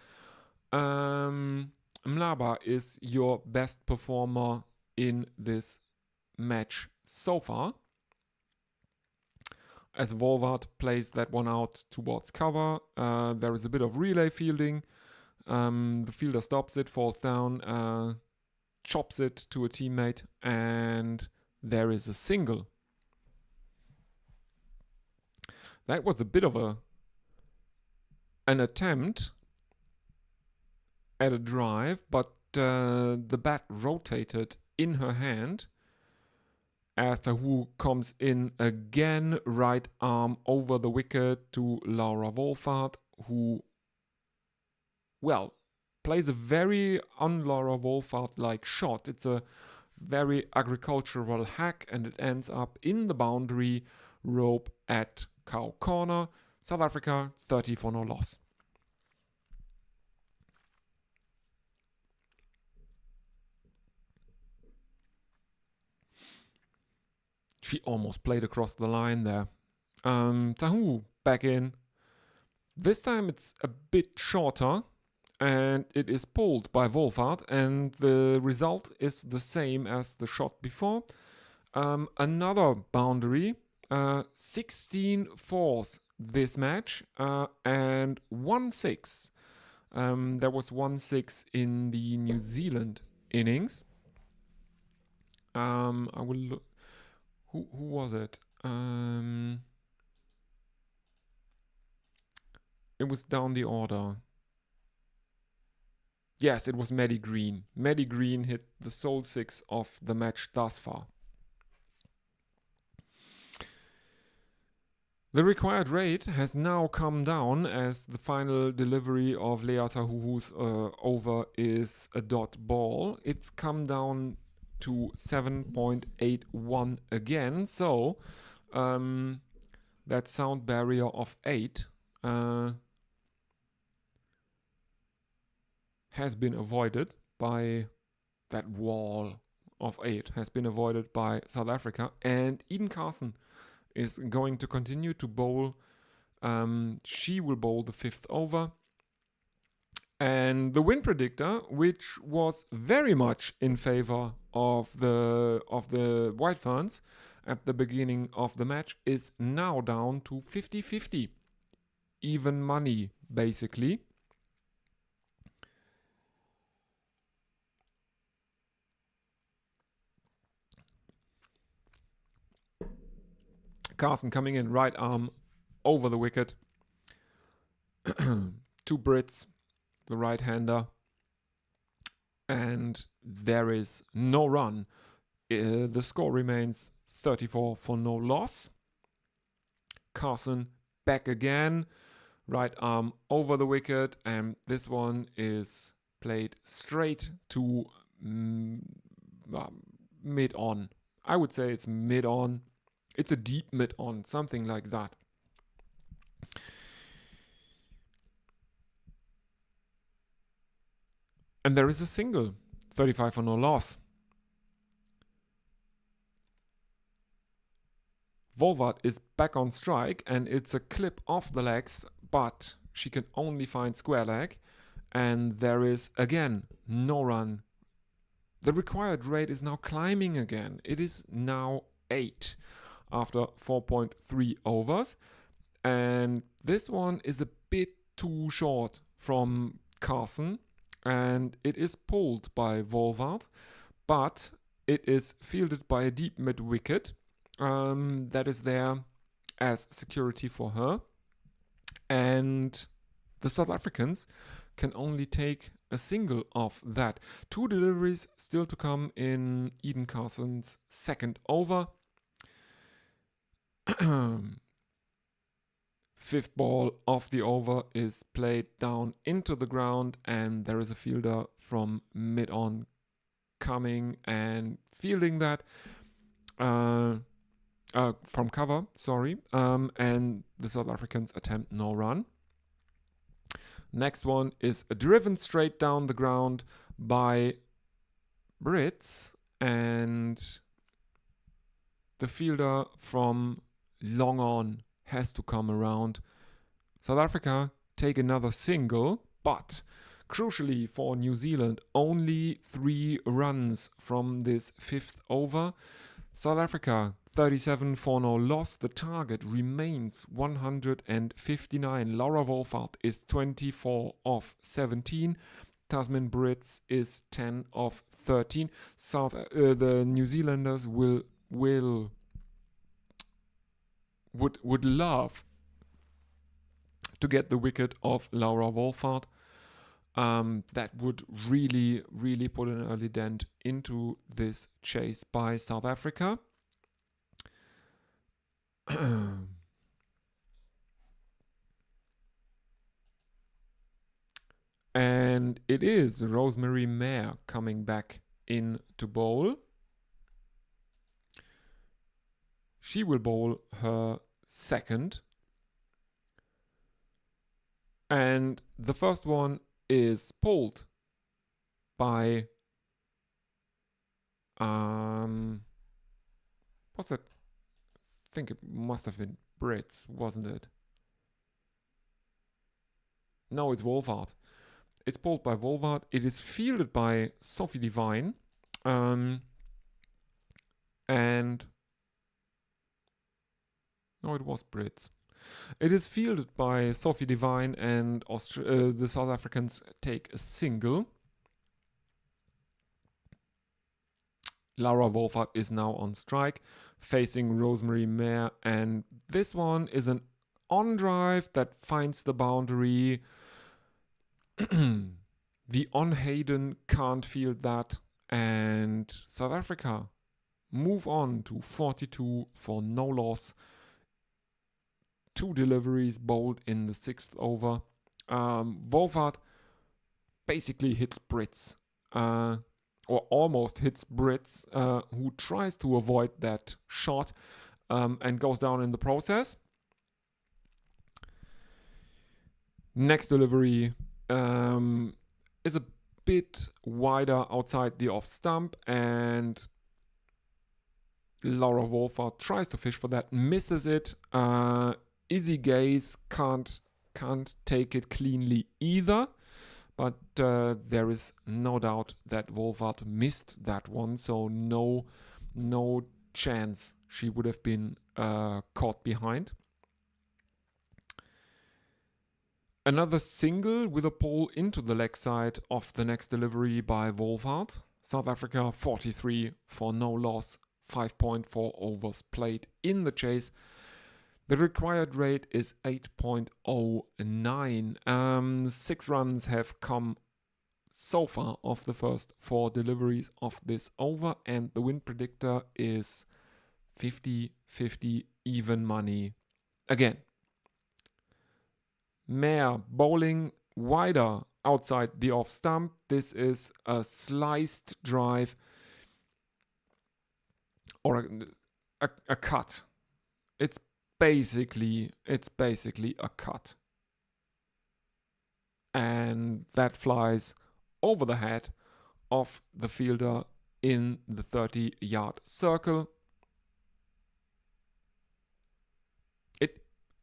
Speaker 1: Mlaba is your best performer in this match so far. As Volvart plays that one out towards cover, there is a bit of relay fielding. The fielder stops it, falls down, chops it to a teammate, and there is a single. That was a bit of an attempt at a drive, but the bat rotated in her hand as Tahu comes in again, right arm over the wicket to Laura Wolfart, who, well, plays a very un-Laura Wolfart-like shot. It's a very agricultural hack, and it ends up in the boundary rope at Cow Corner. South Africa 30 for no loss. She almost played across the line there. Tahu back in. This time it's a bit shorter, and it is pulled by Wolfart, and the result is the same as the shot before. Another boundary, 16 fours this match, and 1-6. There was 1-6 in the New Zealand innings. I will look. Who was it? It was down the order. Yes, it was Maddie Green. Maddie Green hit the sole 6 of the match thus far. The required rate has now come down as the final delivery of Lea Tahuhu's over is a dot ball. It's come down to 7.81 again, so that sound barrier of 8 has been avoided by that wall of 8 has been avoided by South Africa, and Eden Carson is going to continue to bowl. She will bowl the 5th over. And the win predictor, which was very much in favor of the White Ferns at the beginning of the match, is now down to 50-50. Even money, basically. Carson coming in, right arm over the wicket. 2 Brits, the right-hander. And there is no run. The score remains 34 for no loss. Carson back again. Right arm over the wicket. And this one is played straight to mid-on. I would say it's mid-on. It's a deep mid-on, something like that. And there is a single, 35 for no loss. Volvat is back on strike, and it's a clip off the legs, but she can only find square leg, and there is again no run. The required rate is now climbing again. It is now 8 after 4.3 overs, and this one is a bit too short from Carson, and it is pulled by Volvat, but it is fielded by a deep mid wicket that is there as security for her, and the South Africans can only take a single of that. 2 deliveries still to come in Eden Carson's second over. Fifth ball of the over is played down into the ground, and there is a fielder from mid-on coming and fielding that from cover, and the South Africans attempt no run. Next one is driven straight down the ground by Brits, and the fielder from long on has to come around. South Africa take another single, but crucially for New Zealand, only 3 runs from this 5th over. South Africa 37 for no loss. The target remains 159. Laura Wolfart is 24 of 17. Tasmin Brits is 10 of 13. The New Zealanders would love to get the wicket of Laura Wolfart. That would really put an early dent into this chase by South Africa. And it is Rosemary Mayer coming back in to bowl. She will bowl her second. And the first one is pulled by what's it? I think it must have been Brits, wasn't it? No, it's Wolfart. It's pulled by Wolfart. It is fielded by Sophie Devine. And no, it was Brits. It is fielded by Sophie Devine, and the South Africans take a single. Laura Wolfart is now on strike, facing Rosemary Mayer, and this one is an on drive that finds the boundary. The on Hayden can't field that, and South Africa move on to 42 for no loss. 2 deliveries bowled in the 6th over. Wolfart basically hits Brits, or almost hits Brits, who tries to avoid that shot and goes down in the process. Next delivery is a bit wider outside the off stump, and Laura Wolfart tries to fish for that, misses it. Izzy Gaze can't take it cleanly either, but there is no doubt that Wolfart missed that one, so no chance she would have been caught behind. Another single with a pull into the leg side of the next delivery by Wolfart. South Africa 43 for no loss, 5.4 overs played in the chase. The required rate is 8.09. 6 runs have come so far of the first 4 deliveries of this over, and the win predictor is 50-50 even money again. Mayer bowling wider outside the off stump. This is a sliced drive or a cut. It's basically a cut. And that flies over the head of the fielder in the 30-yard circle.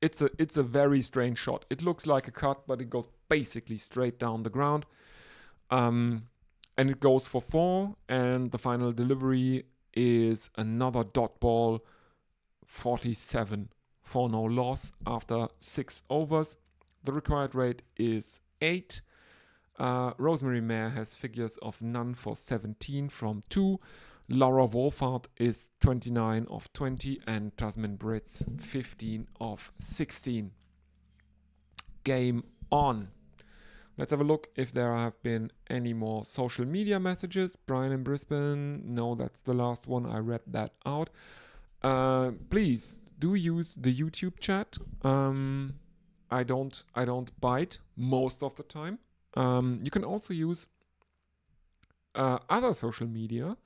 Speaker 1: It's a very strange shot. It looks like a cut, but it goes basically straight down the ground. And it goes for 4, and the final delivery is another dot ball, 47 for no loss after 6 overs. The required rate is 8. Rosemary Mayer has figures of none for 17 from 2. Laura Wolfart is 29 of 20, and Tasmin Brits 15 of 16. Game on. Let's have a look if there have been any more social media messages. Brian in Brisbane, no, that's the last one. I read that out. Please do use the YouTube chat. I don't bite most of the time. You can also use other social media.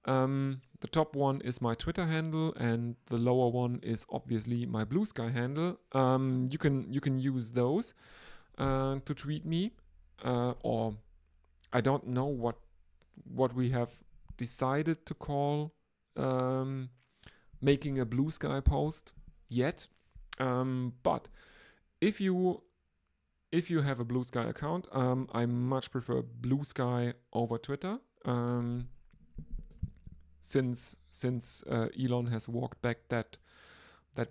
Speaker 1: The top one is my Twitter handle, and the lower one is obviously my Blue Sky handle. You can use those to tweet me, or I don't know what we have decided to call making a Blue Sky post yet. But if you have a Blue Sky account, I much prefer Blue Sky over Twitter. Since Elon has walked back that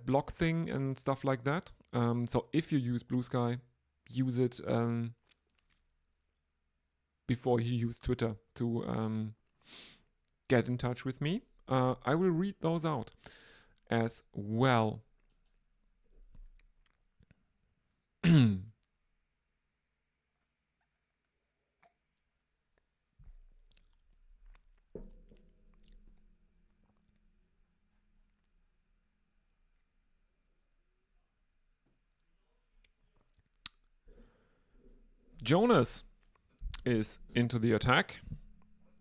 Speaker 1: block thing and stuff like that. So if you use Blue Sky, use it before you use Twitter to get in touch with me. I will read those out as well. Jonas is into the attack.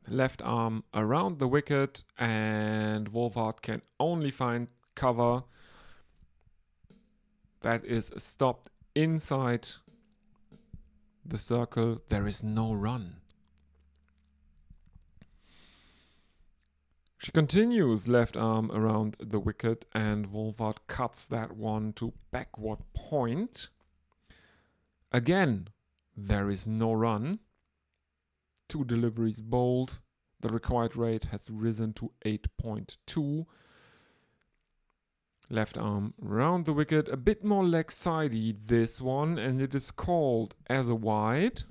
Speaker 1: Left arm around the wicket, and Wolfart can only find cover. That is stopped inside the circle. There is no run. She continues left arm around the wicket, and Wolfart cuts that one to backward point. Again, there is no run. 2 deliveries bowled. The required rate has risen to 8.2. Left arm round the wicket, a bit more leg sidey this one, and it is called as a wide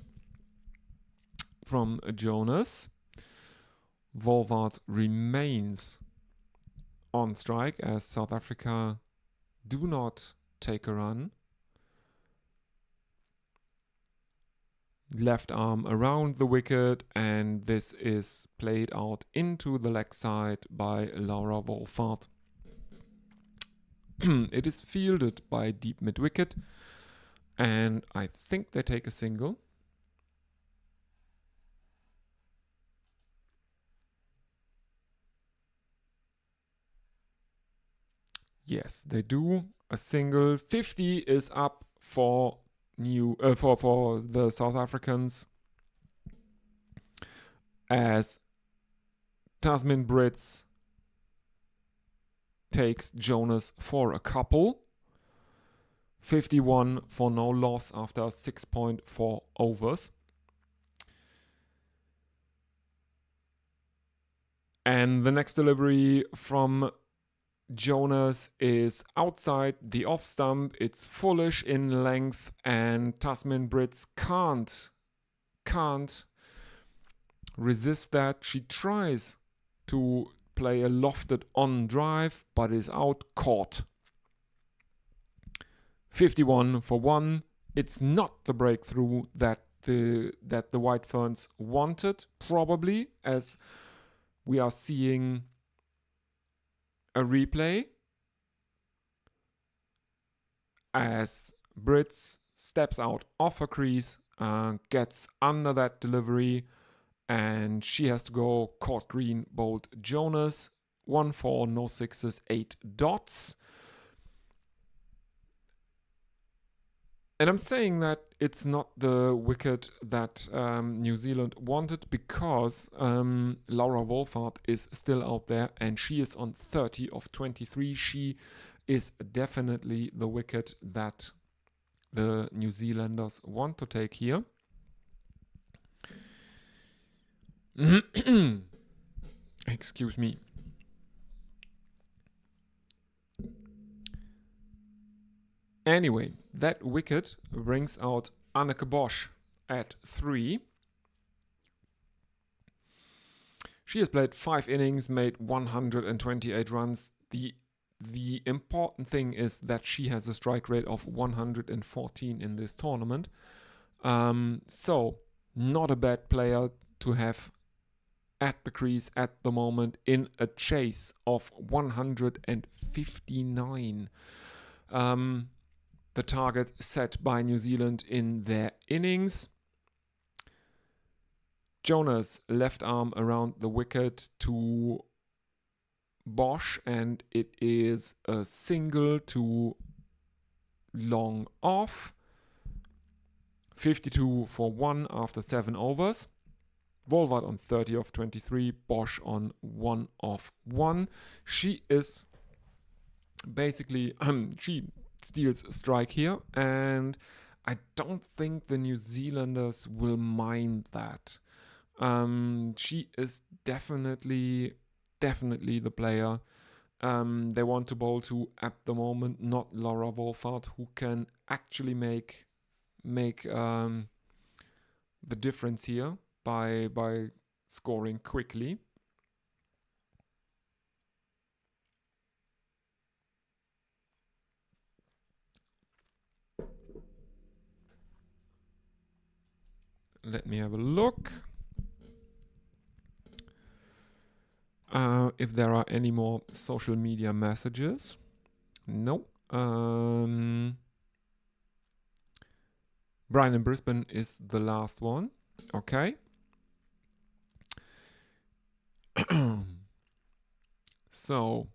Speaker 1: from Jonas. Wolfart remains on strike as South Africa do not take a run. Left arm around the wicket, and this is played out into the leg side by Laura Wolfart. It is fielded by deep mid wicket, and I think they take a single. Yes, they do a single. 50 is up for for the South Africans, as Tasmin Brits takes Jonas for a couple. 51 for no loss after 6.4 overs. And the next delivery from Jonas is outside the off stump. It's fullish in length, and Tasmin Brits can't resist that. She tries to play a lofted on drive, but is out caught. 51 for 1. It's not the breakthrough that the White Ferns wanted, probably, as we are seeing a replay as Brits steps out of her crease, gets under that delivery, and she has to go caught green, bowled Jonas. 1 4, no sixes, 8 dots. And I'm saying that it's not the wicket that New Zealand wanted because Laura Wolfart is still out there and she is on 30 of 23. She is definitely the wicket that the New Zealanders want to take here. Excuse me. Anyway, that wicket brings out Anneke Bosch at 3. She has played 5 innings, made 128 runs. The important thing is that she has a strike rate of 114 in this tournament. So, not a bad player to have at the crease at the moment in a chase of 159. The target set by New Zealand in their innings. Jonas left arm around the wicket to Bosch, and it is a single to long off. 52 for 1 after 7 overs. Wolfart on 30 of 23, Bosch on 1 of 1. She is basically, she steals a strike here, and I don't think the New Zealanders will mind that. She is definitely the player they want to bowl to at the moment, not Laura Wolfart, who can actually make the difference here by scoring quickly. Let me have a look. If there are any more social media messages. No. Brian in Brisbane is the last one. Okay. So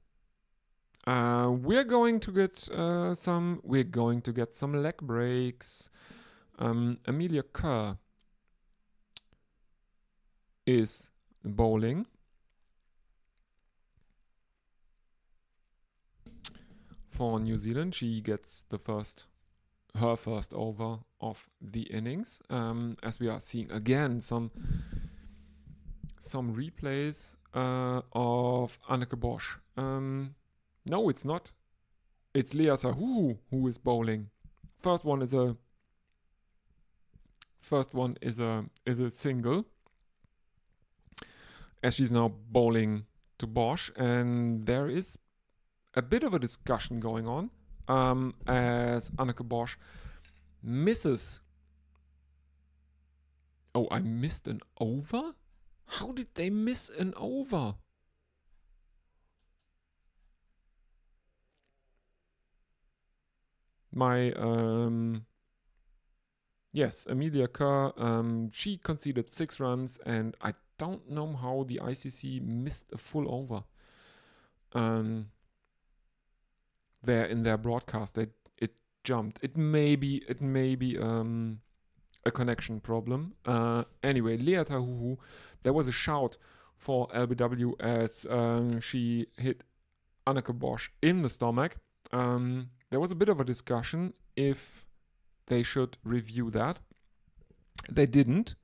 Speaker 1: we're going to get some leg breaks. Amelia Kerr is bowling. For New Zealand, she gets her first over of the innings. As we are seeing again some replays of Anneke Bosch. No, it's not. It's Lea Tahuhu who is bowling. First one is a single, as she's now bowling to Bosch, and there is a bit of a discussion going on as Anneke Bosch misses. Oh, I missed an over? How did they miss an over? Yes, Amelia Kerr, she conceded 6 runs, and I don't know how the ICC missed a full over. There in their broadcast, it jumped. It may be a connection problem. Anyway, Lea Tahuhu, there was a shout for LBW as she hit Anneke Bosch in the stomach. There was a bit of a discussion if they should review that. They didn't.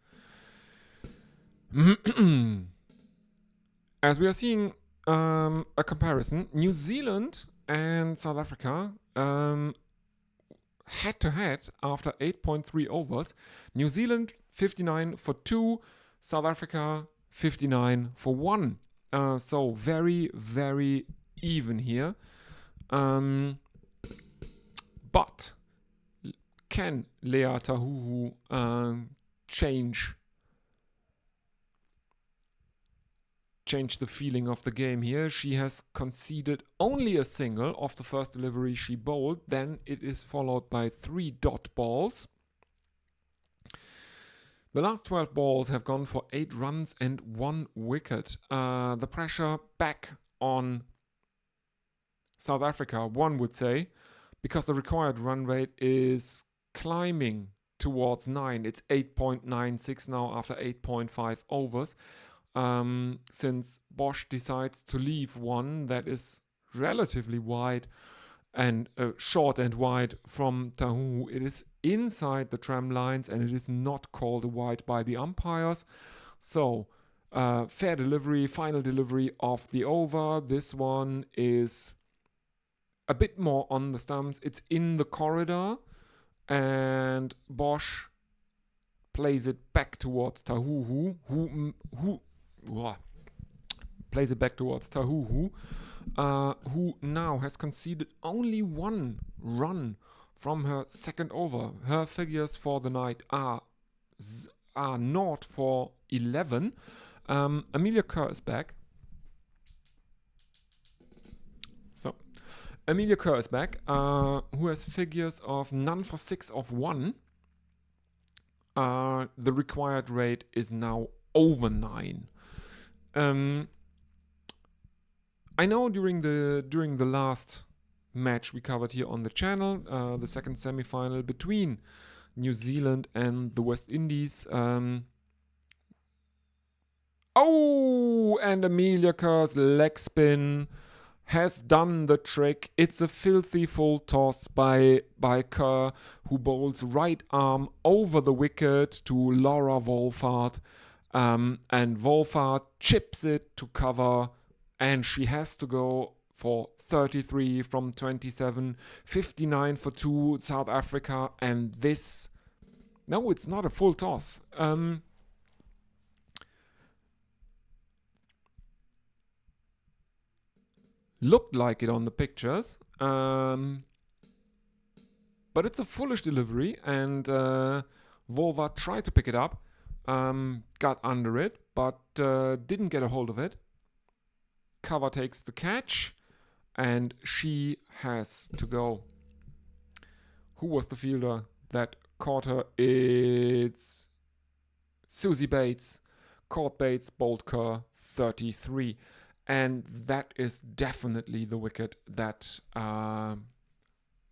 Speaker 1: As we are seeing a comparison, New Zealand and South Africa head to head after 8.3 overs. New Zealand 59 for 2, South Africa 59 for 1. So very, very even here. But can Lea Tahuhu change the feeling of the game here? She has conceded only a single of the first delivery she bowled. Then it is followed by 3 dot balls. The last 12 balls have gone for 8 runs and 1 wicket. The pressure back on South Africa, one would say, because the required run rate is climbing towards 9. It's 8.96 now after 8.5 overs. Since Bosch decides to leave one that is relatively wide and short and wide from Tahu. It is inside the tram lines and it is not called a wide by the umpires. So, fair delivery, final delivery of the over. This one is a bit more on the stumps. It's in the corridor and Bosch plays it back towards Tahu, who plays it back towards Tahu, who now has conceded only one run from her second over. Her figures for the night are 0 for 11. Amelia Kerr is back. So, Amelia Kerr is back, who has figures of none for 6 of 1. The required rate is now over 9. I know during the last match we covered here on the channel, the second semi-final between New Zealand and the West Indies. And Amelia Kerr's leg spin has done the trick. It's a filthy full toss by Kerr, who bowls right arm over the wicket to Laura Wolfart. And Wolfart chips it to cover, and she has to go for 33 from 27, 59 for 2, South Africa, and this... No, it's not a full toss. Looked like it on the pictures, but it's a foolish delivery, and Wolfart tried to pick it up, got under it, but didn't get a hold of it. Cover takes the catch, and she has to go. Who was the fielder that caught her? It's Susie Bates. Caught Bates, bowled Kerr, 33. And that is definitely the wicket that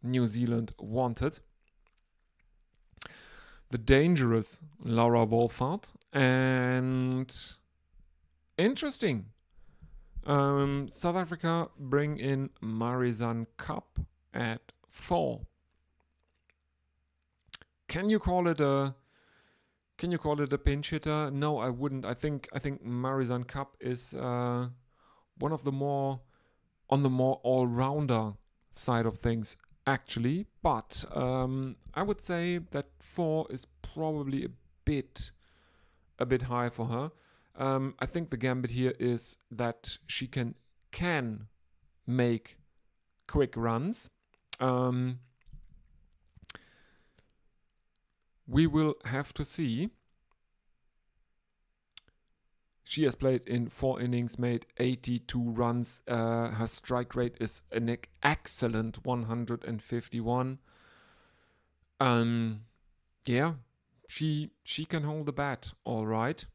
Speaker 1: New Zealand wanted. The dangerous Laura Wolfart. And interesting. South Africa bring in Marizanne Kapp at 4. Can you call it a pinch hitter? No, I wouldn't. I think Marizanne Kapp is one of the more all-rounder side of things, actually. But I would say that 4 is probably a bit high for her. I think the gambit here is that she can make quick runs. We will have to see. She has played in 4 innings, made 82 runs. Her strike rate is an excellent 151. Yeah, she can hold the bat all right.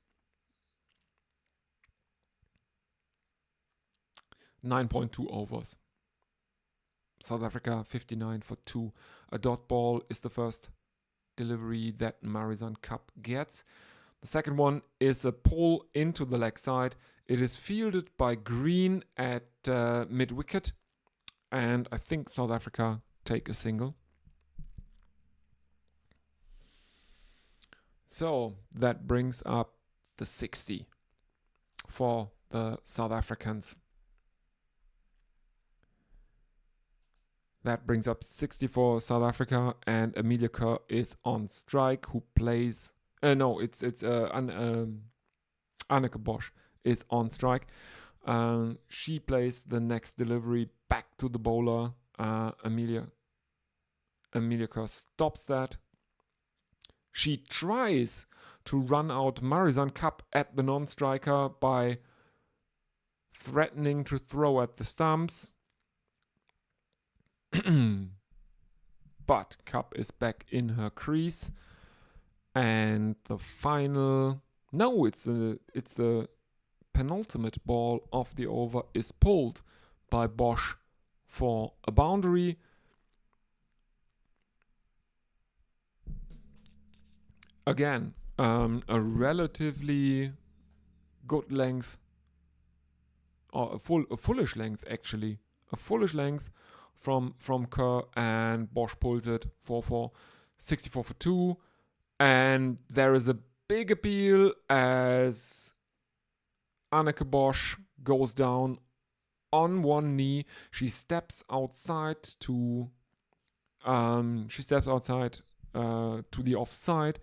Speaker 1: 9.2 overs. South Africa 59 for 2. A dot ball is the first delivery that Marizanne Kapp gets. The second one is a pull into the leg side. It is fielded by Green at mid-wicket. And I think South Africa take a single. So that brings up the 60 for the South Africans. That brings up 60 for South Africa, and Amelia Kerr is on strike, who plays... Anneke Bosch is on strike. She plays the next delivery back to the bowler. Amelia Kerr stops that. She tries to run out Marizanne Kapp at the non-striker by threatening to throw at the stumps. But Kapp is back in her crease. And the final... No, it's the penultimate ball of the over is pulled by Bosch for a boundary. Again, a relatively good length, or a fullish length actually, a fullish length from Kerr, and Bosch pulls it 4-4, 64 for 2. And there is a big appeal as Anneke Bosch goes down on one knee. She steps outside to the offside,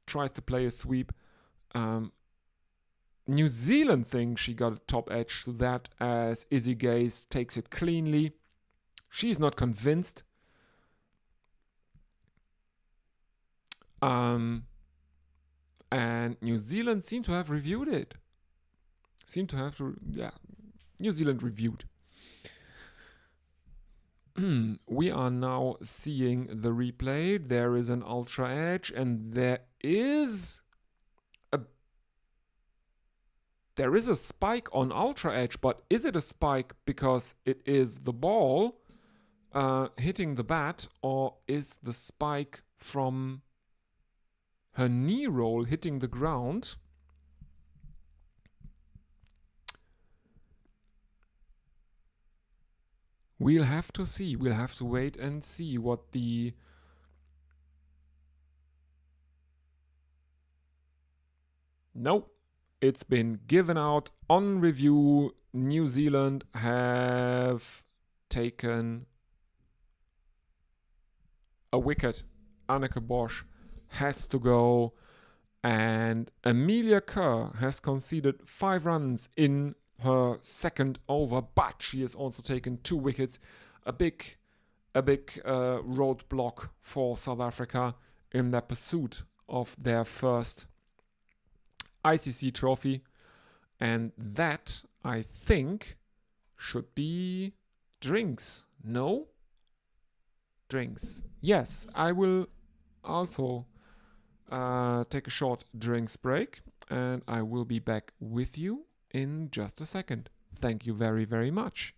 Speaker 1: tries to play a sweep. New Zealand thinks she got a top edge to that, as Izzy Gaze takes it cleanly. She's not convinced. And New Zealand seem to have reviewed it. New Zealand reviewed. We are now seeing the replay. There is an ultra edge, and there is a spike on ultra edge, but is it a spike because it is the ball hitting the bat, or is the spike from her knee roll hitting the ground? We'll have to see. We'll have to wait and see what the... Nope. It's been given out on review. New Zealand have taken a wicket. Anneke Bosch has to go, and Amelia Kerr has conceded 5 runs in her second over, but she has also taken 2 wickets. A big roadblock for South Africa in their pursuit of their first ICC trophy. And that, I think, should be drinks. No? Drinks. Yes, I will also take a short drinks break, and I will be back with you in just a second. Thank you very, very much.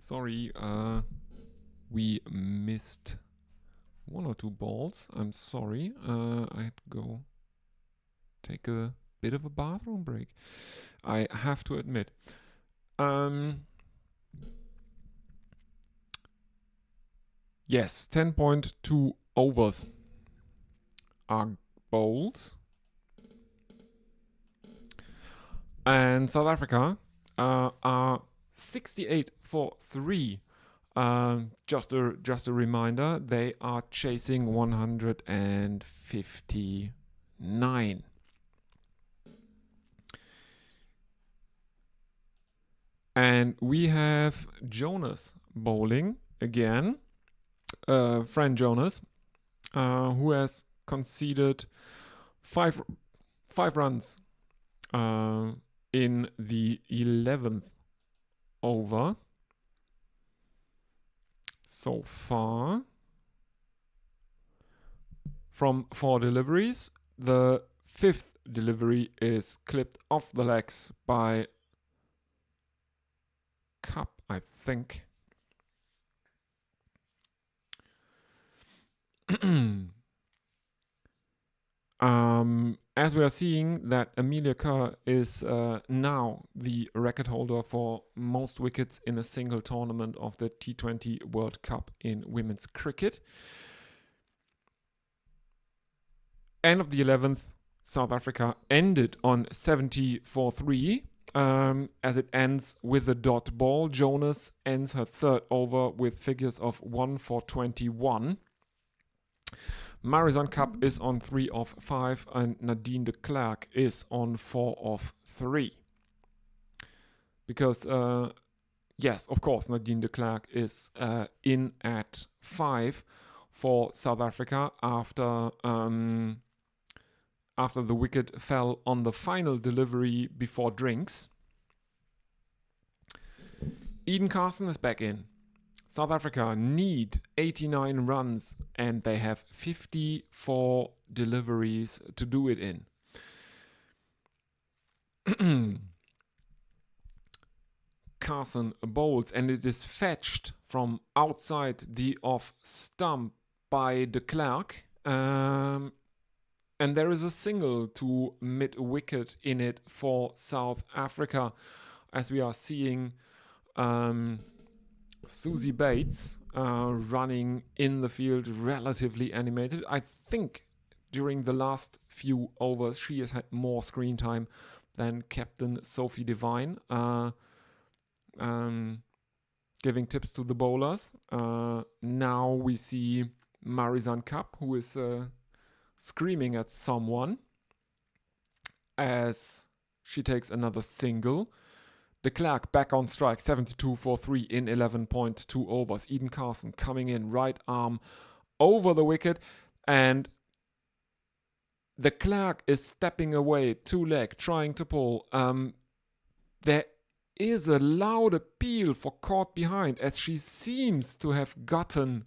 Speaker 1: Sorry, we missed one or two balls. I'm sorry. I had to go take a bit of a bathroom break. I have to admit. Yes, 10.2 overs are bowled. And South Africa are 68 for 3. Just a reminder, they are chasing 159. And we have Jonas bowling again, Fran Jonas, who has conceded five runs in the 11th over so far. From 4 deliveries, the 5th delivery is clipped off the legs by Cup, I think. As we are seeing that Amelia Kerr is now the record holder for most wickets in a single tournament of the T20 World Cup in women's cricket. End of the 11th, South Africa ended on 70 for 3. As it ends with a dot ball, Jonas ends her 3rd over with figures of 1 for 21. Marizanne Kapp is on 3 of 5 and Nadine de Klerk is on 4 of 3. Because, yes, of course, Nadine de Klerk is in at 5 for South Africa after the wicket fell on the final delivery before drinks. Eden Carson is back in. South Africa need 89 runs and they have 54 deliveries to do it in. Carson bowls and it is fetched from outside the off stump by de Klerk. And there is a single to mid-wicket in it for South Africa, as we are seeing Susie Bates running in the field relatively animated. I think during the last few overs she has had more screen time than Captain Sophie Devine, giving tips to the bowlers. Now we see Marizanne Kapp, who is screaming at someone as she takes another single. De Klerk back on strike, 72 for 3 in 11.2 overs. Eden Carson coming in, right arm over the wicket, and de Klerk is stepping away, 2-leg, trying to pull. There is a loud appeal for caught behind, as she seems to have gotten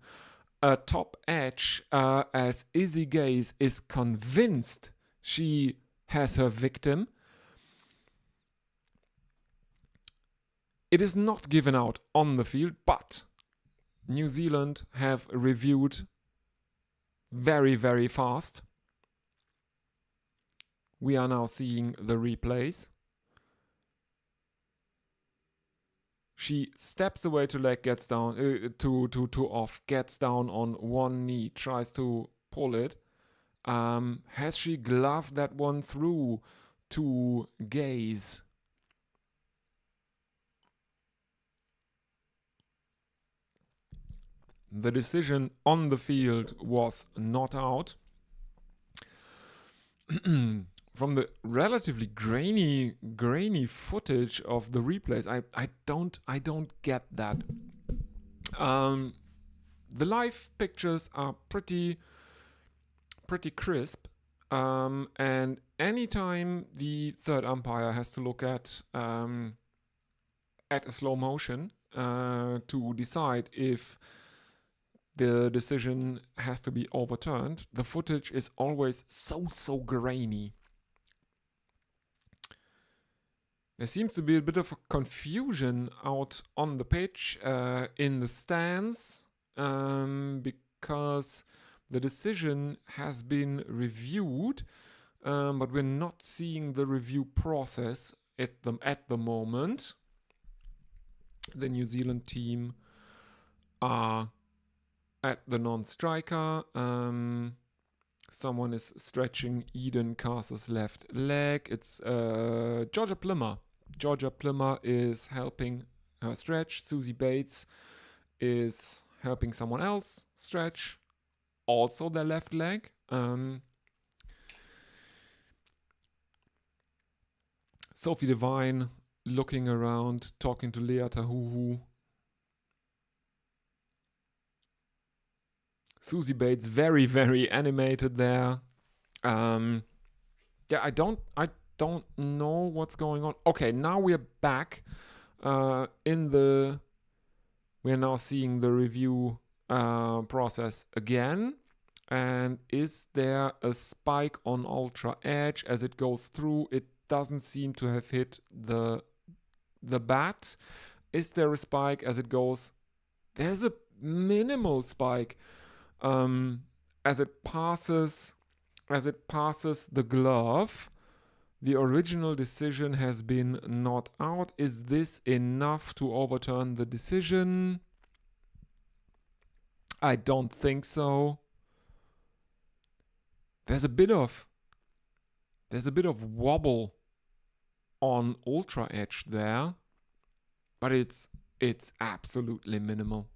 Speaker 1: a top edge, as Izzy Gaze is convinced she has her victim. It is not given out on the field, but New Zealand have reviewed very, very fast. We are now seeing the replays. She steps away to leg, gets down to off, gets down on one knee, tries to pull it. Has she gloved that one through to Gaze? The decision on the field was not out. From the relatively grainy footage of the replays, I don't get that. The live pictures are pretty crisp, and anytime the third umpire has to look at a slow motion to decide if the decision has to be overturned, the footage is always so grainy. There seems to be a bit of a confusion out on the pitch in the stands because the decision has been reviewed, but we're not seeing the review process at the moment. The New Zealand team are at the non-striker. Someone is stretching Eden Carter's left leg. It's Georgia Plummer. Georgia Plummer is helping her stretch. Susie Bates is helping someone else stretch, also their left leg. Sophie Devine looking around, talking to Lea Tahuhu. Susie Bates very, very animated there. Yeah, I don't know what's going on. Okay, now we're back we're now seeing the review process again. And is there a spike on Ultra Edge as it goes through? It doesn't seem to have hit the bat. Is there a spike as it goes? There's a minimal spike. As it passes the glove. The original decision has been not out. Is this enough to overturn the decision? I don't think so. There's a bit of wobble on Ultra Edge there, but it's absolutely minimal.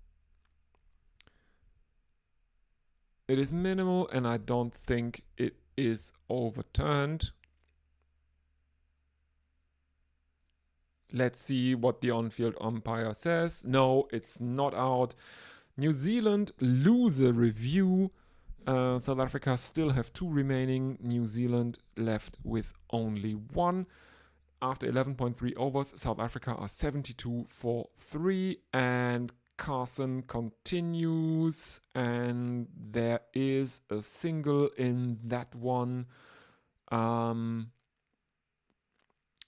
Speaker 1: It is minimal, and I don't think it is overturned. Let's see what the on-field umpire says. No, it's not out. New Zealand lose a review. South Africa still have 2 remaining. New Zealand left with only 1. After 11.3 overs, South Africa are 72 for 3. And Carson continues. And there is a single in that one.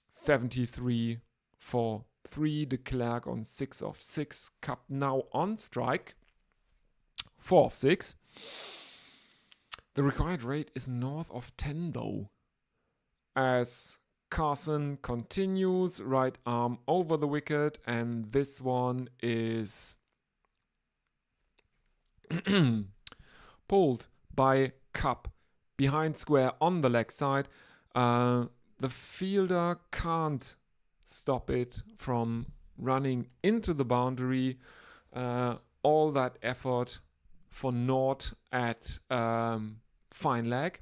Speaker 1: 73 for 3. De Klerk on 6 of 6. Cup now on strike. 4 of 6. The required rate is north of 10 though. As Carson continues, right arm over the wicket, and this one is pulled by Cup behind square on the leg side. The fielder can't stop it from running into the boundary. All that effort for naught at fine leg,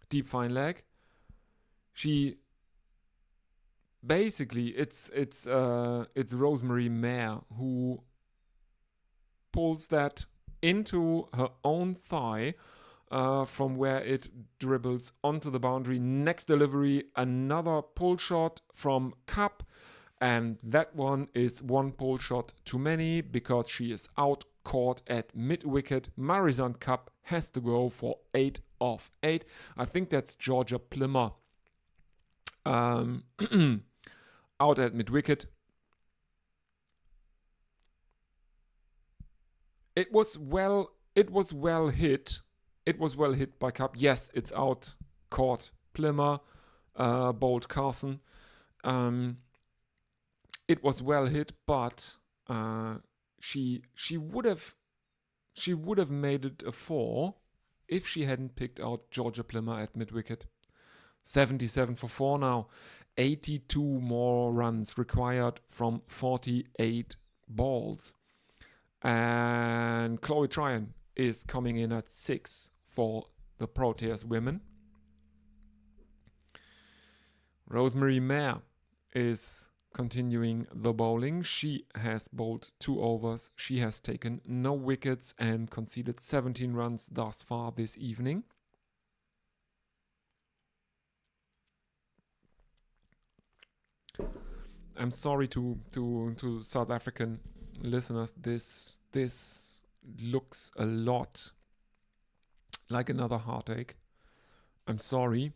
Speaker 1: deep fine leg. She basically it's Rosemary Mayer who pulls that into her own thigh from where it dribbles onto the boundary. Next delivery, another pull shot from Cup, and that one is one pull shot too many because she is out, caught at mid-wicket. Marizanne Cup has to go for 8 of 8. I think that's Georgia Plummer out at mid-wicket. It was well hit. It was well hit by Cup. Yes, it's out, caught Plummer, bowled Carson. It was well hit, but she would have made it a 4 if she hadn't picked out Georgia Plummer at mid-wicket. 77 for 4 now. 82 more runs required from 48 balls. And Chloe Tryon is coming in at 6 for the Proteas women. Rosemary Mayer is continuing the bowling. She has bowled 2 overs. She has taken no wickets and conceded 17 runs thus far this evening. I'm sorry to South African listeners. This looks a lot like another heartache. I'm sorry.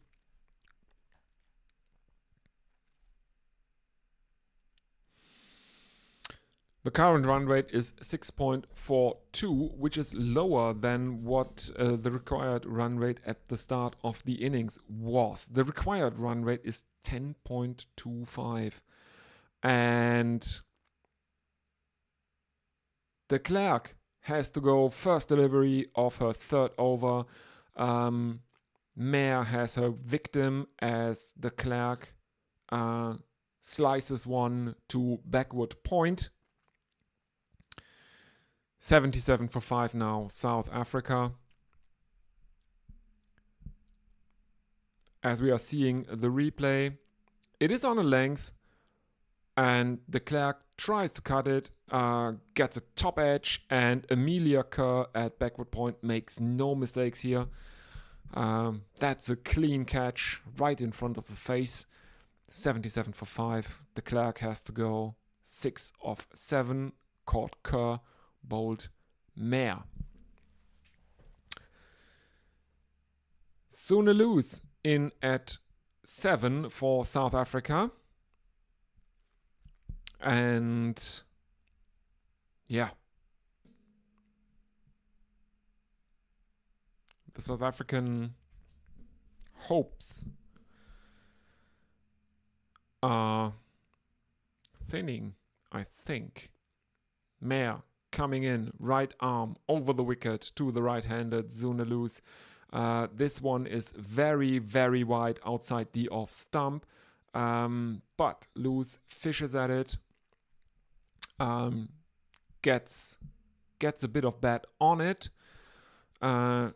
Speaker 1: The current run rate is 6.42, which is lower than what the required run rate at the start of the innings was. The required run rate is 10.25. And de Klerk has to go first delivery of her third over. Mayer has her victim as de Klerk slices one to backward point. 77 for 5 now, South Africa. As we are seeing the replay, it is on a length, and de Klerk tries to cut it, gets a top edge, and Amelia Kerr at backward point makes no mistakes here. That's a clean catch right in front of the face. 77 for 5. De Klerk has to go 6 of 7. Caught Kerr, bowled Mayer. Soonaloos in at 7 for South Africa. And yeah, the South African hopes are thinning, I think. Mayer coming in, right arm over the wicket to the right-handed Soonaloos. This one is very, very wide outside the off stump, but Loos fishes at it, gets a bit of bat on it. The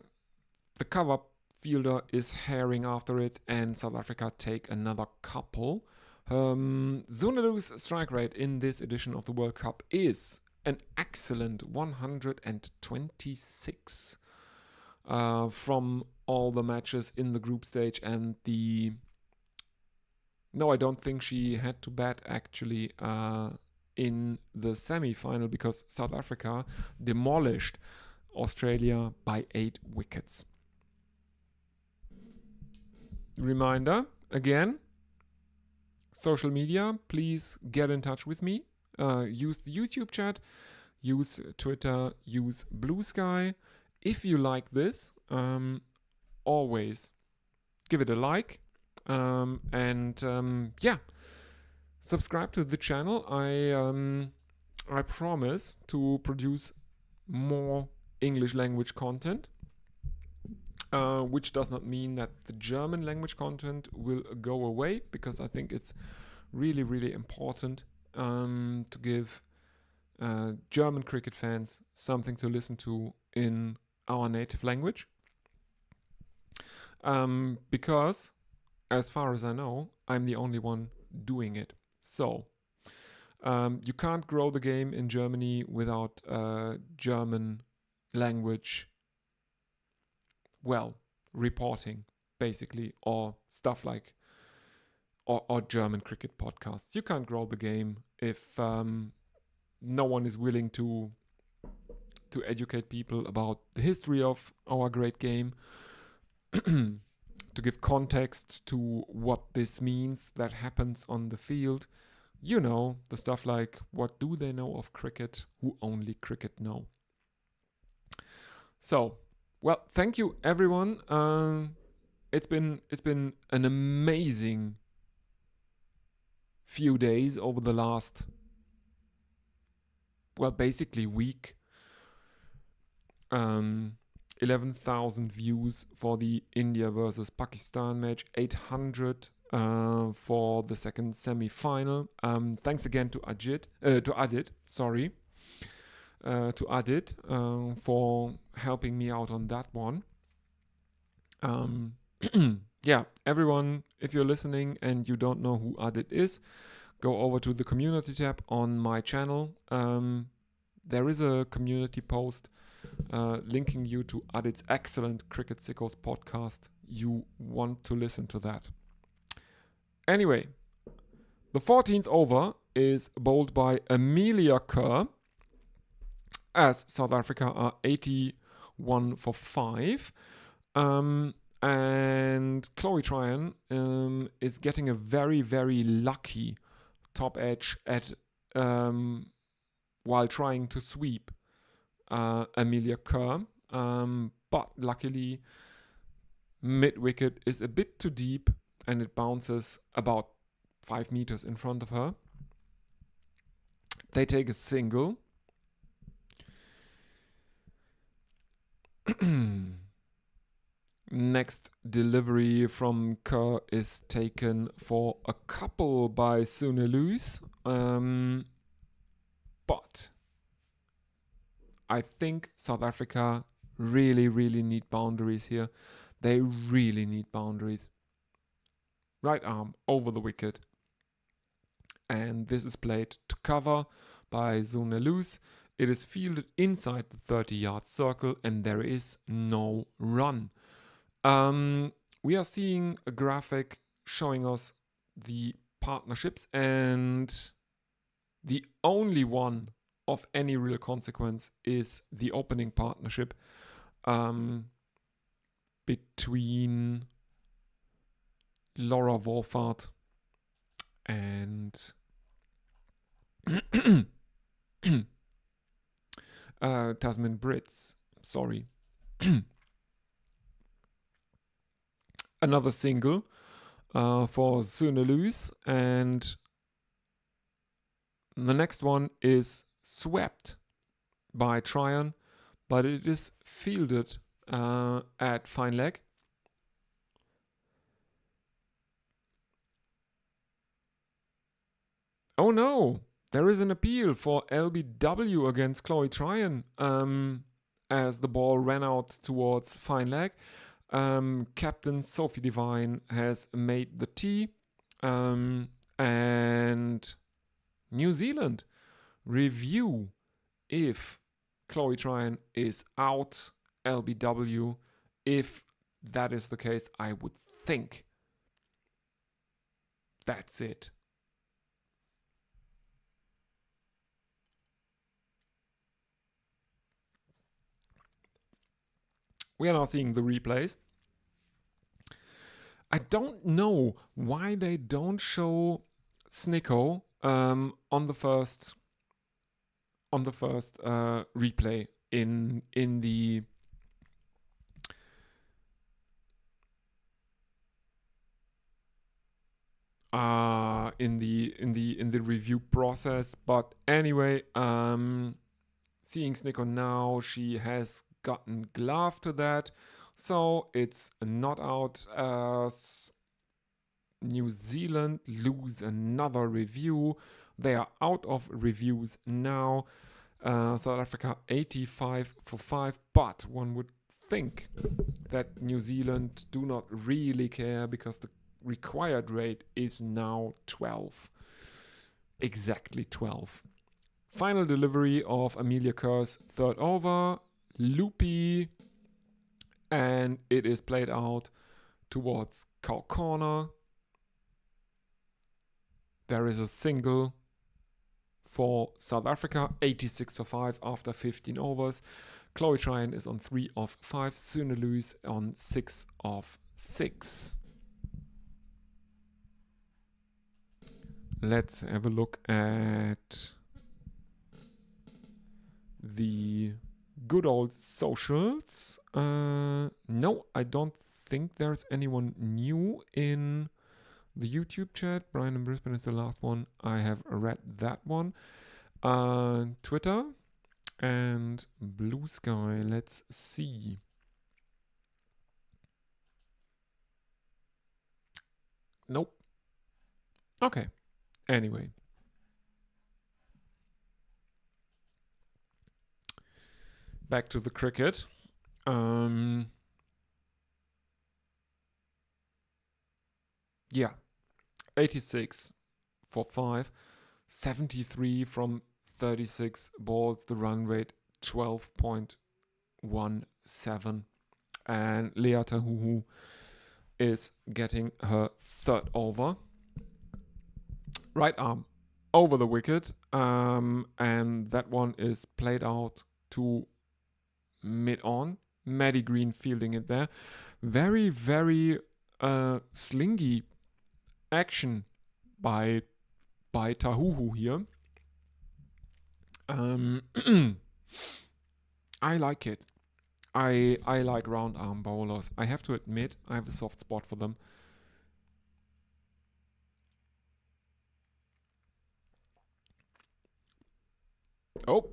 Speaker 1: cover fielder is herring after it, and South Africa take another couple. Soonaloos' strike rate in this edition of the World Cup is an excellent 126 from all the matches in the group stage, and I don't think she had to bat actually in the semi-final, because South Africa demolished Australia by 8 wickets. Reminder again, social media, please get in touch with me. Use the YouTube chat, use Twitter, use Blue Sky. If you like this, always give it a like. Subscribe to the channel. I promise to produce more English language content, which does not mean that the German language content will go away, because I think it's really, really important to give German cricket fans something to listen to in our native language. Because, as far as I know, I'm the only one doing it. So, you can't grow the game in Germany without German language, reporting, basically, or stuff like, or German cricket podcasts. You can't grow the game if no one is willing to educate people about the history of our great game, to give context to what this means that happens on the field. You know, the stuff like, what do they know of cricket? Who only cricket know? So, thank you everyone. It's been an amazing few days over the last, basically week. 11,000 views for the India versus Pakistan match, 800 for the second semi-final. Thanks again to Adit for helping me out on that one. Everyone, if you're listening and you don't know who Adit is, go over to the community tab on my channel. There is a community post linking you to Adit's excellent Cricket Sickos podcast. You want to listen to that. Anyway, the 14th over is bowled by Amelia Kerr, as South Africa are 81 for 5. And Chloe Tryon is getting a very, very lucky top edge at while trying to sweep Amelia Kerr. But luckily, mid-wicket is a bit too deep and it bounces about 5 meters in front of her. They take a single. Next delivery from Kerr is taken for a couple by Sunilus. But I think South Africa really need boundaries here. They really need boundaries. Right arm over the wicket. And this is played to cover by Sunilus. It is fielded inside the 30-yard circle and there is no run. We are seeing a graphic showing us the partnerships, and the only one of any real consequence is the opening partnership between Laura Wolfart and Tasmin Brits. Sorry. Another single for Sunilus, and the next one is swept by Tryon, but it is fielded at fine leg. Oh no, there is an appeal for LBW against Chloe Tryon as the ball ran out towards fine leg. Captain Sophie Devine has made the tee, and New Zealand review if Chloe Tryon is out LBW. If that is the case, I would think that's it. We are now seeing the replays. I don't know why they don't show Snicko on the first replay in the review process. But anyway, seeing Snicko now, she has gotten glove to that, so it's not out as New Zealand lose another review. They are out of reviews now. South Africa 85 for 5, but one would think that New Zealand do not really care because the required rate is now 12. Exactly 12. Final delivery of Amelia Kerr's third over. Loopy, and it is played out towards cow corner. There is a single for South Africa, 86 for 5 after 15 overs. Chloe Tryon is on 3 of 5, Sunilus on 6 of 6. Let's have a look at the good old socials. No, I don't think there's anyone new in the YouTube chat. Brian in Brisbane is the last one. I have read that one. Twitter and Blue Sky. Let's see. Nope. Okay. Anyway. Back to the cricket. Yeah. 86 for 5. 73 from 36 balls. The run rate 12.17. And Leah Tahuhu is getting her third over. Right arm over the wicket. And that one is played out to mid-on. Maddie Green fielding it there. Very, very slingy action by Tahuhu here. Um, I like it. I like round arm bowlers. I have to admit, I have a soft spot for them. Oh,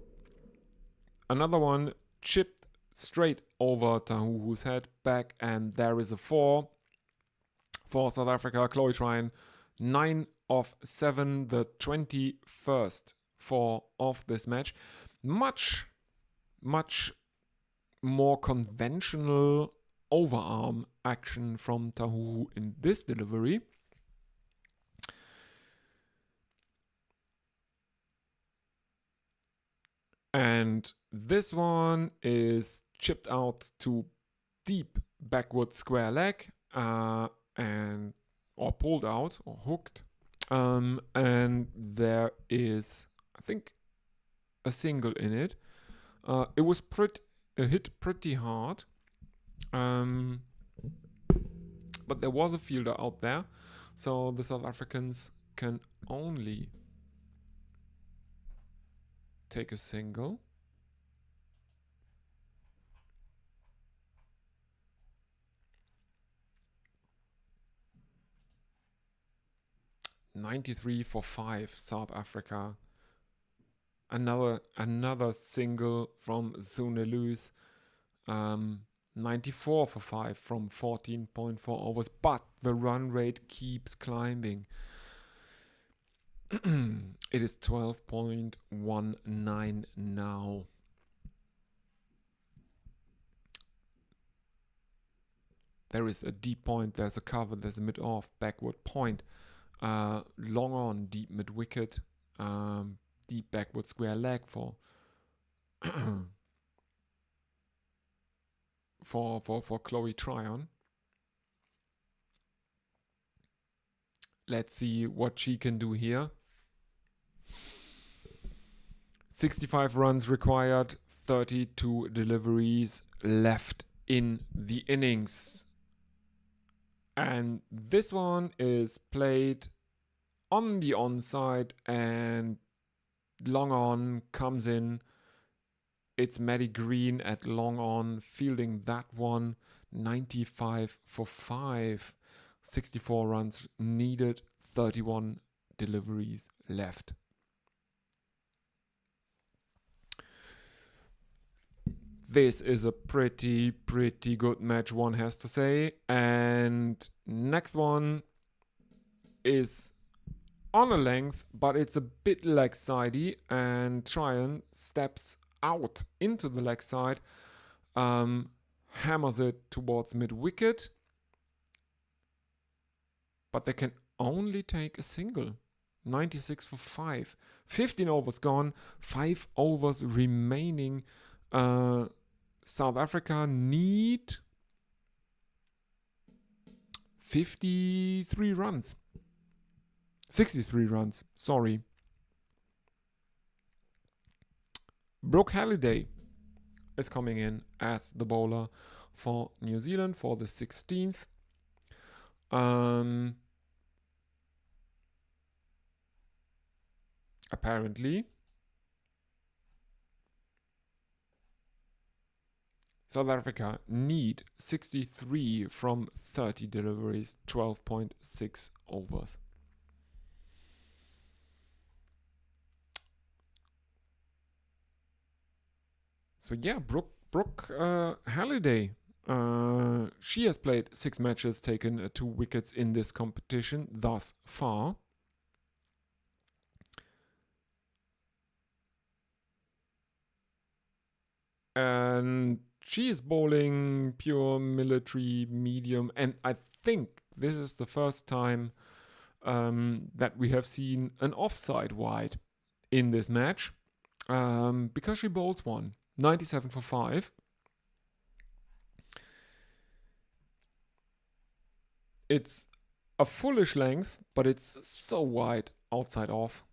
Speaker 1: another one chipped straight over Tahuhu's head back, and there is a 4 for South Africa. Chloe Tryon, 9 of 7, the 21st 4 of this match. Much more conventional overarm action from Tahuhu in this delivery. And this one is chipped out to deep backward square leg and or pulled out or hooked. And there is, I think, a single in it. It was hit pretty hard. But there was a fielder out there. So the South Africans can only take a single. $93 for 5, South Africa. Another single from Sune Lewis. 94 for 5 from 14.4 overs, but the run rate keeps climbing. It is 12.19 now. There is a deep point, there's a cover, there's a mid-off, backward point. Long on, deep mid-wicket, deep backward square leg for for Chloe Tryon. Let's see what she can do here. 65 runs required, 32 deliveries left in the innings. And this one is played on the onside and long on comes in. It's Maddie Green at long on fielding that one. 95 for 5. 64 runs needed, 31 deliveries left. This is a pretty good match, one has to say. And next one is on a length, but it's a bit leg sidey, and Tryon steps out into the leg side, hammers it towards mid wicket, but they can only take a single. 96 for 5. 15 overs gone, 5 overs remaining. South Africa need 53 runs. 63 runs, sorry. Brooke Halliday is coming in as the bowler for New Zealand for the 16th. Apparently, South Africa need 63 from 30 deliveries, 12.6 overs. So yeah, Brooke Halliday. She has played 6 matches, taken 2 wickets in this competition thus far. And she is bowling pure military medium, and I think this is the first time that we have seen an offside wide in this match, because she bowls one. 97 for 5. It's a foolish length, but it's so wide outside off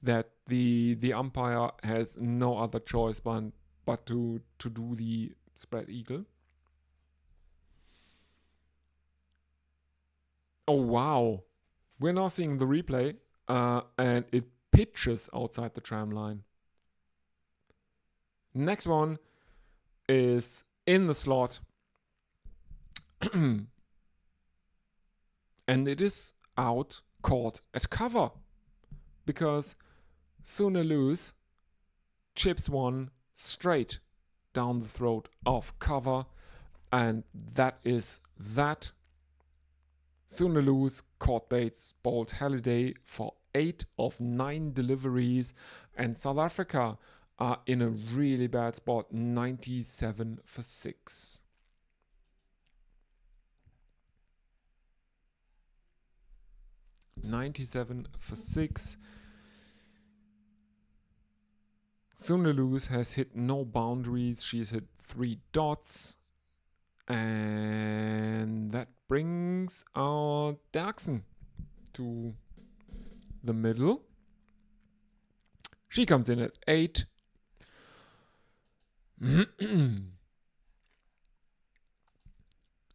Speaker 1: that the umpire has no other choice but to do the spread eagle. Oh wow, we're now seeing the replay. and it pitches outside the tram line. Next one is in the slot. And it is out, caught at cover. Because Sunaluz chips one straight down the throat of cover. And that is that. Sunaluz caught Bates bowled Halliday for 8 of 9 deliveries. And South Africa are in a really bad spot, 97 for 6. (97 for 6). Sunaluz has hit no boundaries. She has hit 3 dots. And that brings our Derksen to the middle. She comes in at 8.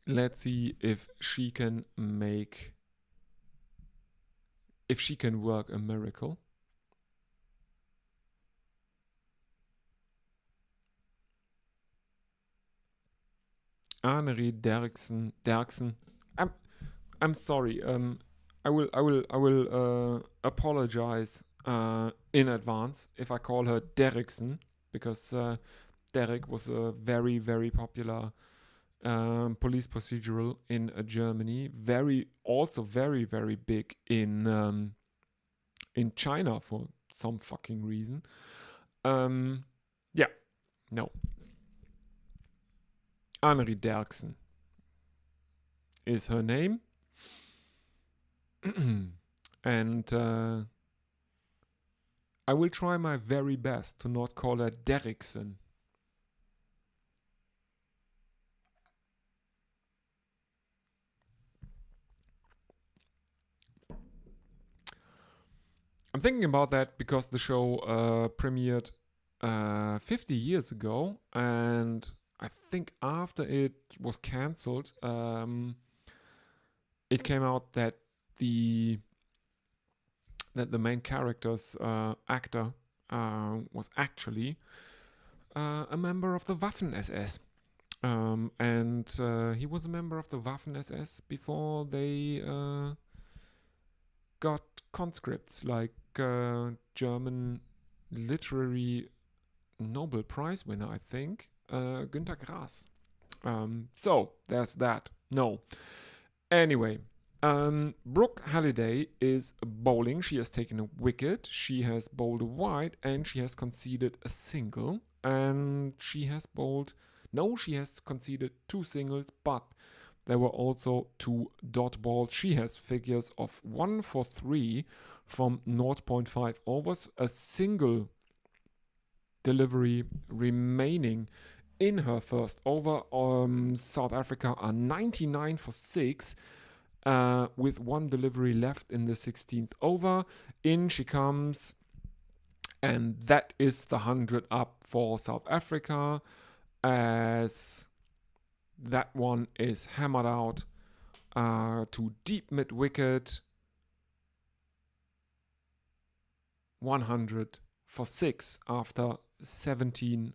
Speaker 1: Let's see if she can work a miracle. Annerie Derksen. I'm sorry. I will apologize in advance if I call her Derksen, because Derek was a very, very popular police procedural in Germany. Very, very big in China for some fucking reason. Yeah, no. Annerie Derksen is her name. And I will try my very best to not call her Derrickson. I'm thinking about that because the show premiered 50 years ago, and I think after it was cancelled, it came out that the main character's actor was actually a member of the Waffen-SS. And he was a member of the Waffen-SS before they got conscripts, like German literary Nobel Prize winner, I think, Günter Grass. So there's that. No. Anyway, Brooke Halliday is bowling. She has taken a wicket. She has bowled a wide, and she has conceded a single. And she has conceded 2 singles, but there were also 2 dot balls. She has figures of 1 for 3 from 0.5 overs, a single delivery remaining in her first over. South Africa are 99 for 6 with 1 delivery left in the 16th over. In she comes, and that is the 100 up for South Africa, as that one is hammered out to deep mid-wicket. 100 for 6 after 16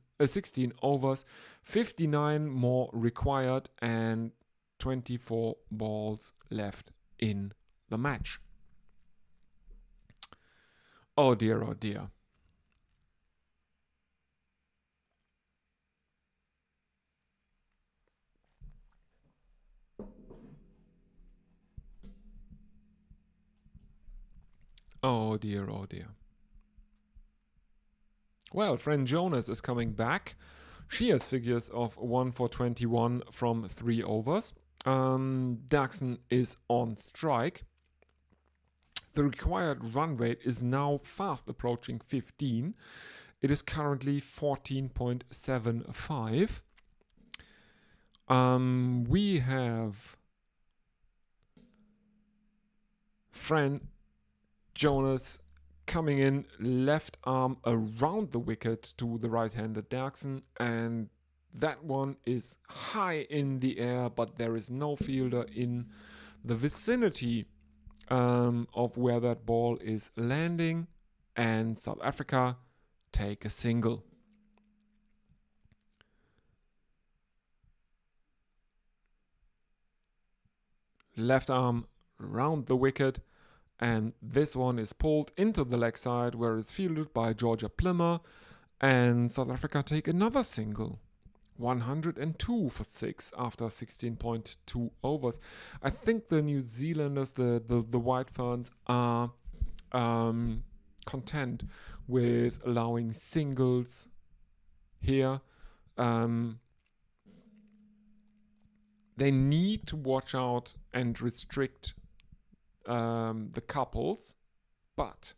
Speaker 1: overs. 59 more required and 24 balls left in the match. Oh dear, oh dear. Oh dear, oh dear. Well, Fran Jonas is coming back. She has figures of 1 for 21 from 3 overs. Derksen is on strike. The required run rate is now fast approaching 15. It is currently 14.75. We have Fran Jonas coming in, left arm around the wicket to the right-handed Derksen, and that one is high in the air, but there is no fielder in the vicinity of where that ball is landing, and South Africa take a single. Left arm round the wicket, and this one is pulled into the leg side where it's fielded by Georgia Plimmer, and South Africa take another single. 102 for 6 after 16.2 overs. I think the New Zealanders, the White Ferns, are content with allowing singles here. They need to watch out and restrict the couples, but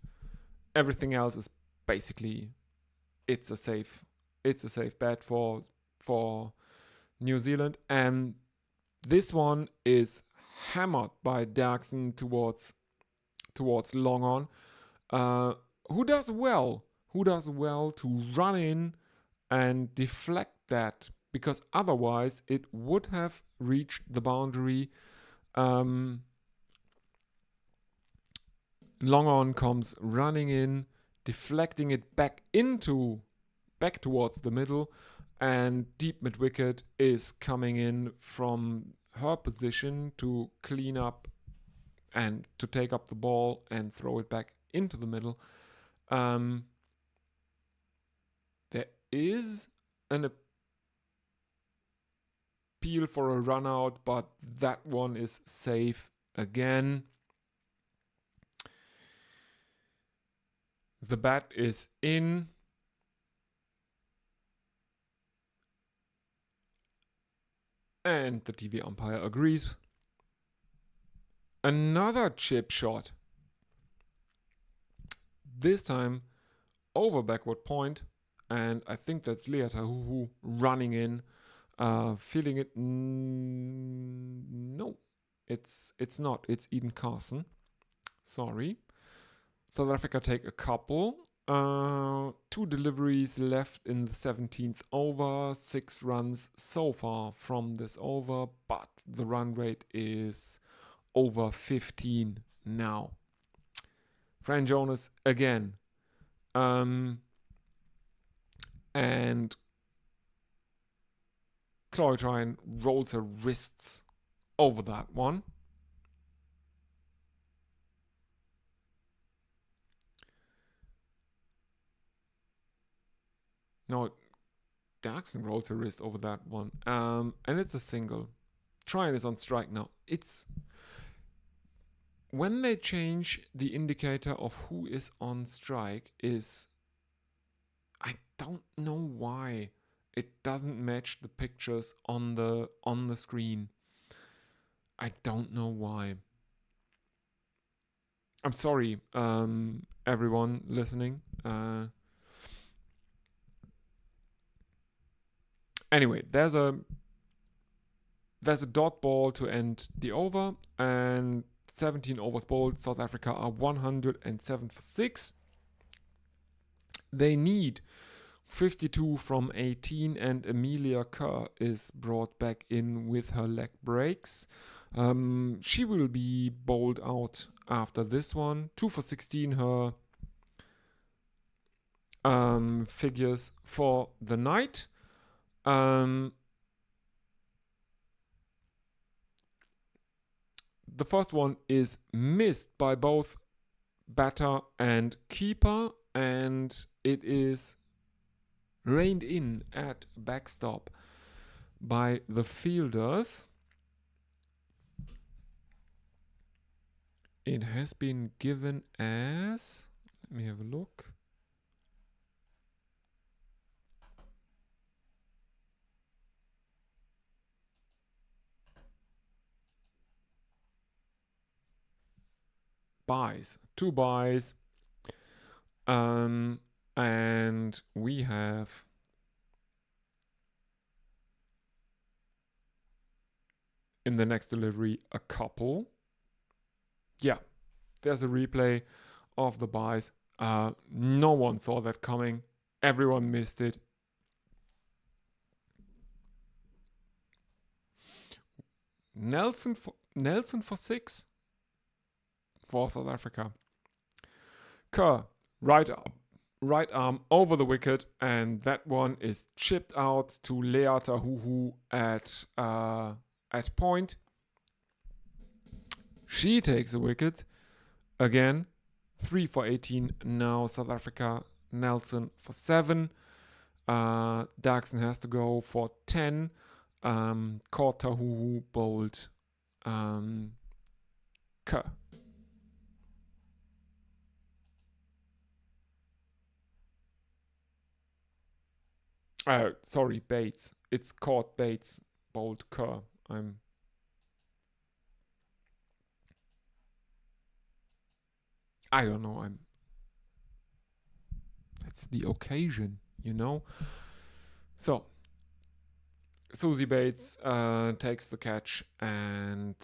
Speaker 1: everything else is basically it's a safe bet for New Zealand. And this one is hammered by Derksen towards long on, who does well to run in and deflect that, because otherwise it would have reached the boundary. Long on comes running in, deflecting it back towards the middle, and deep mid wicket is coming in from her position to clean up and to take up the ball and throw it back into the middle. There is an appeal for a run out, but that one is safe again. The bat is in. And the TV umpire agrees. Another chip shot. This time over backward point. And I think that's Lea Tahuhu running in. Feeling it. No, it's not. It's Eden Carson. Sorry. South Africa take a couple. 2 deliveries left in the 17th over. 6 runs so far from this over, but the run rate is over 15 now. Fran Jonas again. And Chloe Tryon rolls her wrists over that one. No, Derksen rolls her wrist over that one. And it's a single. Tryon is on strike now. It's when they change the indicator of who is on strike is, I don't know why it doesn't match the pictures on the screen. I don't know why. I'm sorry, everyone listening. Anyway, there's a dot ball to end the over, and 17 overs bowled. South Africa are 107 for 6. They need 52 from 18, and Amelia Kerr is brought back in with her leg breaks. She will be bowled out after this one. 2 for 16 her figures for the night. The first one is missed by both batter and keeper, and it is reined in at backstop by the fielders. It has been given as, let me have a look. Buys, 2 buys. And we have in the next delivery a couple. Yeah, there's a replay of the buys. No one saw that coming. Everyone missed it. Nelson for 6. for South Africa. Kerr, right arm over the wicket, and that one is chipped out to Leata Huhu at point. She takes a wicket again, 3 for 18. Now South Africa, Nelson for 7. Daxon has to go for 10. Caught Tahuhu, bowled Kerr. Sorry, Bates. It's caught Bates, bowled Kerr. I don't know. It's the occasion, you know. So Susie Bates takes the catch, and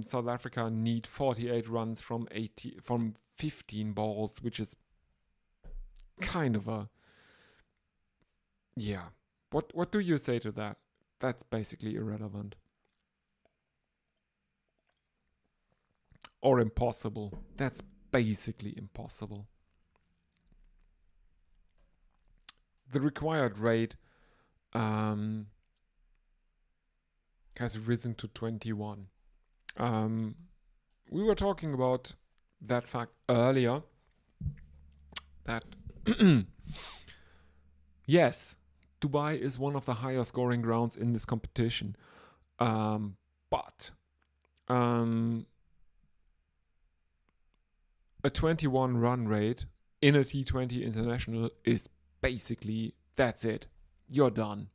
Speaker 1: South Africa need 48 runs from 15 balls, which is kind of a What do you say to that? That's basically irrelevant or impossible. That's basically impossible. The required rate has risen to 21. We were talking about that fact earlier, that yes, Dubai is one of the higher scoring grounds in this competition, but a 21 run rate in a T20 international is basically, that's it. You're done.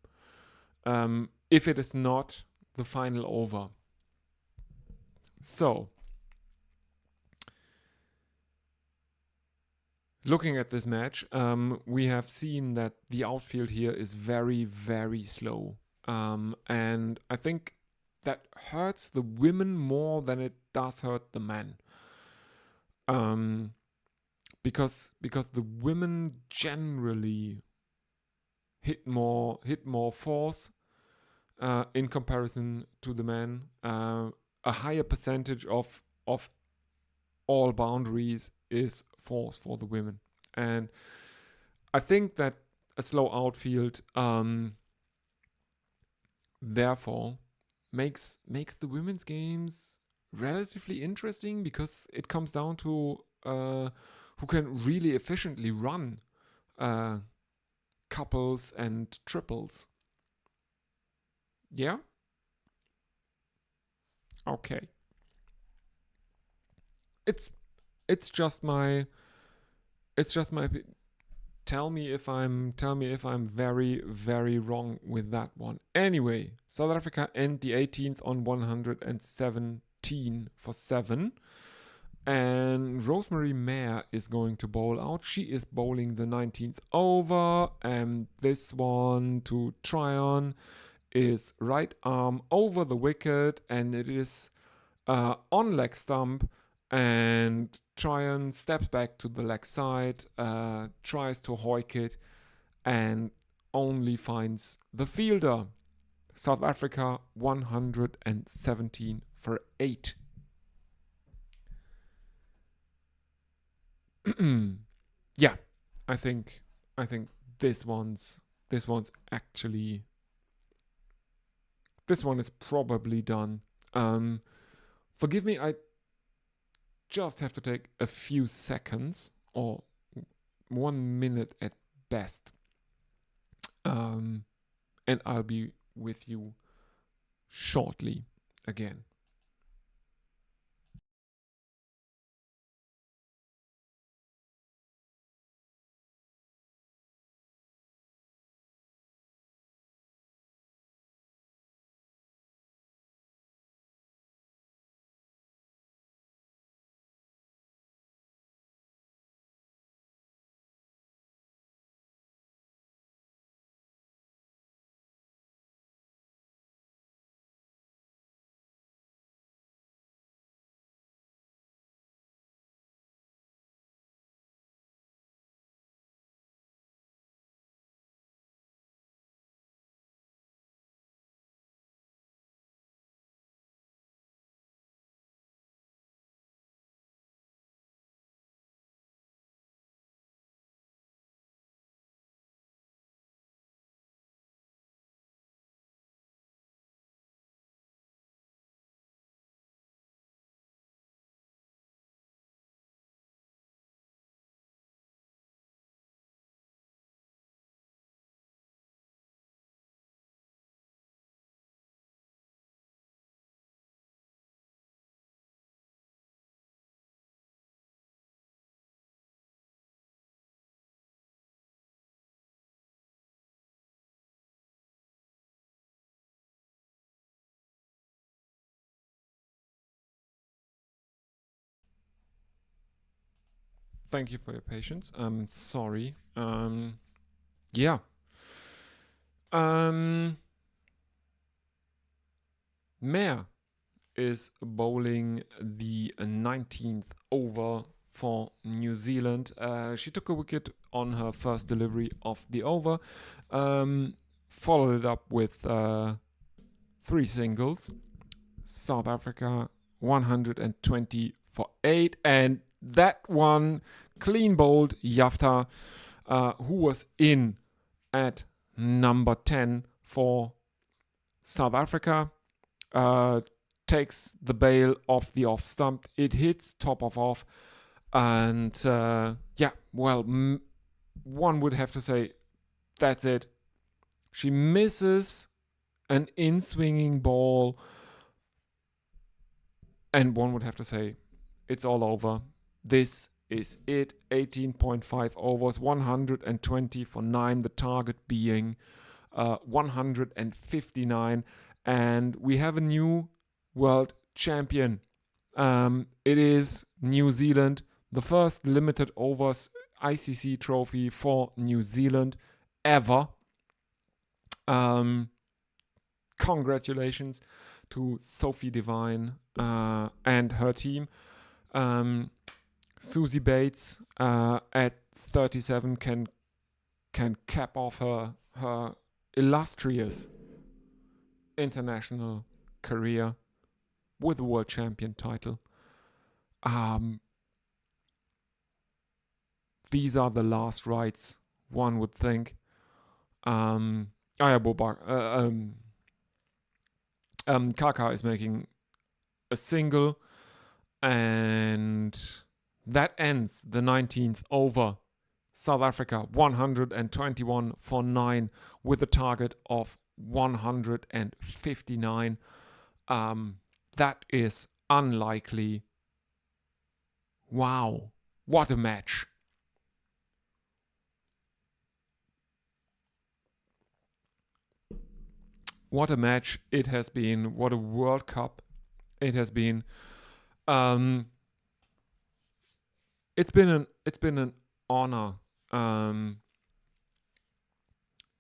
Speaker 1: If it is not the final over. So, looking at this match, we have seen that the outfield here is very, very slow. And I think that hurts the women more than it does hurt the men. Because the women generally hit more force in comparison to the men. A higher percentage of all boundaries is force for the women, and I think that a slow outfield therefore makes the women's games relatively interesting, because it comes down to who can really efficiently run couples and triples. Yeah? Okay. It's just my tell me if I'm very, very wrong with that one. Anyway, South Africa end the 18th on 117 for 7. And Rosemary Mayer is going to bowl out. She is bowling the 19th over, and this one to Tryon is right arm over the wicket, and it is on leg stump, and Tryon steps back to the leg side, tries to hoik it, and only finds the fielder. South Africa 117 for 8. Yeah, I think this one's actually, this one is probably done. Forgive me, I just have to take a few seconds, or 1 minute at best, and I'll be with you shortly again. Thank you for your patience. I'm sorry. Yeah. Mare is bowling the 19th over for New Zealand. She took a wicket on her first delivery of the over, followed it up with 3 singles. South Africa 120 for 8, and that one clean bowled Yafta, who was in at number 10 for South Africa. Takes the bail off the off stump. It hits top of off, and one would have to say that's it. She misses an in-swinging ball, and one would have to say it's all over. This is it. 18.5 overs, 120 for 9, the target being 159, and we have a new world champion. It is New Zealand, the first limited overs ICC trophy for New Zealand ever. Congratulations to Sophie Devine and her team. Susie Bates at 37 can cap off her illustrious international career with a world champion title. These are the last rites, one would think. Kaka is making a single, and that ends the 19th over. South Africa 121 for 9 with a target of 159. That is unlikely. Wow, what a match. What a match it has been. What a World Cup it has been. It's been an honor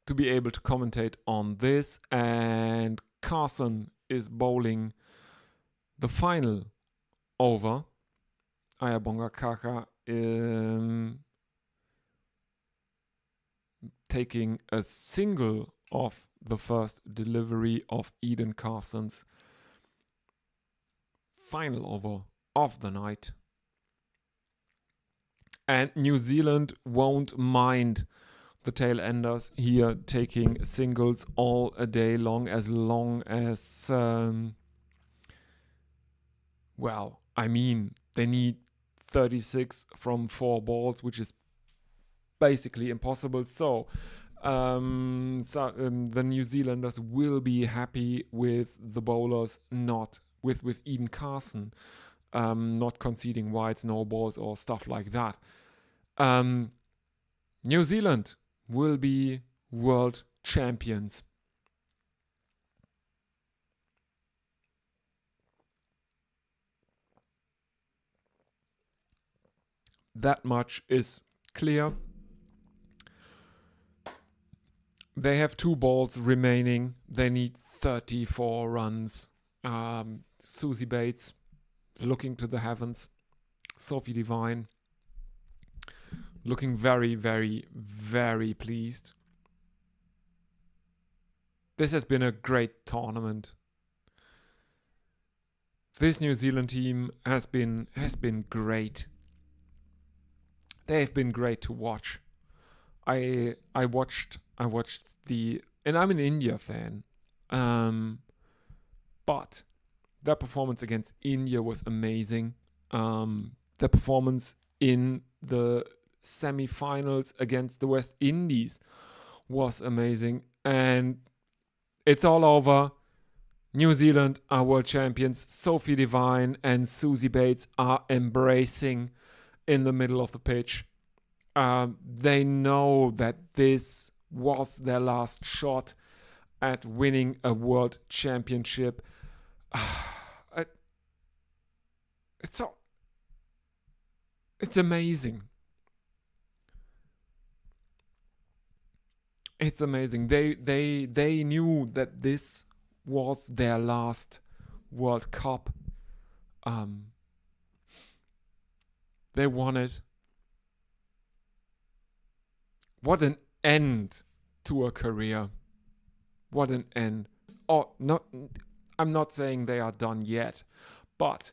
Speaker 1: to be able to commentate on this, and Carson is bowling the final over. Ayabonga Kaka taking a single of the first delivery of Eden Carson's final over of the night. And New Zealand won't mind the tail enders here taking singles all a day long as they need 36 from 4 balls, which is basically impossible. So the New Zealanders will be happy with the bowlers, not with Eden Carson, not conceding wides, no balls, or stuff like that. New Zealand will be world champions. That much is clear. They have 2 balls remaining. They need 34 runs. Susie Bates looking to the heavens. Sophie Devine looking very, very, very pleased. This has been a great tournament. This New Zealand team has been great. They've been great to watch. I watched the, and I'm an India fan, but their performance against India was amazing. Their performance in the semi-finals against the West Indies was amazing, and it's all over. New Zealand are world champions. Sophie Devine and Susie Bates are embracing in the middle of the pitch. They know that this was their last shot at winning a world championship. It's amazing. It's amazing. They knew that this was their last World Cup. They won it. What an end to a career. What an end. Oh, not. I'm not saying they are done yet, but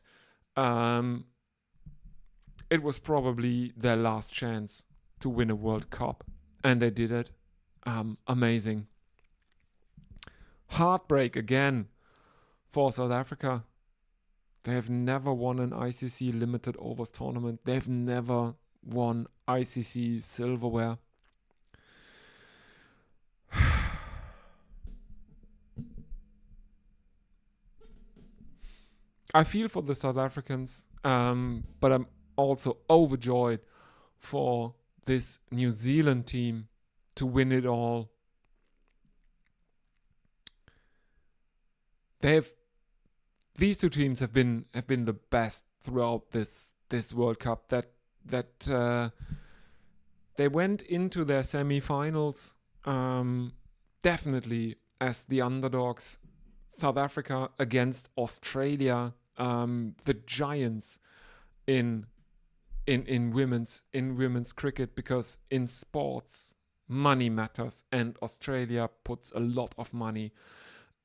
Speaker 1: it was probably their last chance to win a World Cup, and they did it. Amazing. Heartbreak again for South Africa. They have never won an ICC limited overs tournament. They've never won ICC silverware. I feel for the South Africans, but I'm also overjoyed for this New Zealand team to win it all. These two teams have been the best throughout this World Cup. That they went into their semi-finals definitely as the underdogs. South Africa against Australia, the giants in women's cricket, because in sports money matters, and Australia puts a lot of money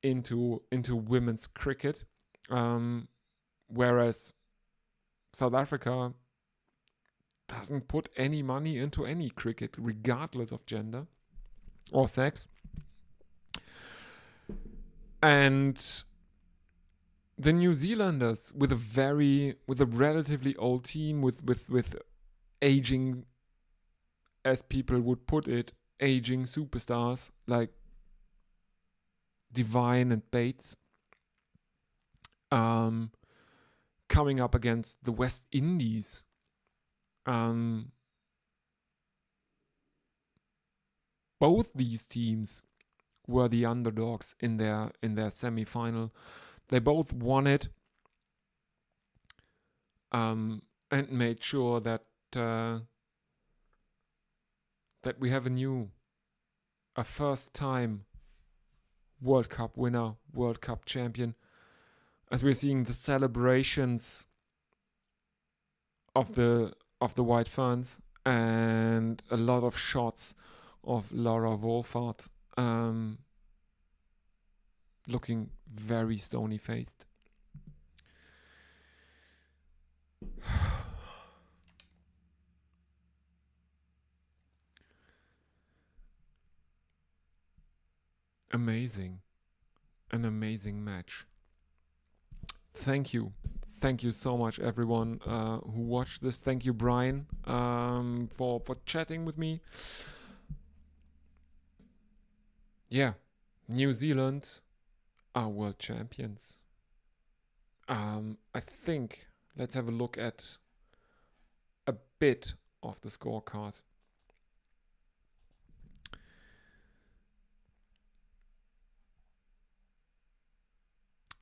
Speaker 1: into women's cricket, whereas South Africa doesn't put any money into any cricket, regardless of gender or sex. And the New Zealanders, with a relatively old team, with aging, as people would put it, aging superstars like Devine and Bates, coming up against the West Indies. Both these teams were the underdogs in their semi-final. They both won it, and made sure that we have a first-time World Cup winner, World Cup champion, as we're seeing the celebrations of the White Ferns, and a lot of shots of Laura Wolfart, looking very stony-faced. Amazing. An amazing match. Thank you so much, everyone who watched this. Thank you, Brian, for chatting with me. Yeah, New Zealand are world champions. I think let's have a look at a bit of the scorecard.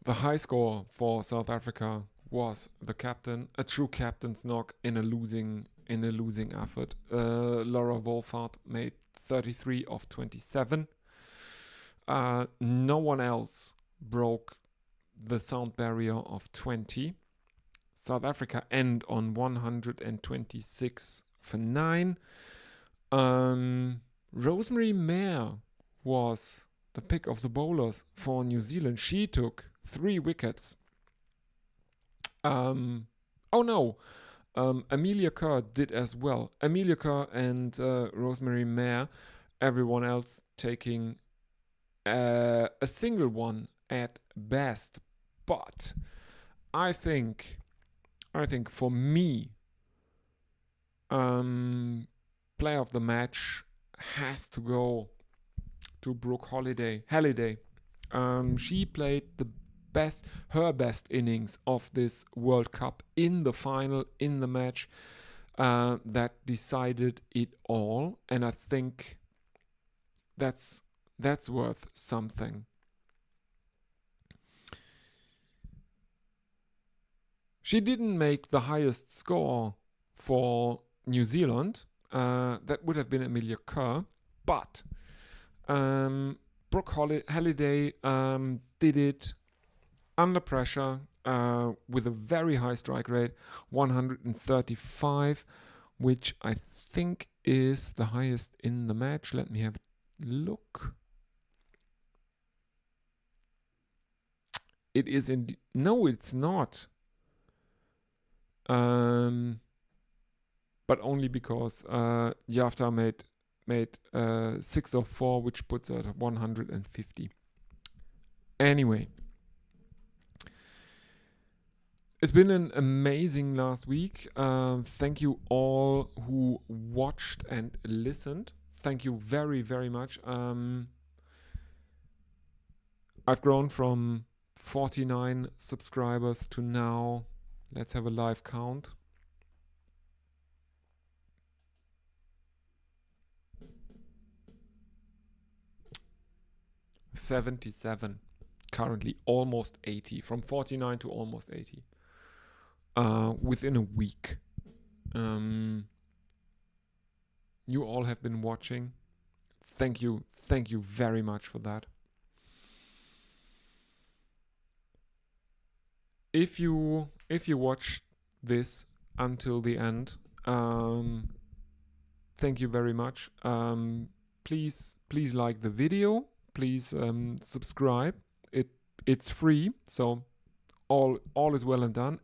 Speaker 1: The high score for South Africa was the captain, a true captain's knock in a losing effort. Laura Wolfart made 33 of 27. No one else broke the sound barrier of 20. South Africa end on 126 for 9. Rosemary Mayer was the pick of the bowlers for New Zealand. She took 3 wickets. Amelia Kerr did as well. Amelia Kerr and Rosemary Mayer, everyone else taking a single one at best. But I think for me, player of the match has to go to Brooke Halliday. She played her best innings of this World Cup in the final, in the match that decided it all, and I think that's worth something. She didn't make the highest score for New Zealand. That would have been Amelia Kerr, but Brooke Halliday did it under pressure with a very high strike rate, 135, which I think is the highest in the match. Let me have a look. It is indeed. No, it's not. But only because Yafta made 6 of 4, which puts her at 150. Anyway, it's been an amazing last week. Thank you all who watched and listened. Thank you very, very much. I've grown from 49 subscribers to now, let's have a live count. 77. Currently almost 80. From 49 to almost 80. Within a week. You all have been watching. Thank you very much for that. If you watch this until the end, thank you very much. Please like the video. Please subscribe. It's free, so all is well and done.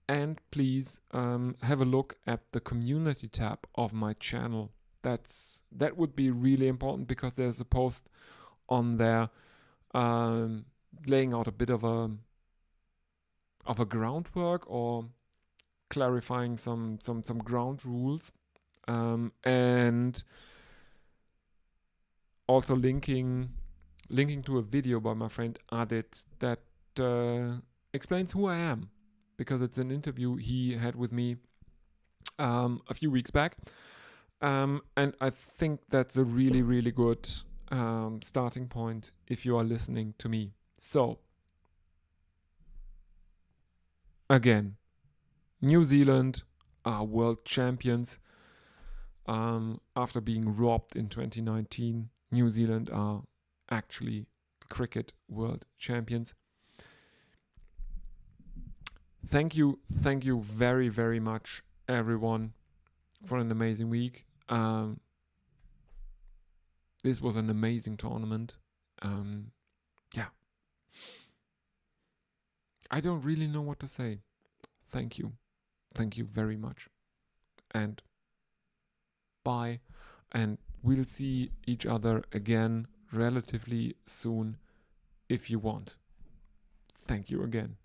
Speaker 1: And please have a look at the community tab of my channel. That would be really important, because there's a post on there laying out a bit of a groundwork, or clarifying some ground rules, and also linking to a video by my friend Adit that explains who I am, because it's an interview he had with me a few weeks back, and I think that's a really, really good starting point if you are listening to me. So again, New Zealand are world champions. After being robbed in 2019, New Zealand are actually cricket world champions. Thank you very, very much, everyone, for an amazing week. This was an amazing tournament. Yeah. I don't really know what to say. Thank you very much. And bye. And we'll see each other again relatively soon if you want. Thank you again.